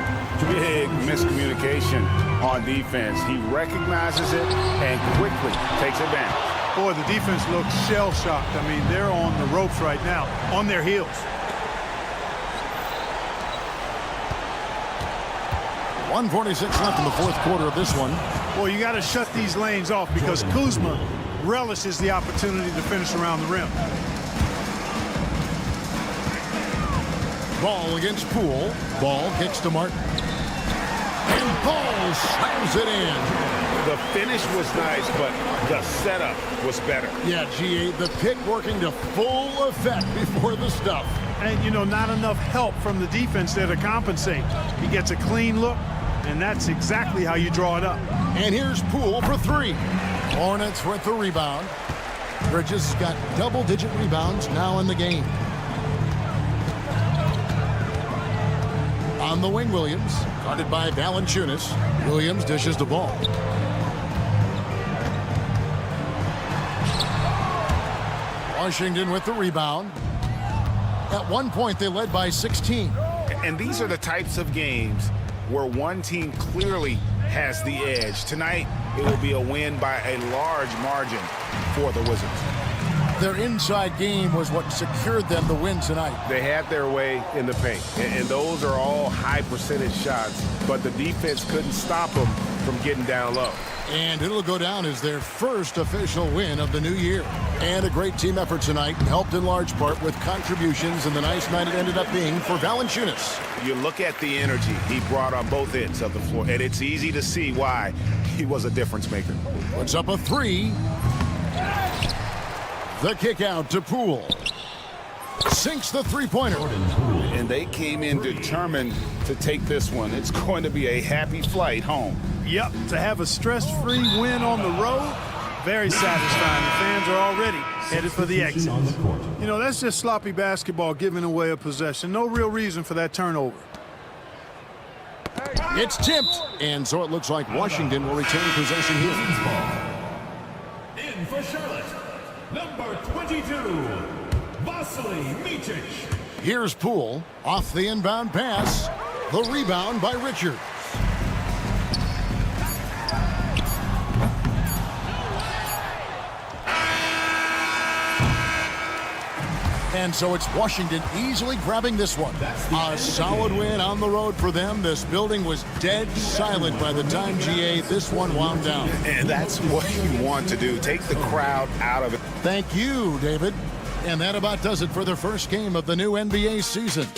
M: Big miscommunication on defense. He recognizes it and quickly takes advantage.
A: Boy, the defense looks shell-shocked. I mean, they're on the ropes right now, on their heels.
I: 1:46 left in the fourth quarter of this one.
A: Well, you got to shut these lanes off because Kuzma relishes the opportunity to finish around the rim.
I: Ball against Poole. Ball kicks to Martin. And Ball slams it in.
M: The finish was nice, but the setup was better.
I: Yeah, GA, the pick working to full effect before the stuff.
A: And, you know, not enough help from the defense there to compensate. He gets a clean look, and that's exactly how you draw it up.
I: And here's Poole for 3. Hornets with the rebound. Bridges has got double-digit rebounds now in the game. On the wing, Williams, guarded by Valanciunas. Williams dishes the ball. Washington with the rebound. At one point, they led by 16.
M: And these are the types of games where one team clearly has the edge. Tonight, it will be a win by a large margin for the Wizards.
I: Their inside game was what secured them the win tonight.
M: They had their way in the paint, and those are all high percentage shots, but the defense couldn't stop them from getting down low.
I: And it'll go down as their first official win of the new year. And a great team effort tonight, helped in large part with contributions, and the nice night it ended up being for Valanciunas.
M: You look at the energy he brought on both ends of the floor, and it's easy to see why he was a difference maker.
I: Puts up a 3. The kick out to Poole. Sinks the three-pointer.
M: And they came in determined to take this one. It's going to be a happy flight home.
A: Yep, to have a stress-free win on the road, very satisfying. The fans are already headed for the exit. You know, that's just sloppy basketball giving away a possession. No real reason for that turnover.
I: It's tipped, and so it looks like Washington will retain possession here.
E: In for Charlotte, number 22, Vasily Micic.
I: Here's Poole off the inbound pass. The rebound by Richard. And so it's Washington easily grabbing this one. A solid win on the road for them. This building was dead silent by the time, GA, this one wound down.
M: And that's what you want to do. Take the crowd out of it.
I: Thank you, David. And that about does it for the first game of the new NBA season.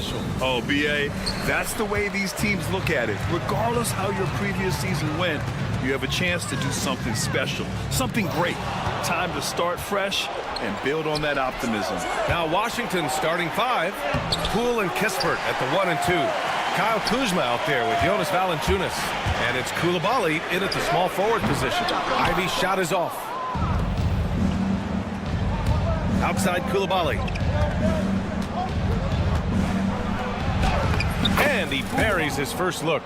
B: special.
D: Oh, B.A., that's the way these teams look at it. Regardless how your previous season went, you have a chance to do something special, something great. Time to start fresh and build on that optimism.
B: Now Washington starting 5. Poole and Kispert at the 1 and 2. Kyle Kuzma out there with Jonas Valanciunas. And it's Coulibaly in at the small forward position. Ivy's shot is off. Outside Coulibaly. And he buries his first look.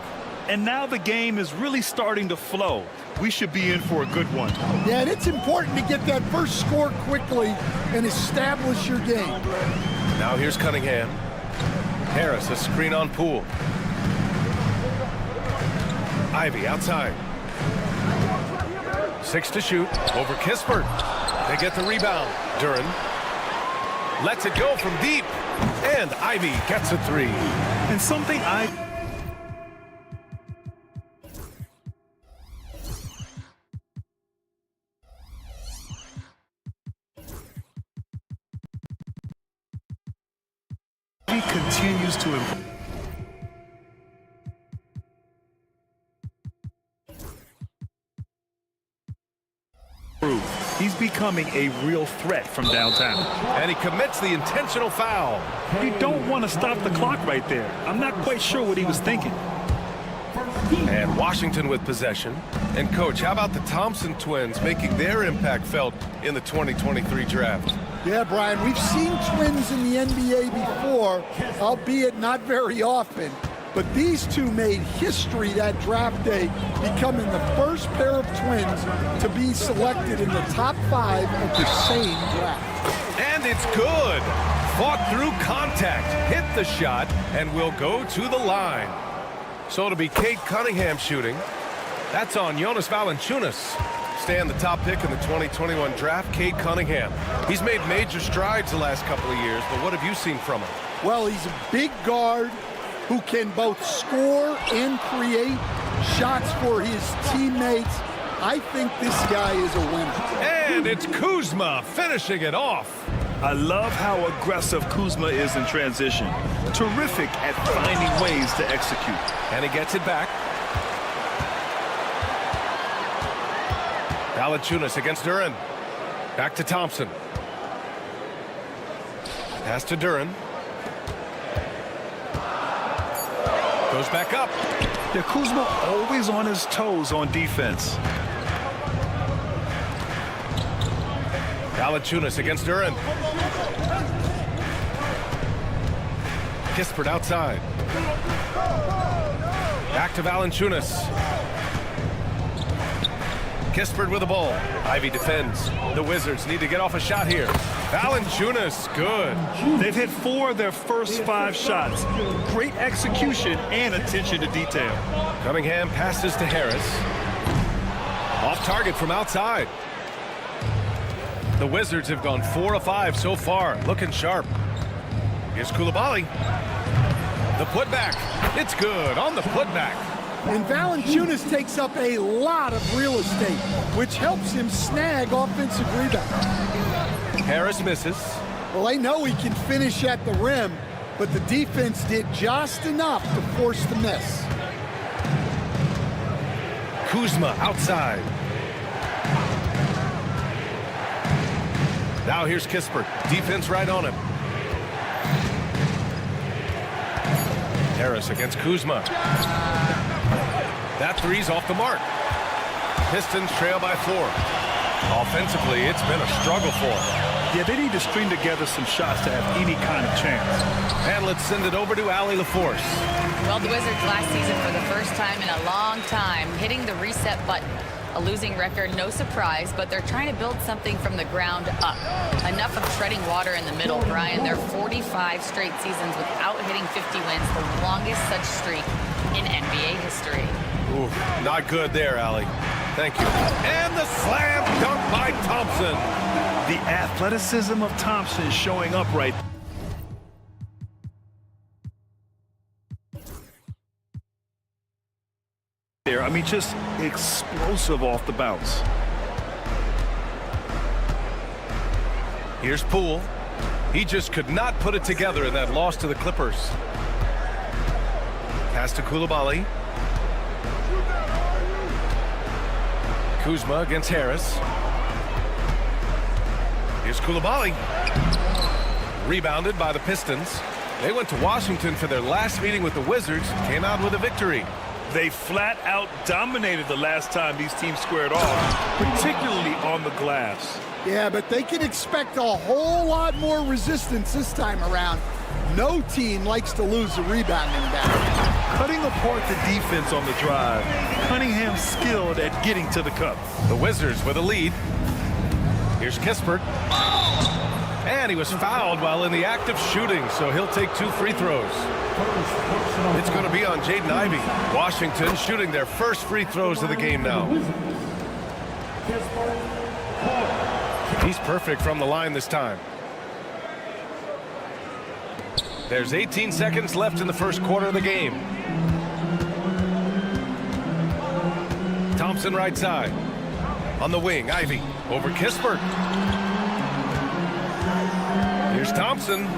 D: And now the game is really starting to flow. We should be in for a good one.
O: Yeah, and it's important to get that first score quickly and establish your game.
B: Now here's Cunningham. Harris, a screen on Poole. Ivy outside. 6 to shoot. Over Kispert. They get the rebound. Duren lets it go from deep. And Ivy gets a 3.
D: And something he continues to improve. He's becoming a real threat from downtown.
B: And he commits the intentional foul.
D: You don't want to stop the clock right there. I'm not quite sure what he was thinking.
B: And Washington with possession. And coach, how about the Thompson twins making their impact felt in the 2023 draft?
O: Yeah, Brian, we've seen twins in the NBA before, albeit not very often. But these two made history that draft day, becoming the first pair of twins to be selected in the top 5 of the same draft.
B: And it's good. Fought through contact, hit the shot, and will go to the line. So it'll be Cade Cunningham shooting. That's on Jonas Valanciunas. Staying the top pick in the 2021 draft, Cade Cunningham. He's made major strides the last couple of years, but what have you seen from him?
O: Well, he's a big guard who can both score and create shots for his teammates. I think this guy is a winner.
B: And it's Kuzma finishing it off.
D: I love how aggressive Kuzma is in transition. Terrific at finding ways to execute.
B: And he gets it back. Valanciunas against Duren. Back to Thompson. Pass to Duren. Goes back up.
D: Yeah, Kuzma always on his toes on defense.
B: Valanciunas against Duren. Kispert outside. Back to Valanciunas. Kispert with the ball. Ivy defends. The Wizards need to get off a shot here. Valanciunas, good.
D: They've hit 4 of their first 5 shots. Great execution and attention to detail.
B: Cunningham passes to Harris. Off target from outside. The Wizards have gone 4 of 5 so far. Looking sharp. Here's Coulibaly. The putback. It's good on the putback.
O: And Valanciunas takes up a lot of real estate, which helps him snag offensive rebounds.
B: Harris misses.
O: Well, they know he can finish at the rim, but the defense did just enough to force the miss.
B: Kuzma outside. Now here's Kispert. Defense right on him. Harris against Kuzma. That three's off the mark. Pistons trail by 4. Offensively, it's been a struggle for them.
D: Yeah, they need to string together some shots to have any kind of chance.
B: And let's send it over to Allie LaForce.
F: Well, the Wizards last season for the first time in a long time hitting the reset button. A losing record, no surprise, but they're trying to build something from the ground up. Enough of treading water in the middle, Brian. They're 45 straight seasons without hitting 50 wins, the longest such streak in NBA history.
B: Ooh, not good there, Allie. Thank you. And the slam dunk by Thompson.
D: The athleticism of Thompson showing up right there. I mean, just explosive off the bounce.
B: Here's Poole. He just could not put it together in that loss to the Clippers. Pass to Coulibaly. Kuzma against Harris. Here's Coulibaly. Rebounded by the Pistons. They went to Washington for their last meeting with the Wizards, came out with a victory.
D: They flat out dominated the last time these teams squared off, particularly on the glass.
O: Yeah, but they can expect a whole lot more resistance this time around. No team likes to lose a rebounding battle.
D: Cutting apart the defense on the drive, Cunningham's skilled at getting to the cup.
B: The Wizards with a lead. Here's Kispert. And he was fouled while in the act of shooting, so he'll take 2 free throws. It's going to be on Jaden Ivey. Washington shooting their first free throws of the game now. He's perfect from the line this time. There's 18 seconds left in the first quarter of the game. Thompson right side. On the wing, Ivey over Kispert. Here's Thompson.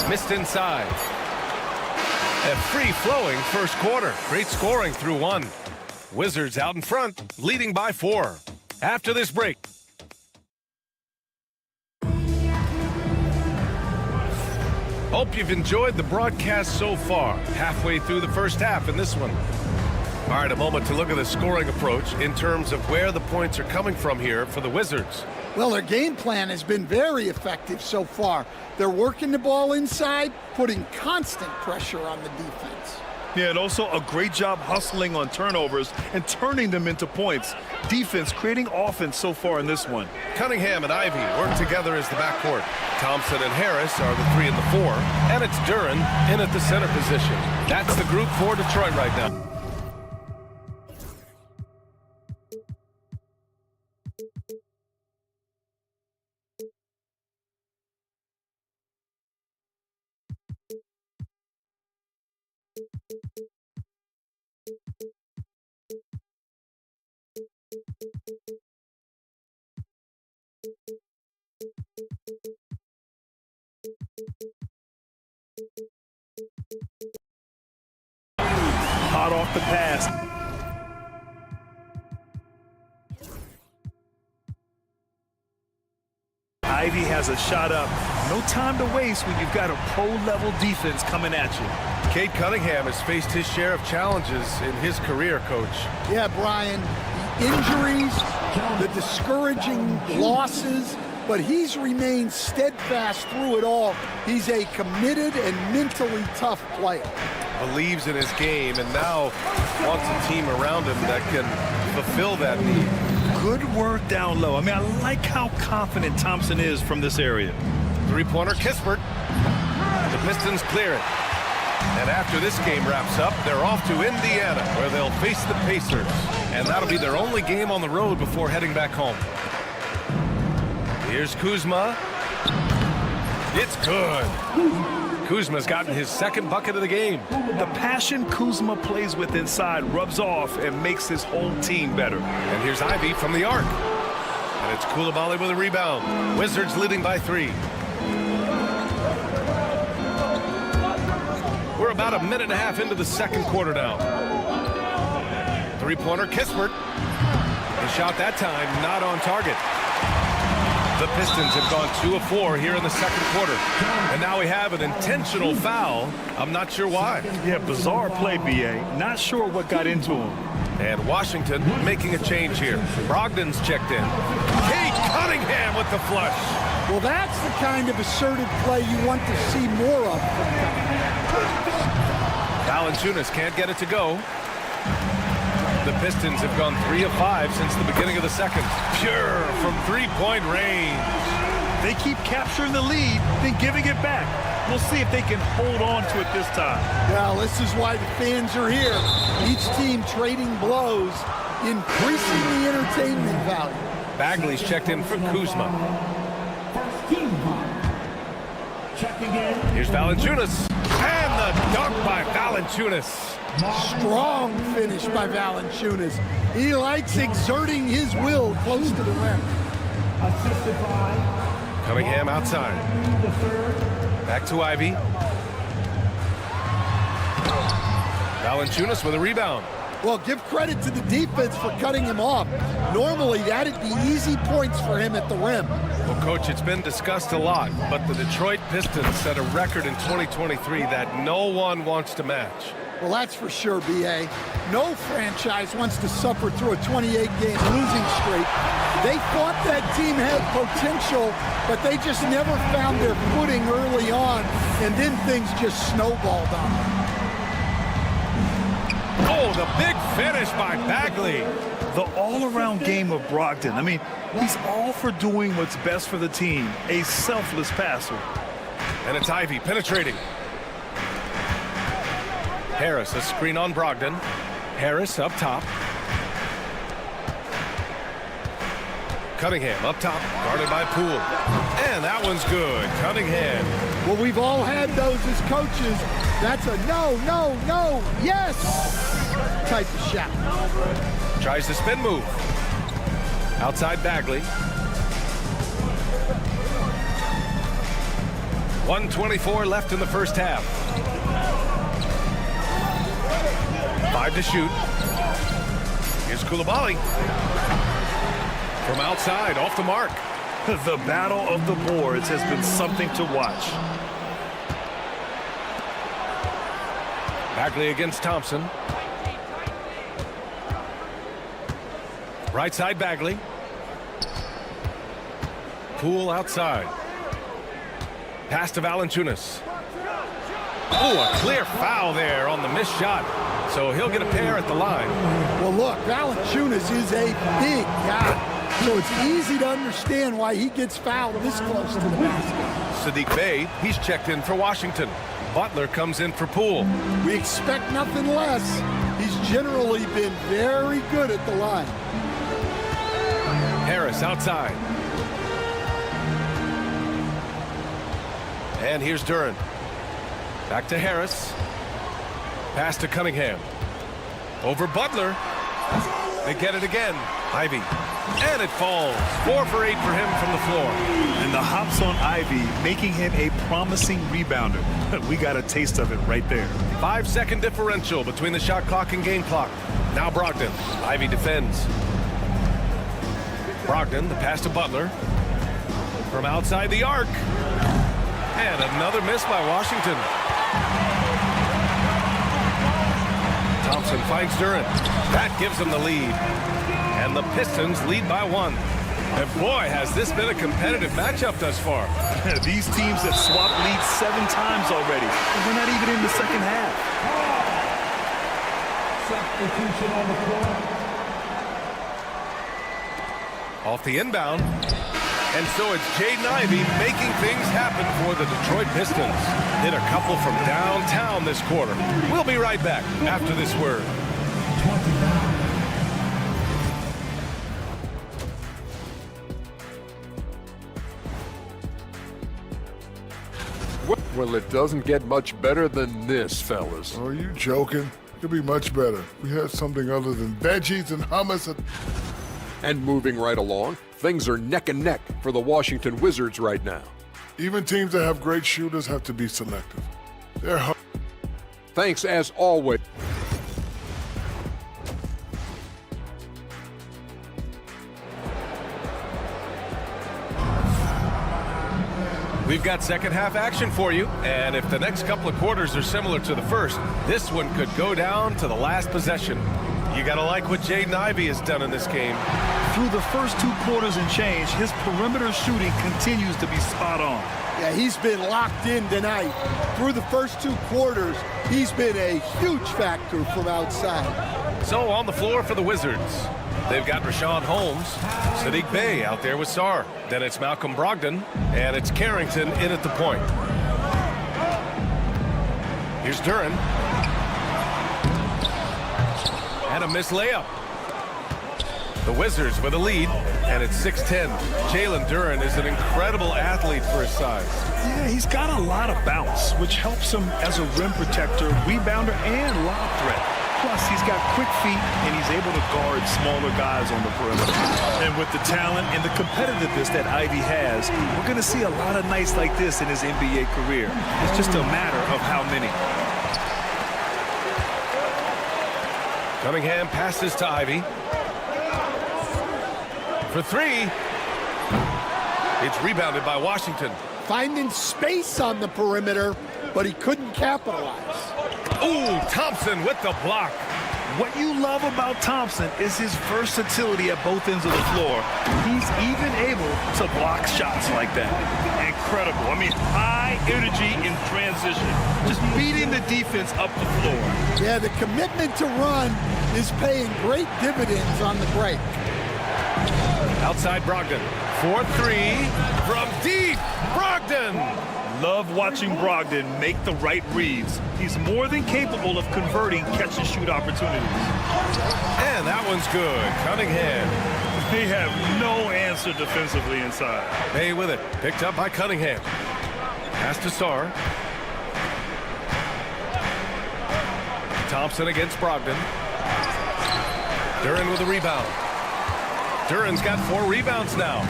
B: Missed inside. A free-flowing first quarter. Great scoring through 1. Wizards out in front, leading by 4. After this break. Hope you've enjoyed the broadcast so far. Halfway through the first half in this one. All right, a moment to look at the scoring approach in terms of where the points are coming from here for the Wizards.
O: Well, their game plan has been very effective so far. They're working the ball inside, putting constant pressure on the defense.
D: Yeah, and also a great job hustling on turnovers and turning them into points. Defense creating offense so far in this one.
B: Cunningham and Ivey work together as the backcourt. Thompson and Harris are the 3 and the 4. And it's Duren in at the center position. That's the group for Detroit right now.
D: Hot off the pass. Ivey has a shot up. No time to waste when you've got a pro-level defense coming at you.
B: Cade Cunningham has faced his share of challenges in his career, Coach.
O: Yeah, Brian, the injuries, the discouraging losses, but he's remained steadfast through it all. He's a committed and mentally tough player.
B: Believes in his game and now wants a team around him that can fulfill that need.
D: Good work down low. I mean, I like how confident Thompson is from this area.
B: Three-pointer Kispert. The Pistons clear it. And after this game wraps up, they're off to Indiana, where they'll face the Pacers. And that'll be their only game on the road before heading back home. Here's Kuzma. It's good. Kuzma's gotten his second bucket of the game.
D: The passion Kuzma plays with inside rubs off and makes his whole team better.
B: And here's Ivey from the arc. And it's Coulibaly with a rebound. Wizards leading by 3. We're about a minute and a half into the second quarter now. Three-pointer Kispert. The shot that time not on target. The Pistons have gone 2 of 4 here in the second quarter. And now we have an intentional foul. I'm not sure why.
D: Yeah, bizarre play, B.A. Not sure what got into him.
B: And Washington making a change here. Brogdon's checked in. Cade Cunningham with the flush.
O: Well, that's the kind of assertive play you want to see more of.
B: Valanciunas can't get it to go. The Pistons have gone 3 of 5 since the beginning of the second. Pure from three-point range.
D: They keep capturing the lead, then giving it back. We'll see if they can hold on to it this time.
O: Well, this is why the fans are here. Each team trading blows, increasing the entertainment value.
B: Bagley's checked in for Kuzma. Here's Valanciunas. And the dunk by Valanciunas.
O: Strong finish by Valanciunas. He likes exerting his will close to the rim.
B: Cunningham outside. Back to Ivy. Valanciunas with a rebound.
O: Well, give credit to the defense for cutting him off. Normally, that'd be easy points for him at the rim.
B: Well, Coach, it's been discussed a lot, but the Detroit Pistons set a record in 2023 that no one wants to match.
O: Well, that's for sure, B.A. No franchise wants to suffer through a 28-game losing streak. They thought that team had potential, but they just never found their footing early on, and then things just snowballed on them.
B: Oh, the big finish by Bagley.
D: The all-around game of Brogdon. I mean, he's all for doing what's best for the team. A selfless passer.
B: And it's Ivy penetrating. Harris, a screen on Brogdon. Harris up top. Cunningham up top, guarded by Poole. And that one's good. Cunningham.
O: Well, we've all had those as coaches. That's a no, no, no, yes type of shot.
B: Tries the spin move. Outside Bagley. 1:24 left in the first half. 5 to shoot. Here's Koulibaly. From outside, off the mark.
D: The battle of the boards has been something to watch.
B: Bagley against Thompson. Right side Bagley. Poole outside. Pass to Valanciunas. Oh, a clear foul there on the missed shot. So he'll get a pair at the line.
O: Well, look, Valanciunas is a big guy. So it's easy to understand why he gets fouled this close to the basket.
B: Saddiq Bey, he's checked in for Washington. Butler comes in for Poole.
O: We expect nothing less. He's generally been very good at the line.
B: Harris outside. And here's Duren. Back to Harris. Pass to Cunningham. Over Butler. They get it again. Ivy. And it falls. 4 for 8 for him from the floor.
D: And the hops on Ivy, making him a promising rebounder. We got a taste of it right there.
B: 5-second differential between the shot clock and game clock. Now Brogdon. Ivy defends. Brogdon, the pass to Butler. From outside the arc. And another miss by Washington. Thompson finds Duren. That gives them the lead. And the Pistons lead by 1. And boy, has this been a competitive matchup thus far.
D: These teams have swapped leads 7 times already. And we're not even in the second half.
E: Substitution on the floor.
B: Off the inbound. And so it's Jaden Ivey making things happen for the Detroit Pistons. Hit a couple from downtown this quarter. We'll be right back after this word.
H: Well, it doesn't get much better than this, fellas.
G: Are you joking? It could be much better. We had something other than veggies and hummus.
H: And moving right along, things are neck and neck for the Washington Wizards right now.
G: Even teams that have great shooters have to be selective.
H: Thanks as always.
B: We've got second half action for you, and if the next couple of quarters are similar to the first, this one could go down to the last possession. You gotta like what Jaden Ivey has done in this game.
D: Through the first 2 quarters and change, his perimeter shooting continues to be spot on.
O: Yeah, he's been locked in tonight. Through the first 2 quarters, he's been a huge factor from outside.
B: So on the floor for the Wizards, they've got Rashawn Holmes, Saddiq Bey out there with Sarr. Then it's Malcolm Brogdon, and it's Carrington in at the point. Here's Duren. And a missed layup. The Wizards with a lead, and it's 6-10. Jalen Duren is an incredible athlete for his size.
D: Yeah, he's got a lot of bounce, which helps him as a rim protector, rebounder, and lob threat. Plus, he's got quick feet, and he's able to guard smaller guys on the perimeter. And with the talent and the competitiveness that Ivy has, we're going to see a lot of nights like this in his NBA career. It's just a matter of how many.
B: Cunningham passes to Ivy. For three. It's rebounded by Washington.
O: Finding space on the perimeter, but he couldn't capitalize.
B: Ooh, Thompson with the block.
D: What you love about Thompson is his versatility at both ends of the floor. He's even able to block shots like that. Incredible. I mean, high energy in transition. Just beating the defense up the floor.
O: Yeah, the commitment to run is paying great dividends on the break.
B: Outside Brogdon. 4-3 from deep. Brogdon.
D: Love watching Brogdon make the right reads. He's more than capable of converting catch-and-shoot opportunities.
B: And that one's good. Cunningham.
D: They have no answer defensively inside.
B: Bay with it. Picked up by Cunningham. Pass to Sarr. Thompson against Brogdon. Duren with a rebound. Duren's got 4 rebounds now.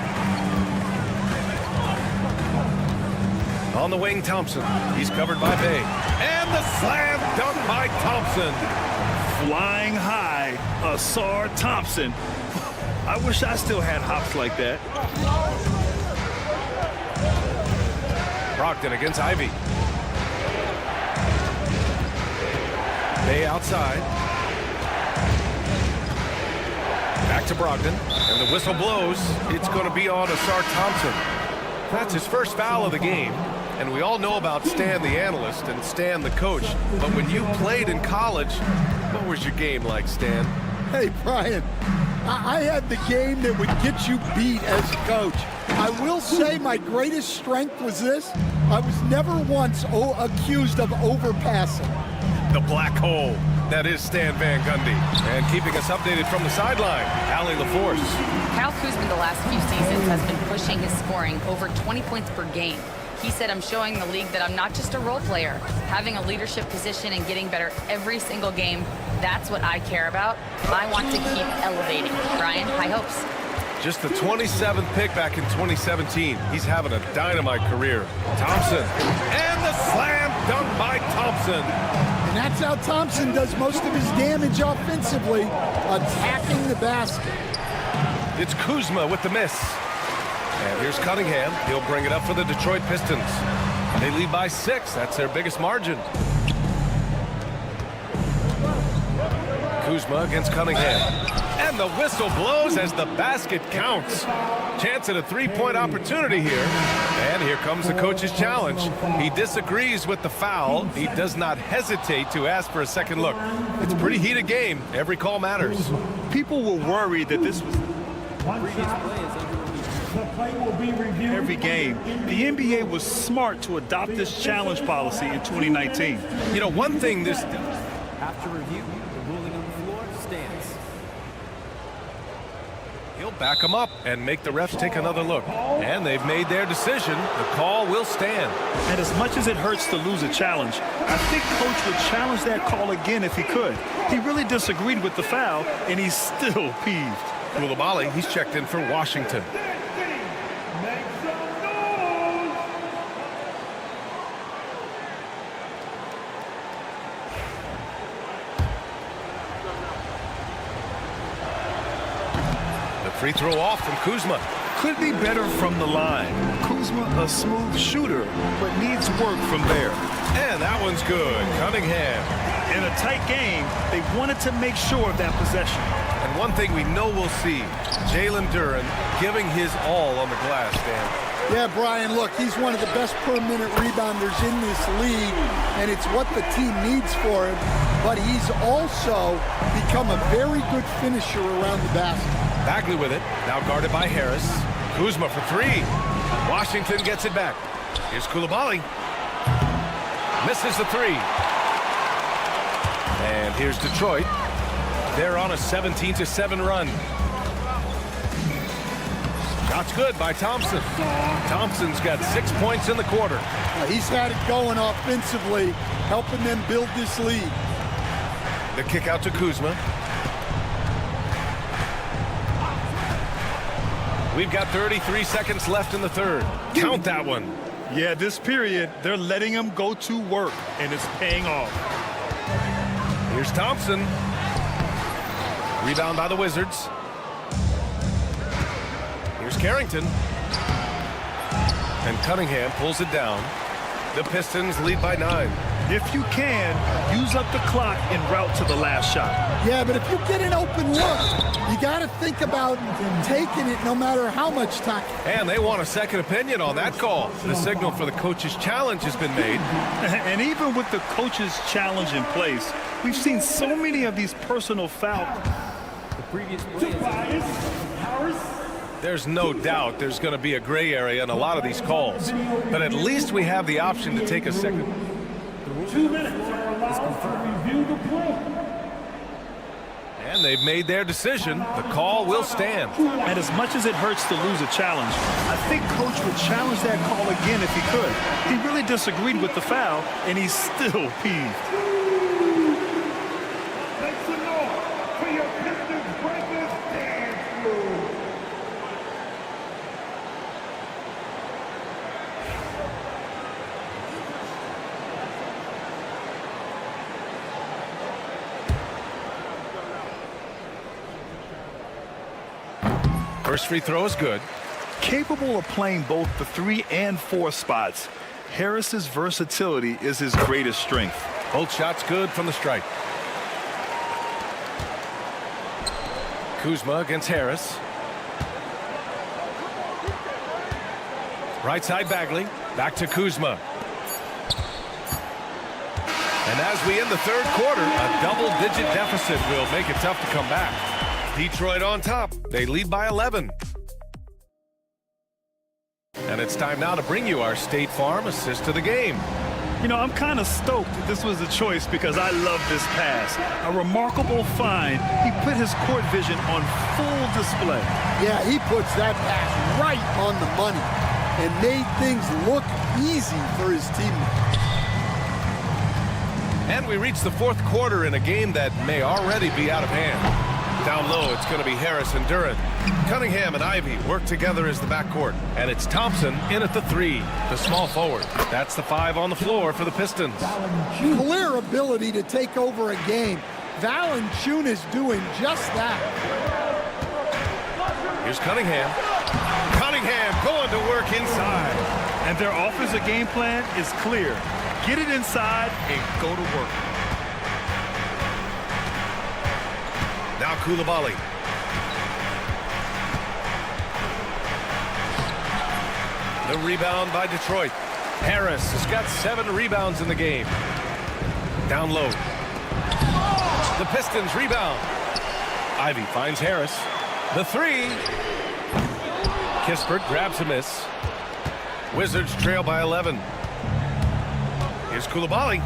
B: On the wing, Thompson. He's covered by Bay. And the slam dunk by Thompson.
D: Flying high, Sarr Thompson. I wish I still had hops like that.
B: Brogdon against Ivy. Bay outside. Back to Brogdon. And the whistle blows. It's going to be on Sarr Thompson. That's his first foul of the game. And we all know about Stan the analyst and Stan the coach. But when you played in college, what was your game like, Stan?
O: Hey, Brian, I had the game that would get you beat as a coach. I will say my greatest strength was this. I was never once accused of overpassing.
B: The black hole. That is Stan Van Gundy. And keeping us updated from the sideline, Allie LaForce.
F: Kyle Kuzma the last few seasons has been pushing his scoring over 20 points per game. He said, I'm showing the league that I'm not just a role player. Having a leadership position and getting better every single game, that's what I care about. I want to keep elevating. Brian, high hopes.
B: Just the 27th pick back in 2017. He's having a dynamite career. Thompson. And the slam dunk by Thompson.
O: And that's how Thompson does most of his damage offensively, attacking the basket.
B: It's Kuzma with the miss. And here's Cunningham. He'll bring it up for the Detroit Pistons. They lead by 6. That's their biggest margin. Kuzma against Cunningham. And the whistle blows as the basket counts. Chance at a three-point opportunity here. And here comes the coach's challenge. He disagrees with the foul. He does not hesitate to ask for a second look. It's a pretty heated game. Every call matters.
D: People were worried that this was every game. The NBA was smart to adopt this challenge policy in 2019.
B: You know, one thing this does.
P: After review, the ruling on the floor stands.
B: He'll back him up and make the refs take another look. And they've made their decision. The call will stand.
D: And as much as it hurts to lose a challenge, I think Coach would challenge that call again if he could. He really disagreed with the foul, and he's still peeved.
B: Coulibaly, he's checked in for Washington. Free throw off from Kuzma.
D: Could be better from the line. Kuzma, a smooth shooter, but needs work from there.
B: And that one's good. Cunningham.
D: In a tight game, they wanted to make sure of that possession.
B: And one thing we know we'll see, Jalen Duren giving his all on the glass, Dan.
O: Yeah, Brian, look, he's one of the best per-minute rebounders in this league, and it's what the team needs for him. But he's also become a very good finisher around the basket.
B: Bagley with it, now guarded by Harris. Kuzma for 3. Washington gets it back. Here's Coulibaly. Misses the 3. And here's Detroit. They're on a 17-7 run. Shot's good by Thompson. Thompson's got 6 points in the quarter.
O: He's had it going offensively, helping them build this lead.
B: The kick out to Kuzma. We've got 33 seconds left in the third. Count that one.
D: Yeah, this period, they're letting him go to work, and it's paying off.
B: Here's Thompson. Rebound by the Wizards. Here's Carrington. And Cunningham pulls it down. The Pistons lead by 9.
D: If you can, use up the clock en route to the last shot.
O: Yeah, but if you get an open look, you got to think about taking it no matter how much time.
B: And they want a second opinion on that call. The signal for the coach's challenge has been made.
D: And even with the coach's challenge in place, we've seen so many of these personal fouls.
P: The previous play is
B: There's no doubt there's going to be a gray area in a lot of these calls. But at least we have the option to take a second.
E: 2 minutes are allowed to review the play.
B: And they've made their decision. The call will stand.
D: And as much as it hurts to lose a challenge, I think Coach would challenge that call again if he could. He really disagreed with the foul, and he's still peeved.
E: Make some noise for your Pistons Breakers dance move.
B: First free throw is good.
D: Capable of playing both the 3 and 4 spots, Harris's versatility is his greatest strength.
B: Both shots good from the stripe. Kuzma against Harris. Right side Bagley. Back to Kuzma. And as we end the third quarter, a double-digit deficit will make it tough to come back. Detroit on top. They lead by 11. And it's time now to bring you our State Farm assist to the game.
D: You know, I'm kind of stoked that this was a choice because I love this pass. A remarkable find. He put his court vision on full display.
O: Yeah, he puts that pass right on the money and made things look easy for his teammates.
B: And we reach the fourth quarter in a game that may already be out of hand. Down low, it's going to be Harris and Duran. Cunningham and Ivy work together as the backcourt. And it's Thompson in at the 3, the small forward. That's the 5 on the floor for the Pistons.
O: Clear ability to take over a game. Valanciunas doing just that.
B: Here's Cunningham. Cunningham going to work inside.
D: And their offensive game plan is clear. Get it inside and go to work.
B: Now Coulibaly. The rebound by Detroit. Harris has got 7 rebounds in the game. Down low. The Pistons rebound. Ivy finds Harris. The 3. Kispert grabs a miss. Wizards trail by 11. Here's Coulibaly.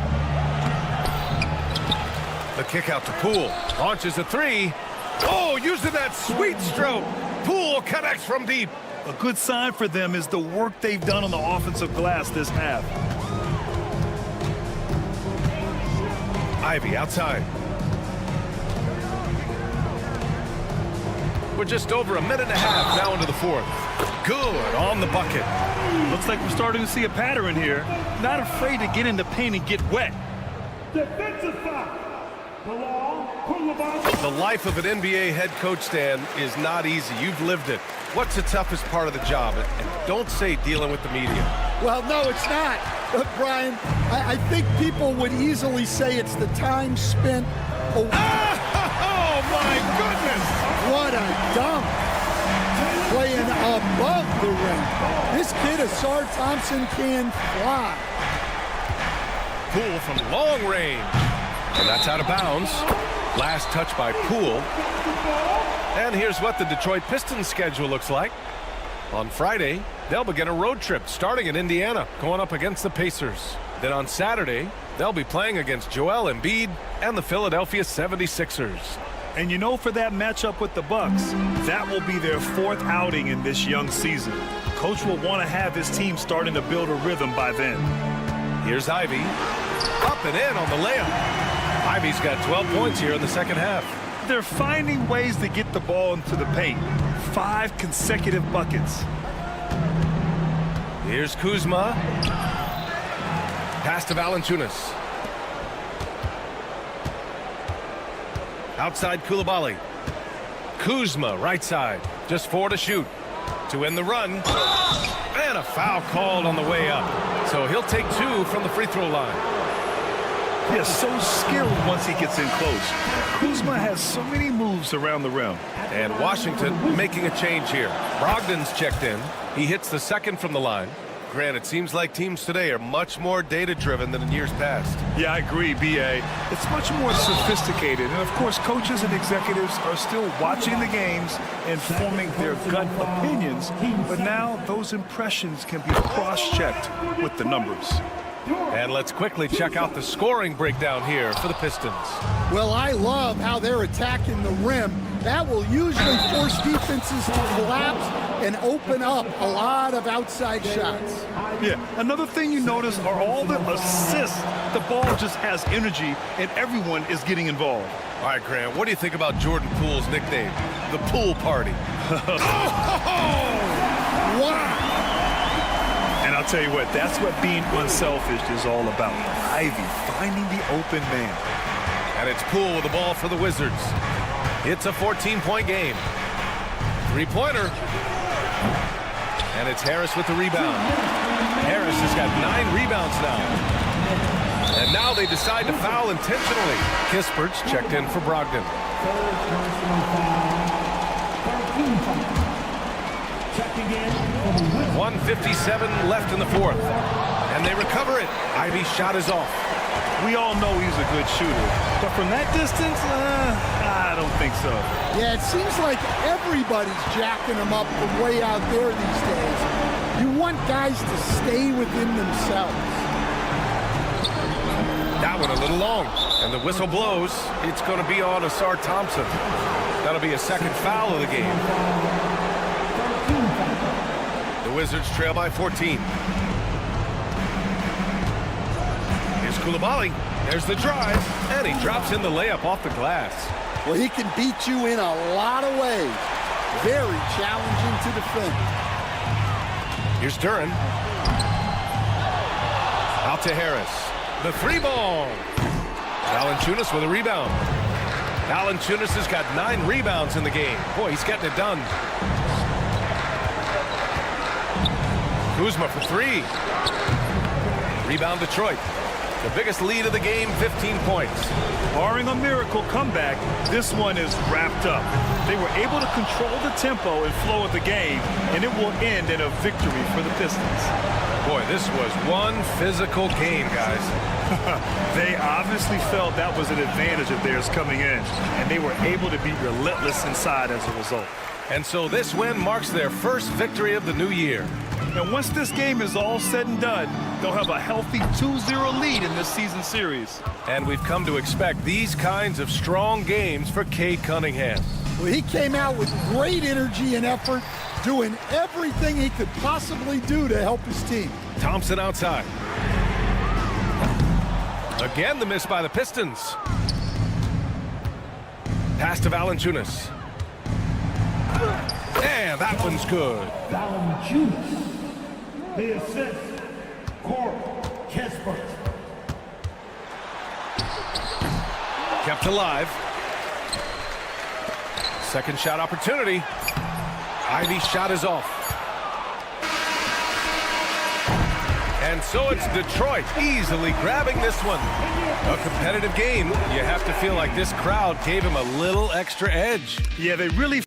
B: The kick out to Poole. Launches a 3. Oh, using that sweet stroke. Poole connects from deep.
D: A good sign for them is the work they've done on the offensive glass this half.
B: Ivy outside. We're just over a minute and a half now into the fourth. Good on the bucket.
D: Looks like we're starting to see a pattern here. Not afraid to get in the paint and get wet.
E: Defensive foul.
B: The life of an NBA head coach, Stan, is not easy. You've lived it. What's the toughest part of the job? And don't say dealing with the media.
O: Well, no, it's not. Brian, I think people would easily say it's the time spent.
B: Oh, my goodness!
O: What a dunk. Playing above the rim. This kid, Asar Thompson, can fly.
B: Poole from long range. And that's out of bounds. Last touch by Poole. And here's what the Detroit Pistons schedule looks like. On Friday, they'll begin a road trip starting in Indiana, going up against the Pacers. Then on Saturday, they'll be playing against Joel Embiid and the Philadelphia 76ers.
D: And you know, for that matchup with the Bucks, that will be their 4th outing in this young season. Coach will want to have his team starting to build a rhythm by then.
B: Here's Ivy. Up and in on the layup. Ivy's got 12 points here in the second half.
D: They're finding ways to get the ball into the paint. 5 consecutive buckets.
B: Here's Kuzma. Pass to Valanciunas. Outside Coulibaly. Kuzma, right side. Just 4 to shoot. To end the run. And a foul called on the way up. So he'll take 2 from the free throw line.
D: He is so skilled once he gets in close. Kuzma has so many moves around the rim.
B: And Washington making a change here. Brogdon's checked in. He hits the second from the line. Grant, it seems like teams today are much more data-driven than in years past.
D: Yeah, I agree, B.A. It's much more sophisticated. And, of course, coaches and executives are still watching the games and forming their gut opinions. But now those impressions can be cross-checked with the numbers.
B: And let's quickly check out the scoring breakdown here for the Pistons.
O: Well, I love how they're attacking the rim. That will usually force defenses to collapse and open up a lot of outside shots.
D: Yeah, another thing you notice are all the assists. The ball just has energy, and everyone is getting involved.
B: All right, Grant, what do you think about Jordan Poole's nickname, the Pool Party?
O: Wow!
D: And I'll tell you what, that's what being unselfish is all about. Ivy finding the open man.
B: And it's Poole with the ball for the Wizards. It's a 14-point game. Three-pointer. And it's Harris with the rebound. Harris has got 9 rebounds now. And now they decide to foul intentionally. Kispert's checked in for Brogdon. 1:57 left in the fourth. And they recover it. Ivy's shot is off.
D: We all know he's a good shooter. But from that distance, I don't think so.
O: Yeah, it seems like everybody's jacking him up from way out there these days. You want guys to stay within themselves.
B: That one a little long. And the whistle blows. It's going to be on Asar Thompson. That'll be a second foul of the game. The Wizards trail by 14. Here's Coulibaly. There's the drive. And he drops in the layup off the glass.
O: Well, he can beat you in a lot of ways. Very challenging to defend.
B: Here's Duran. Out to Harris. The 3-ball. Valanciunas with a rebound. Valanciunas has got 9 rebounds in the game. Boy, he's getting it done. Kuzma for 3. Rebound Detroit. The biggest lead of the game, 15 points.
D: Barring a miracle comeback, this one is wrapped up. They were able to control the tempo and flow of the game, and it will end in a victory for the Pistons.
B: Boy, this was one physical game, guys.
D: They obviously felt that was an advantage of theirs coming in, and they were able to be relentless inside as a result.
B: And so this win marks their first victory of the new year.
D: And once this game is all said and done, they'll have a healthy 2-0 lead in this season series.
B: And we've come to expect these kinds of strong games for Cade Cunningham.
O: Well, he came out with great energy and effort, doing everything he could possibly do to help his team.
B: Thompson outside. Again, the miss by the Pistons. Pass to Valanciunas. And that one's good.
E: Valanciunas. The assist, Corey Kispert.
B: Kept alive. Second shot opportunity. Ivy's shot is off. And so it's Detroit easily grabbing this one. A competitive game. You have to feel like this crowd gave him a little extra edge.
D: Yeah, they really...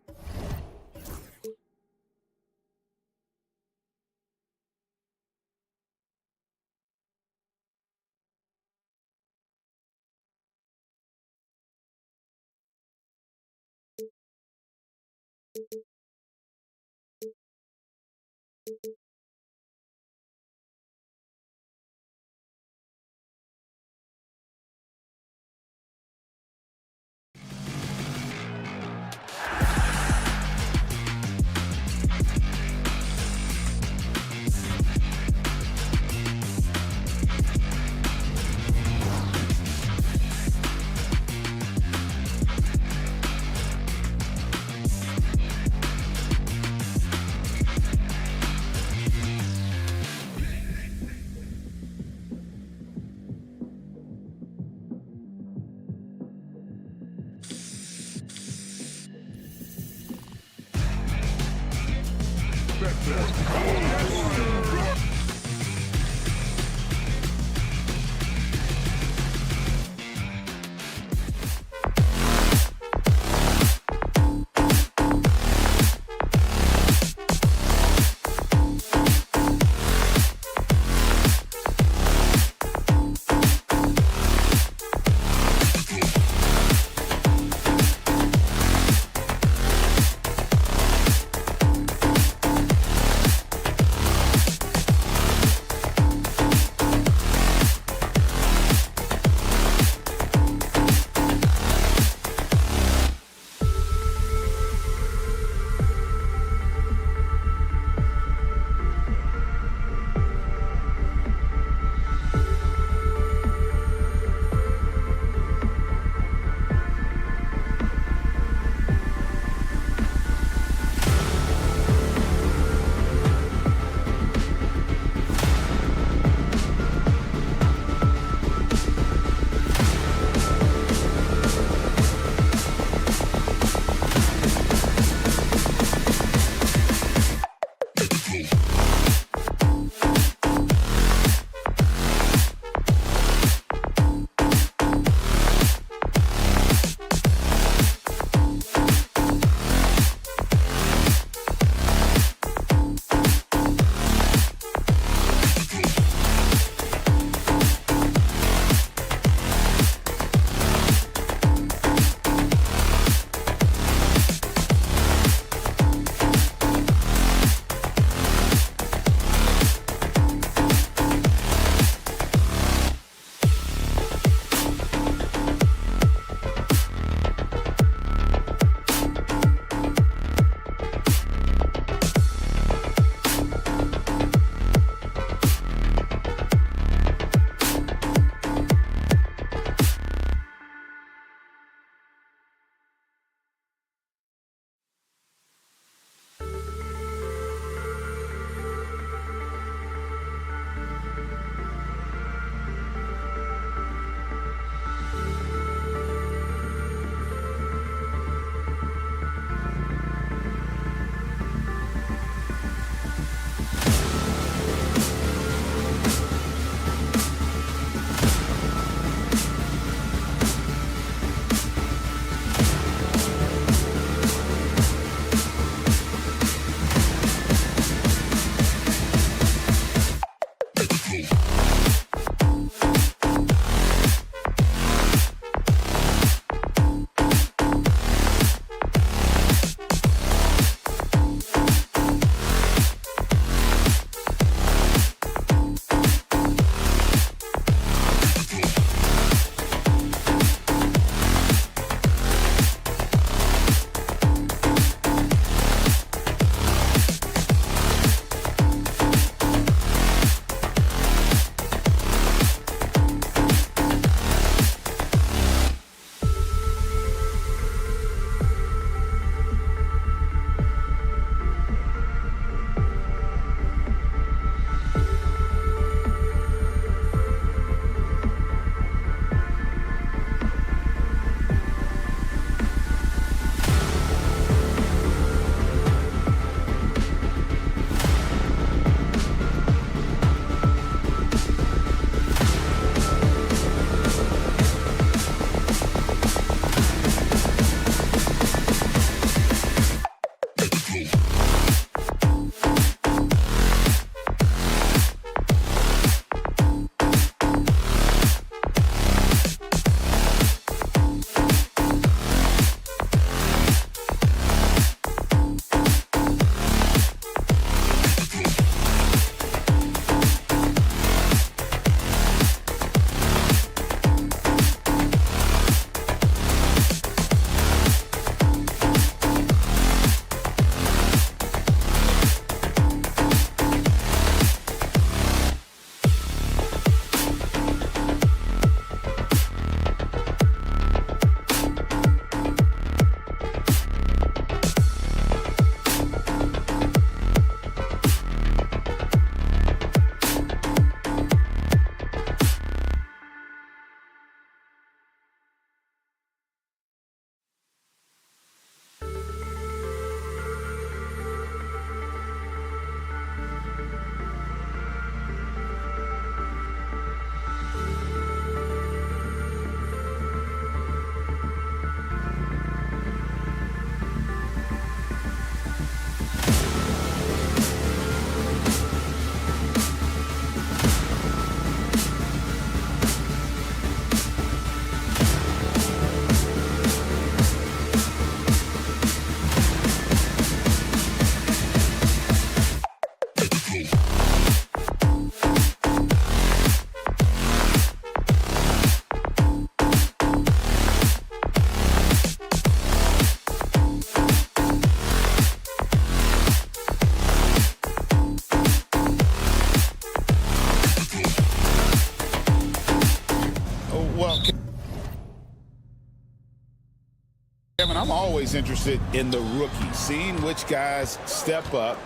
L: always interested in the rookies, seeing which guys step up.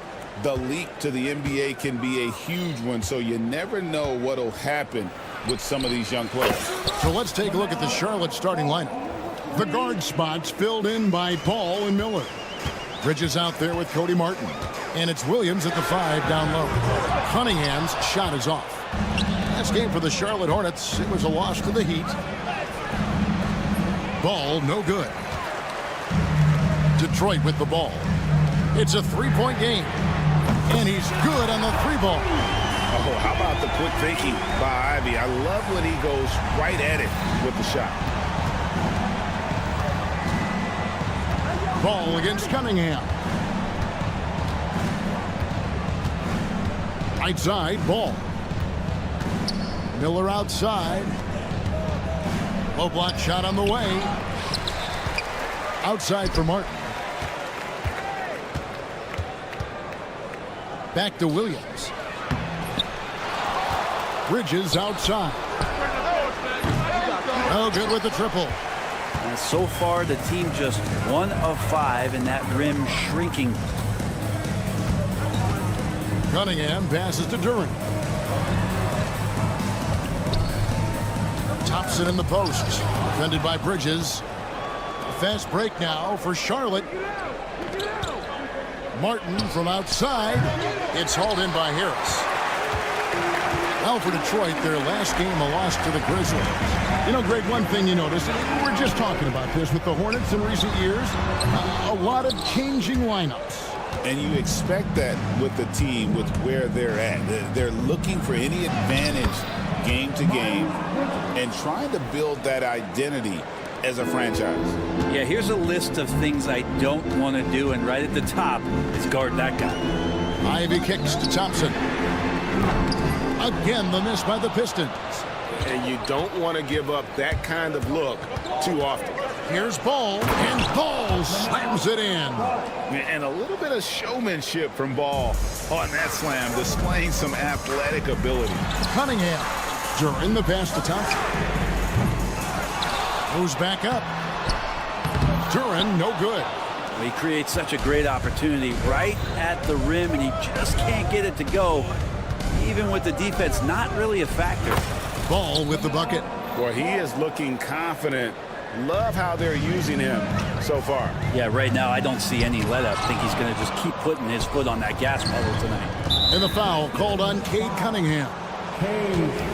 L: The leap to the NBA can be a huge one, so you never know what will happen with some of these young players.
I: So let's take a look at the Charlotte starting lineup. The guard spots filled in by Ball and Miller. Bridges out there with Cody Martin. And it's Williams at the 5 down low. Cunningham's shot is off. Last game for the Charlotte Hornets, it was a loss to the Heat. Ball no good. Detroit with the ball. It's a 3-point game. And he's good on the 3-ball.
M: Oh, how about the quick thinking by Ivy? I love when he goes right at it with the shot.
I: Ball against Cunningham. Right side, Ball. Miller outside. Low block shot on the way. Outside for Martin. Back to Williams. Bridges outside. Oh, good with the triple.
J: And so far, the team just 1 of 5 in that rim shrinking.
I: Cunningham passes to Duran. Thompson in the post. Defended by Bridges. Fast break now for Charlotte. Martin from outside. It's hauled in by Harris. Now for Detroit, their last game, a loss to the Grizzlies.
Q: You know, Greg, one thing you notice, we're just talking about this with the Hornets in recent years, a lot of changing lineups.
L: And you expect that with the team, with where they're at. They're looking for any advantage game to game and trying to build that identity as a franchise.
J: Yeah, here's a list of things I don't want to do, and right at the top is guard that guy.
I: Ivy kicks to Thompson. Again, the miss by the Pistons.
M: And you don't want to give up that kind of look too often.
I: Here's Ball, and Ball slams it in.
M: And a little bit of showmanship from Ball on that slam, displaying some athletic ability.
I: Cunningham during the pass to Thompson. Moves back up. Duran, no good.
J: He creates such a great opportunity right at the rim, and he just can't get it to go. Even with the defense not really a factor.
I: Ball with the bucket.
M: Boy, he is looking confident. Love how they're using him so far.
J: Yeah, right now I don't see any let up. I think he's going to just keep putting his foot on that gas pedal tonight.
I: And the foul called on Cade Cunningham.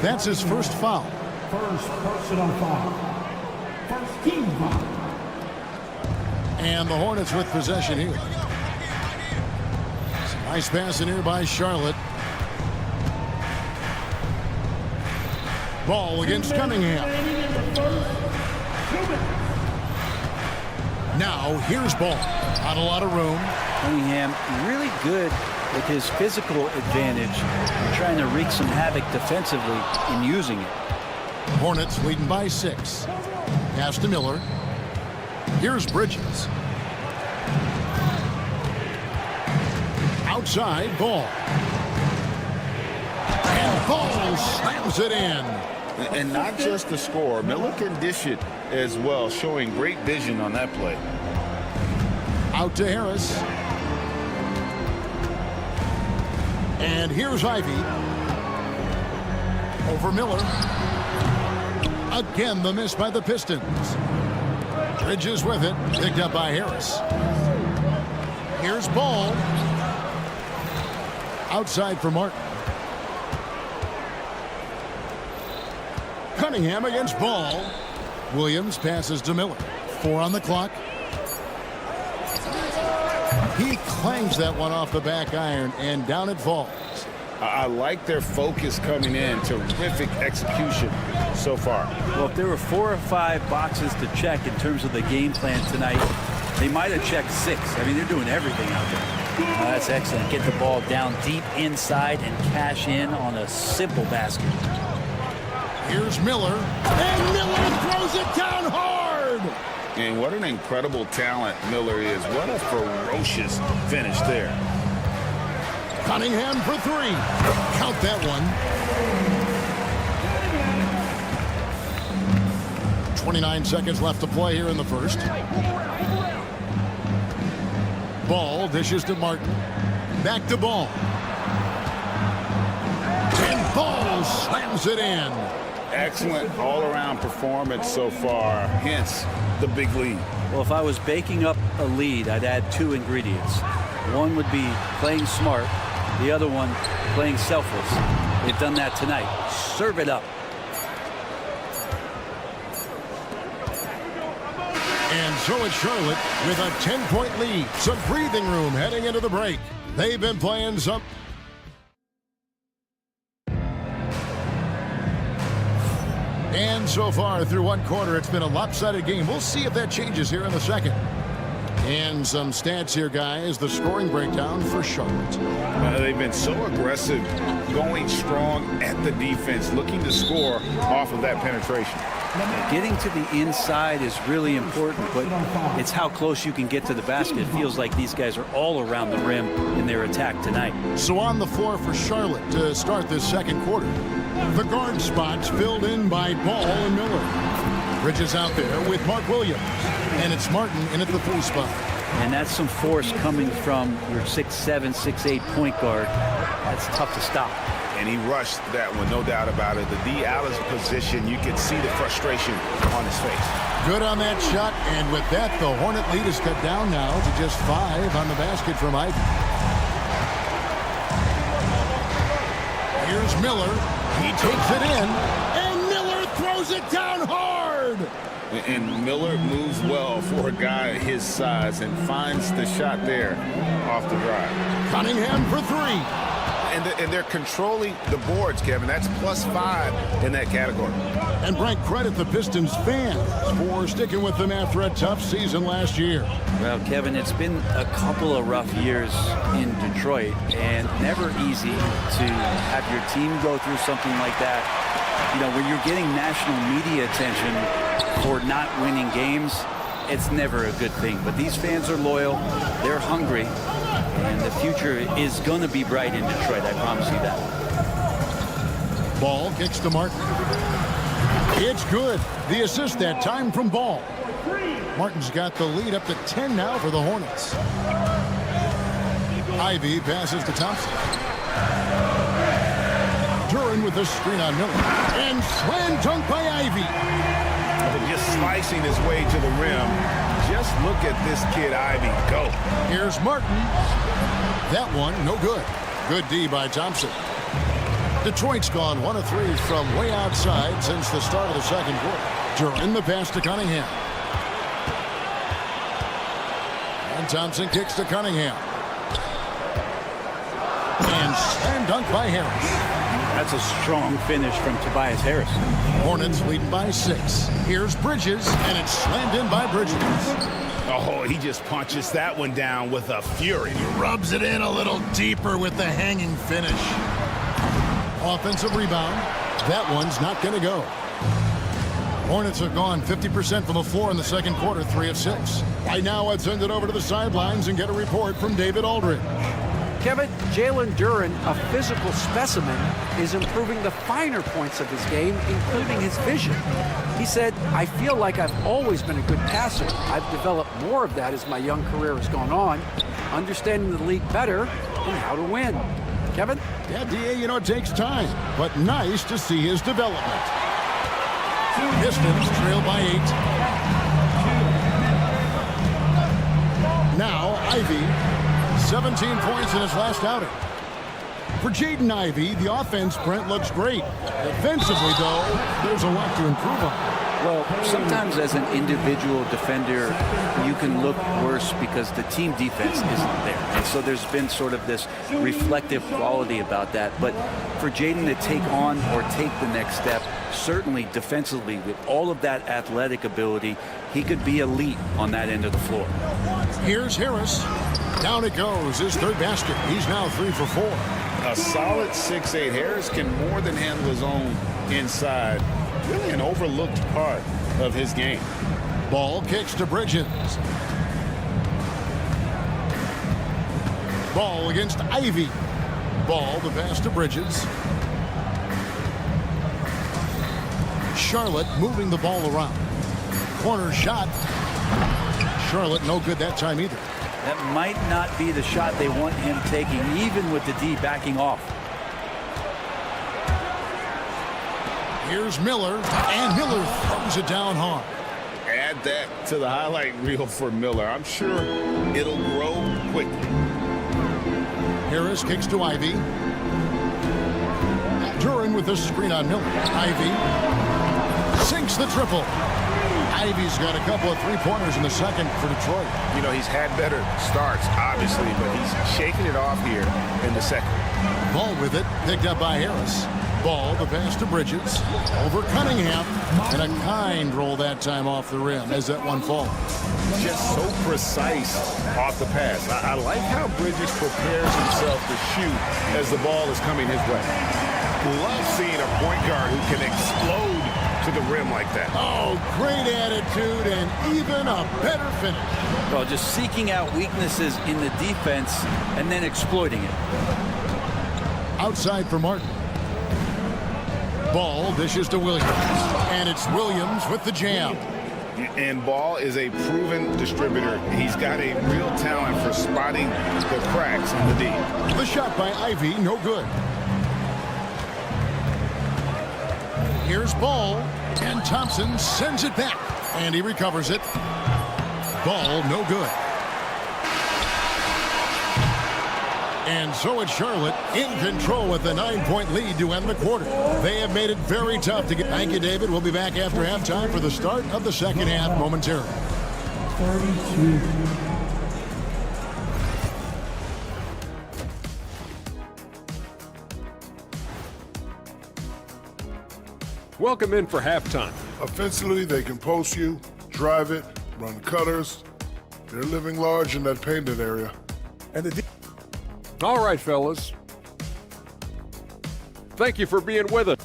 I: That's his first foul.
E: First personal foul. First team foul.
I: And the Hornets with possession here. Nice pass in here by Charlotte. Ball against Cunningham. Now here's Ball. Not a lot of room.
J: Cunningham really good with his physical advantage, trying to wreak some havoc defensively in using it.
I: Hornets leading by 6. Pass to Miller. Here's Bridges. Outside, Ball. And Ball slams it in.
M: And not just the score. Miller can dish it as well, showing great vision on that play.
I: Out to Harris. And here's Ivy. Over Miller. Again, the miss by the Pistons. Bridges with it. Picked up by Harris. Here's Ball. Outside for Martin. Cunningham against Ball. Williams passes to Miller. 4 on the clock. He clangs that one off the back iron, and down it falls.
M: I like their focus coming in. Terrific execution so far.
J: Well, if there were 4 or 5 boxes to check in terms of the game plan tonight, they might have checked 6. I mean, they're doing everything out there. That's excellent. Get the ball down deep inside and cash in on a simple basket.
I: Here's Miller. And Miller throws it down hard.
M: And what an incredible talent Miller is. What a ferocious finish there.
I: Cunningham for 3. Count that one. 29 seconds left to play here in the first.
Q: Ball dishes to Martin. Back to Ball. And Ball slams it in.
L: Excellent all-around performance so far, hence the big lead.
J: Well, if I was baking up a lead, I'd add 2 ingredients. One would be playing smart. The other one, playing selfless. They've done that tonight. Serve it up.
Q: And so it's Charlotte with a 10-point lead. Some breathing room heading into the break. They've been playing some... And so far through one quarter, it's been a lopsided game. We'll see if that changes here in the second. And some stats here, guys. The scoring breakdown for Charlotte.
L: They've been so aggressive, going strong at the defense, looking to score off of that penetration.
J: Getting to the inside is really important, but it's how close you can get to the basket. It feels like these guys are all around the rim in their attack tonight.
Q: So on the floor for Charlotte to start this second quarter. The guard spots filled in by Ball and Miller. Bridges out there with Mark Williams. And it's Martin in at the 3 spot.
J: And that's some force coming from your 6'7", 6'8" point guard. That's tough to stop.
M: And he rushed that one, no doubt about it. The D. Allen's position, you can see the frustration on his face.
Q: Good on that shot, and with that, the Hornet lead is cut down now to just 5 on the basket from Ivy. Here's Miller. He takes it in, and Miller throws it down hard.
L: And Miller moves well for a guy his size and finds the shot there off the drive.
Q: Cunningham for 3.
M: And they're controlling the boards, Kevin. That's +5 in that category.
Q: And Brent, credit the Pistons fans for sticking with them after a tough season last year.
J: Well, Kevin, it's been a couple of rough years in Detroit, and never easy to have your team go through something like that. You know, when you're getting national media attention for not winning games, it's never a good thing. But these fans are loyal, they're hungry, and the future is going to be bright in Detroit, I promise you that.
Q: Ball kicks to Martin. It's good. The assist that time from Ball. Martin's got the lead up to 10 now for the Hornets. Ivy passes to Thompson. Duran with the screen on Miller. And slam dunk by Ivy.
M: Just slicing his way to the rim. Just look at this kid, Ivy. Go.
Q: Here's Martin. That one, no good. Good D by Thompson. Detroit's gone 1 of 3 from way outside since the start of the second quarter. Duran the pass to Cunningham. And Thompson kicks to Cunningham. And slam dunk by Harris.
J: That's a strong finish from Tobias Harris.
Q: Hornets leading by 6. Here's Bridges, and it's slammed in by Bridges.
M: Oh, he just punches that one down with a fury.
Q: He rubs it in a little deeper with the hanging finish. Offensive rebound. That one's not going to go. Hornets have gone 50% from the floor in the second quarter, 3 of 6. Right now, I'd send it over to the sidelines and get a report from David Aldridge.
K: Kevin, Jalen Duran, a physical specimen, is improving the finer points of his game, including his vision. He said, I feel like I've always been a good passer. I've developed more of that as my young career has gone on, understanding the league better and how to win. Kevin?
Q: Yeah, D.A., you know, it takes time, but nice to see his development. Pistons trail by 8. Now, Ivy. 17 points in his last outing. For Jaden Ivey, the offense, Brent, looks great. Defensively, though, there's a lot to improve on.
J: Well, sometimes as an individual defender, you can look worse because the team defense isn't there. And so there's been sort of this reflective quality about that. But for Jaden to take on or take the next step, certainly defensively, with all of that athletic ability, he could be elite on that end of the floor.
Q: Here's Harris. Down it goes, his 3rd basket. He's now 3 for 4.
L: A solid 6'8". Harris can more than handle his own inside. Really an overlooked part of his game.
Q: Ball kicks to Bridges. Ball against Ivy. Ball, the pass to Bridges. Charlotte moving the ball around. Corner shot. Charlotte no good that time either.
J: That might not be the shot they want him taking, even with the D backing off.
Q: Here's Miller, and Miller throws it down hard.
L: Add that to the highlight reel for Miller. I'm sure it'll grow quickly.
Q: Harris kicks to Ivy. Duran with the screen on Miller. Ivy sinks the triple. Ivy's got a couple of three-pointers in the second for Detroit.
M: You know, he's had better starts, obviously, but he's shaking it off here in the second.
Q: Ball with it, picked up by Harris. Ball, the pass to Bridges. Over Cunningham. And a kind roll that time off the rim as that one falls.
M: Just so precise off the pass. I like how Bridges prepares himself to shoot as the ball is coming his way. Love seeing a point guard who can explode to the rim like that.
Q: Oh, great attitude and even a better finish.
J: Well, just seeking out weaknesses in the defense and then exploiting it.
Q: Outside for Martin. Ball dishes to Williams. And it's Williams with the jam.
M: And Ball is a proven distributor. He's got a real talent for spotting the cracks in the D.
Q: The shot by Ivy, no good. Here's Ball, and Thompson sends it back, and he recovers it. Ball, no good. And so it's Charlotte in control with a 9-point lead to end the quarter. They have made it very tough to get. Thank you, David. We'll be back after halftime for the start of the second half momentarily.
E: 32.
H: Welcome in for halftime.
G: Offensively, they can post you, drive it, run cutters. They're living large in that painted area.
O: And the
H: All right, fellas. Thank you for being with us.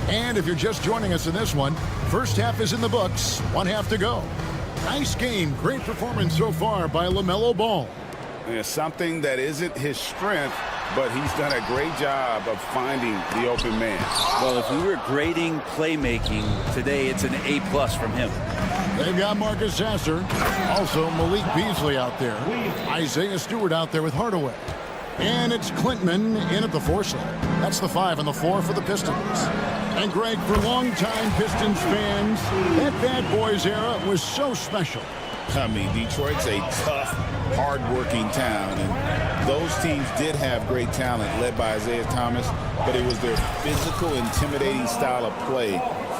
Q: And if you're just joining us in this one, first half is in the books, one half to go. Nice game, great performance so far by LaMelo Ball.
M: And something that isn't his strength, but he's done a great job of finding the open man.
J: Well, if we were grading playmaking today, it's an A+ from him.
Q: They've got Marcus Sasser, also Malik Beasley out there, Isaiah Stewart out there with Hardaway. And it's Clintman in at the 4 slot. That's the 5 and the 4 for the Pistons. And Greg, for longtime Pistons fans, that Bad Boys era was so special.
L: I mean, Detroit's a tough, hard-working town, and those teams did have great talent led by Isaiah Thomas, but it was their physical, intimidating style of play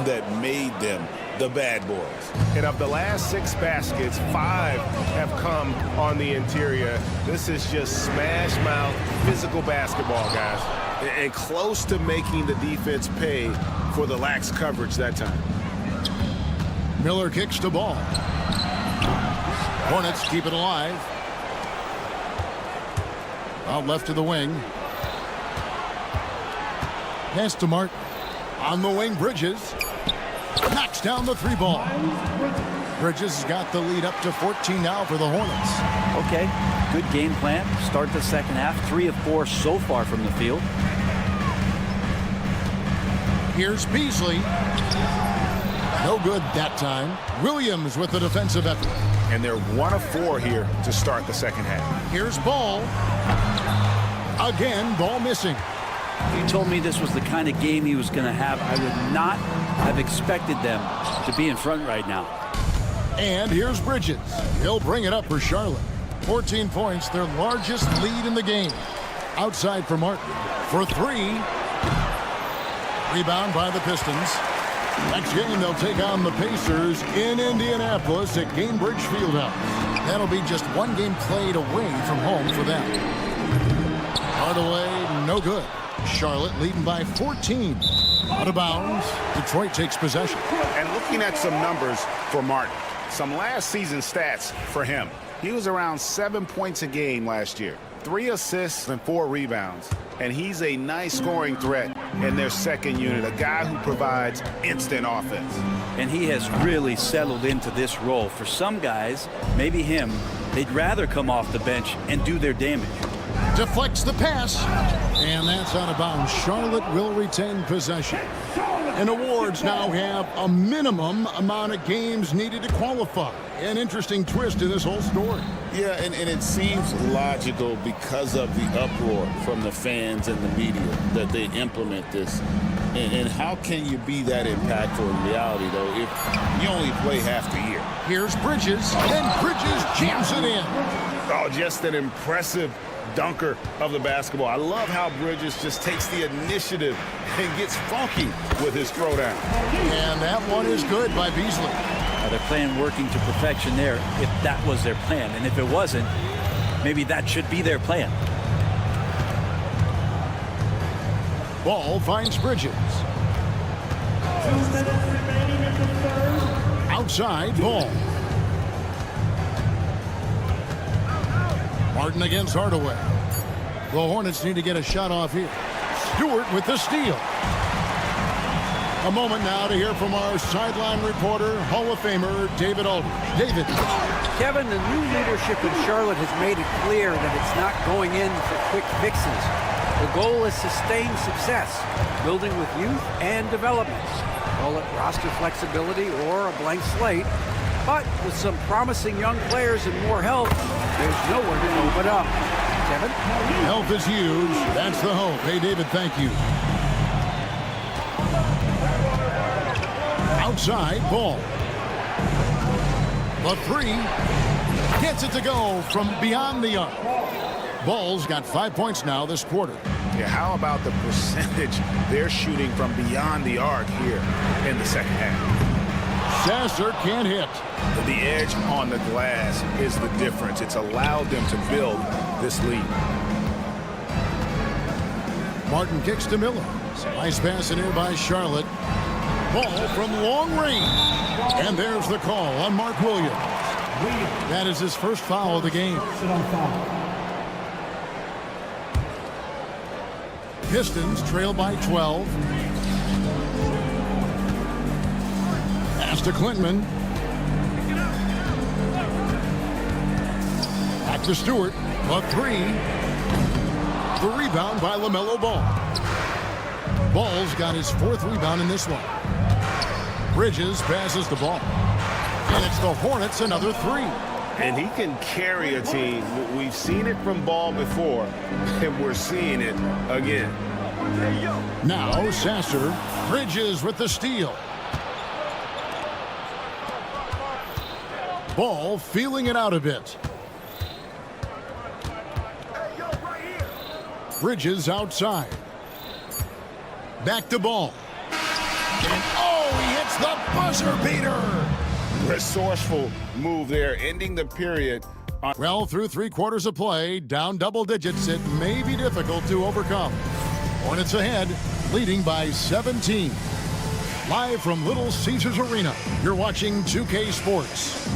L: that made them the Bad Boys.
B: And of the last 6 baskets, 5 have come on the interior. This is just smash mouth physical basketball, guys. And close to making the defense pay for the lax coverage that time.
Q: Miller kicks the ball. Hornets keep it alive. Out left to the wing. Pass to Martin. On the wing, Bridges. Knocks down the 3 ball. Bridges has got the lead up to 14 now for the Hornets.
J: Okay, good game plan. Start the second half. 3 of 4 so far from the field.
Q: Here's Beasley. No good that time. Williams with the defensive effort.
M: And they're 1 of 4 here to start the second half.
Q: Here's Ball. Again, Ball missing.
J: If you told me this was the kind of game he was going to have, I would not have expected them to be in front right now.
Q: And here's Bridges. He'll bring it up for Charlotte. 14 points, their largest lead in the game. Outside for Martin. For 3. Rebound by the Pistons. Next game, they'll take on the Pacers in Indianapolis at Gainbridge Fieldhouse. That'll be just 1 game played away from home for them. Hardaway, no good. Charlotte leading by 14. Out of bounds. Detroit takes possession.
M: And looking at some numbers for Martin, some last season stats for him. He was around 7 points a game last year, 3 assists and 4 rebounds. And he's a nice scoring threat in their second unit, a guy who provides instant offense.
J: And he has really settled into this role. For some guys, maybe him, they'd rather come off the bench and do their damage.
Q: Deflects the pass. And that's out of bounds. Charlotte will retain possession. And awards now have a minimum amount of games needed to qualify. An interesting twist in this whole story.
L: Yeah, and it seems logical because of the uproar from the fans and the media that they implement this. And how can you be that impactful in reality, though, if you only play half the year?
Q: Here's Bridges, and Bridges jams it in.
M: Oh, just an impressive dunker of the basketball. I love how Bridges just takes the initiative and gets funky with his throwdown.
Q: And that one is good by Beasley.
J: They're playing working to perfection there if that was their plan. And if it wasn't, maybe that should be their plan.
Q: Ball finds Bridges. Outside, Ball. Martin against Hardaway. The Hornets need to get a shot off here. Stewart with the steal. A moment now to hear from our sideline reporter, Hall of Famer David Aldridge. David.
K: Kevin, the new leadership in Charlotte has made it clear that it's not going in for quick fixes. The goal is sustained success, building with youth and development. Call it roster flexibility or a blank slate. But with some promising young players and more help, there's nowhere to go but up. Kevin?
Q: Health is huge. That's the hope. Hey, David, thank you. Outside, Ball. The three. Gets it to go from beyond the arc. Ball's got 5 points now this quarter.
M: Yeah, how about the percentage they're shooting from beyond the arc here in the second half?
Q: Sasser can't hit.
M: The edge on the glass is the difference. It's allowed them to build this lead.
Q: Martin kicks to Miller. Nice pass in here by Charlotte. Ball from long range. And there's the call on Mark Williams. That is his first foul of the game. Pistons trail by 12. Pass to Klintman. Back to Stewart. A three. The rebound by LaMelo Ball. Ball's got his fourth rebound in this one. Bridges passes the ball. And it's the Hornets, another three.
M: And he can carry a team. We've seen it from Ball before, and we're seeing it again.
Q: Now Sasser. Bridges with the steal. Ball feeling it out a bit. Bridges outside. Back to Ball. And he hits the buzzer beater.
M: Resourceful move there, ending the period.
Q: Well, through 3 quarters of play, down double digits, it may be difficult to overcome. Hornets ahead, leading by 17. Live from Little Caesars Arena, you're watching 2K Sports.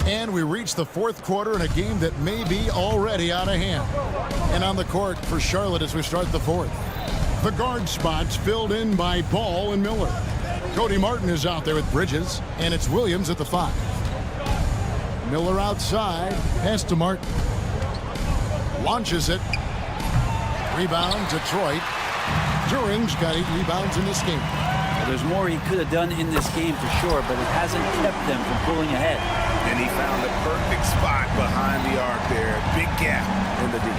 Q: And we reach the fourth quarter in a game that may be already out of hand. And on the court for Charlotte as we start the fourth. The guard spots filled in by Ball and Miller. Cody Martin is out there with Bridges, and it's Williams at the 5. Miller outside, pass to Martin. Launches it. Rebound, Detroit. Duran's got 8 rebounds in this game.
J: Well, there's more he could have done in this game for sure, but it hasn't kept them from pulling ahead.
M: And he found the perfect spot behind the arc there. Big gap in the D.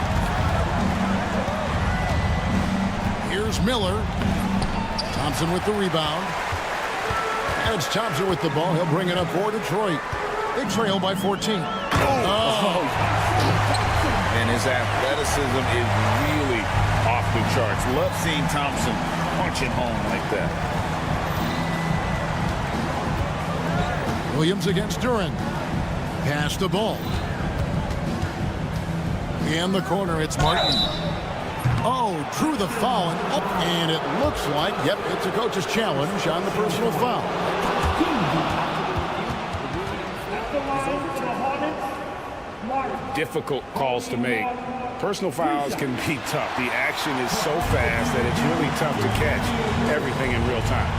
Q: Here's Miller. Thompson with the rebound. And it's Thompson with the ball. He'll bring it up for Detroit. They trail by 14.
M: And his athleticism is really off the charts. Love seeing Thompson punching home like that.
Q: Williams against Duran. Pass the ball. In the corner, it's Martin. Drew the foul and up, and it looks like, it's a coach's challenge on the personal foul.
M: Difficult calls to make. Personal fouls can be tough. The action is so fast that it's really tough to catch everything in real time.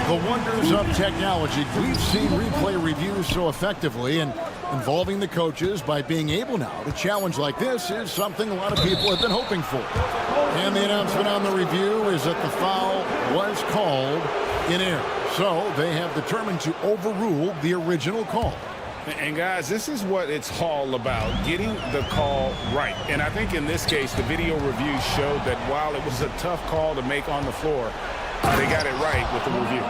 Q: The wonders of technology. We've seen replay reviews so effectively, and Involving the coaches by being able now to challenge like this is something a lot of people have been hoping for. And the announcement on the review is that the foul was called in error. So they have determined to overrule the original call.
M: And guys, this is what it's all about, getting the call right. And I think in this case, the video review showed that while it was a tough call to make on the floor, they got it right with the review.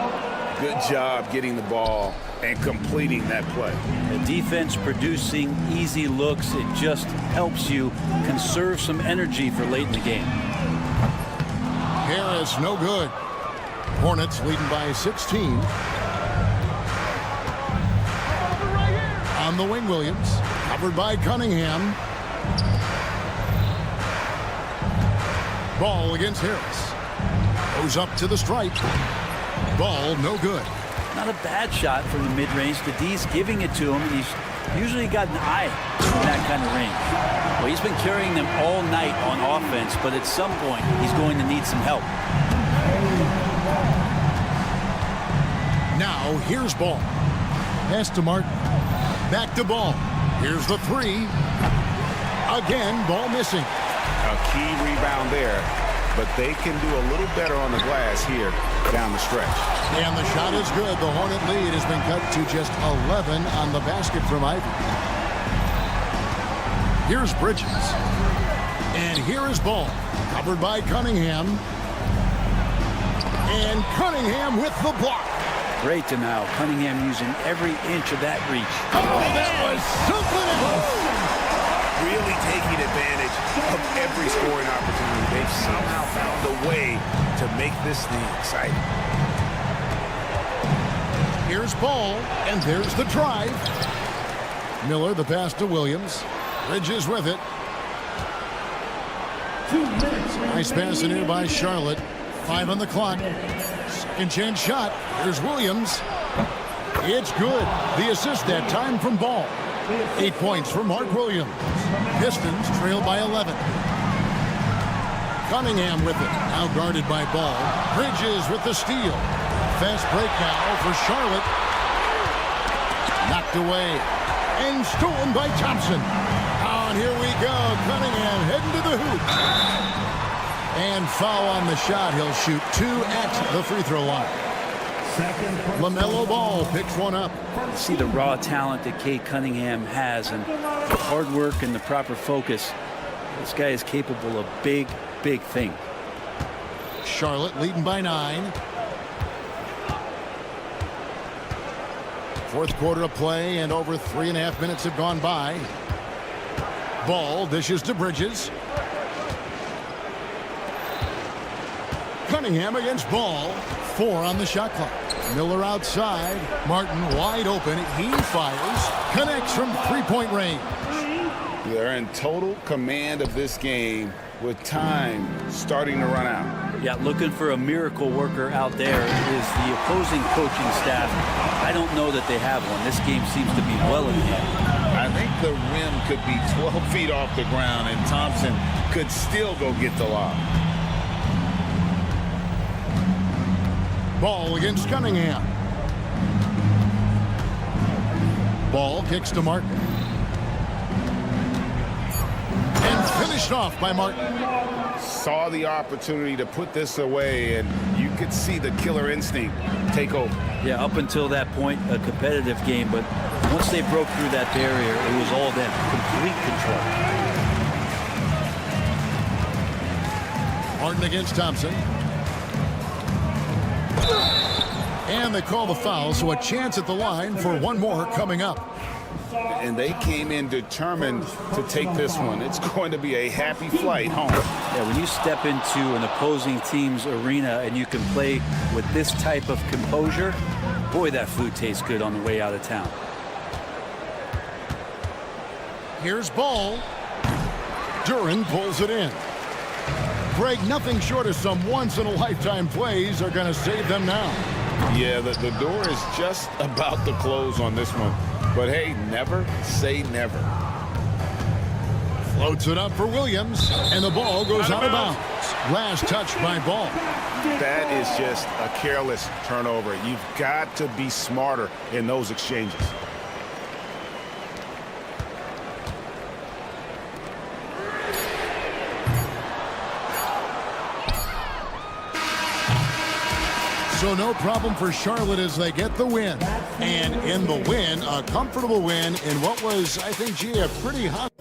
M: Good job getting the ball and completing that play.
J: The defense producing easy looks. It just helps you conserve some energy for late in the game.
Q: Harris, no good. Hornets leading by 16. On the wing, Williams. Covered by Cunningham. Ball against Harris. Goes up to the stripe. Ball no good.
J: Not a bad shot from the mid-range. The D's giving it to him, and he's usually got an eye in that kind of range. Well, he's been carrying them all night on offense, but at some point, he's going to need some help.
Q: Now, here's Ball. Pass to Martin. Back to Ball. Here's the three. Again, Ball missing.
M: A key rebound there, but they can do a little better on the glass here down the stretch.
Q: And the shot is good. The Hornet lead has been cut to just 11 on the basket from Ivy. Here's Bridges. And here is Ball. Covered by Cunningham. And Cunningham with the block.
J: Great denial. Cunningham using every inch of that reach.
Q: Oh, that was something else.
M: Really taking advantage of every scoring opportunity. They've somehow found a way to make this thing exciting.
Q: Here's Ball, and there's the drive. Miller, the pass to Williams. Bridges with it.
E: 2 minutes.
Q: Nice pass in here by Charlotte. 5 on the clock. Second chance shot. Here's Williams. It's good. The assist that time from Ball. 8 points for Mark Williams. Pistons trail by 11. Cunningham with it. Now guarded by Ball. Bridges with the steal. Fast break now for Charlotte. Knocked away. And stolen by Thompson. And here we go. Cunningham heading to the hoop. And foul on the shot. He'll shoot 2 at the free throw line. LaMelo Ball picks one up.
J: See the raw talent that Cade Cunningham has, and the hard work and the proper focus. This guy is capable of big, big things.
Q: Charlotte leading by 9. Fourth quarter of play, and over 3.5 minutes have gone by. Ball dishes to Bridges. Cunningham against Ball. 4 on the shot clock. Miller outside. Martin wide open. He fires. Connects from 3-point range.
M: They're in total command of this game with time starting to run out.
J: Yeah, looking for a miracle worker out there is the opposing coaching staff. I don't know that they have one. This game seems to be well in hand.
L: I think the rim could be 12 feet off the ground, and Thompson could still go get the lob.
Q: Ball against Cunningham. Ball kicks to Martin. And finished off by Martin.
M: Saw the opportunity to put this away, and you could see the killer instinct take over.
J: Yeah, up until that point, a competitive game, but once they broke through that barrier, it was all them. Complete control.
Q: Martin against Thompson. And they call the foul, so a chance at the line for one more coming up.
M: And they came in determined to take this one. It's going to be a happy flight home.
J: Yeah, when you step into an opposing team's arena and you can play with this type of composure, boy, that food tastes good on the way out of town.
Q: Here's Ball. Duran pulls it in. Greg, nothing short of some once-in-a-lifetime plays are going to save them now.
M: Yeah, the door is just about to close on this one. But hey, never say never.
Q: Floats it up for Williams, and the ball goes out of bounds. Last touch by Ball.
M: That is just a careless turnover. You've got to be smarter in those exchanges.
I: So no problem for Charlotte as they get the win. And in the win, a comfortable win in what was, I think, a pretty hot.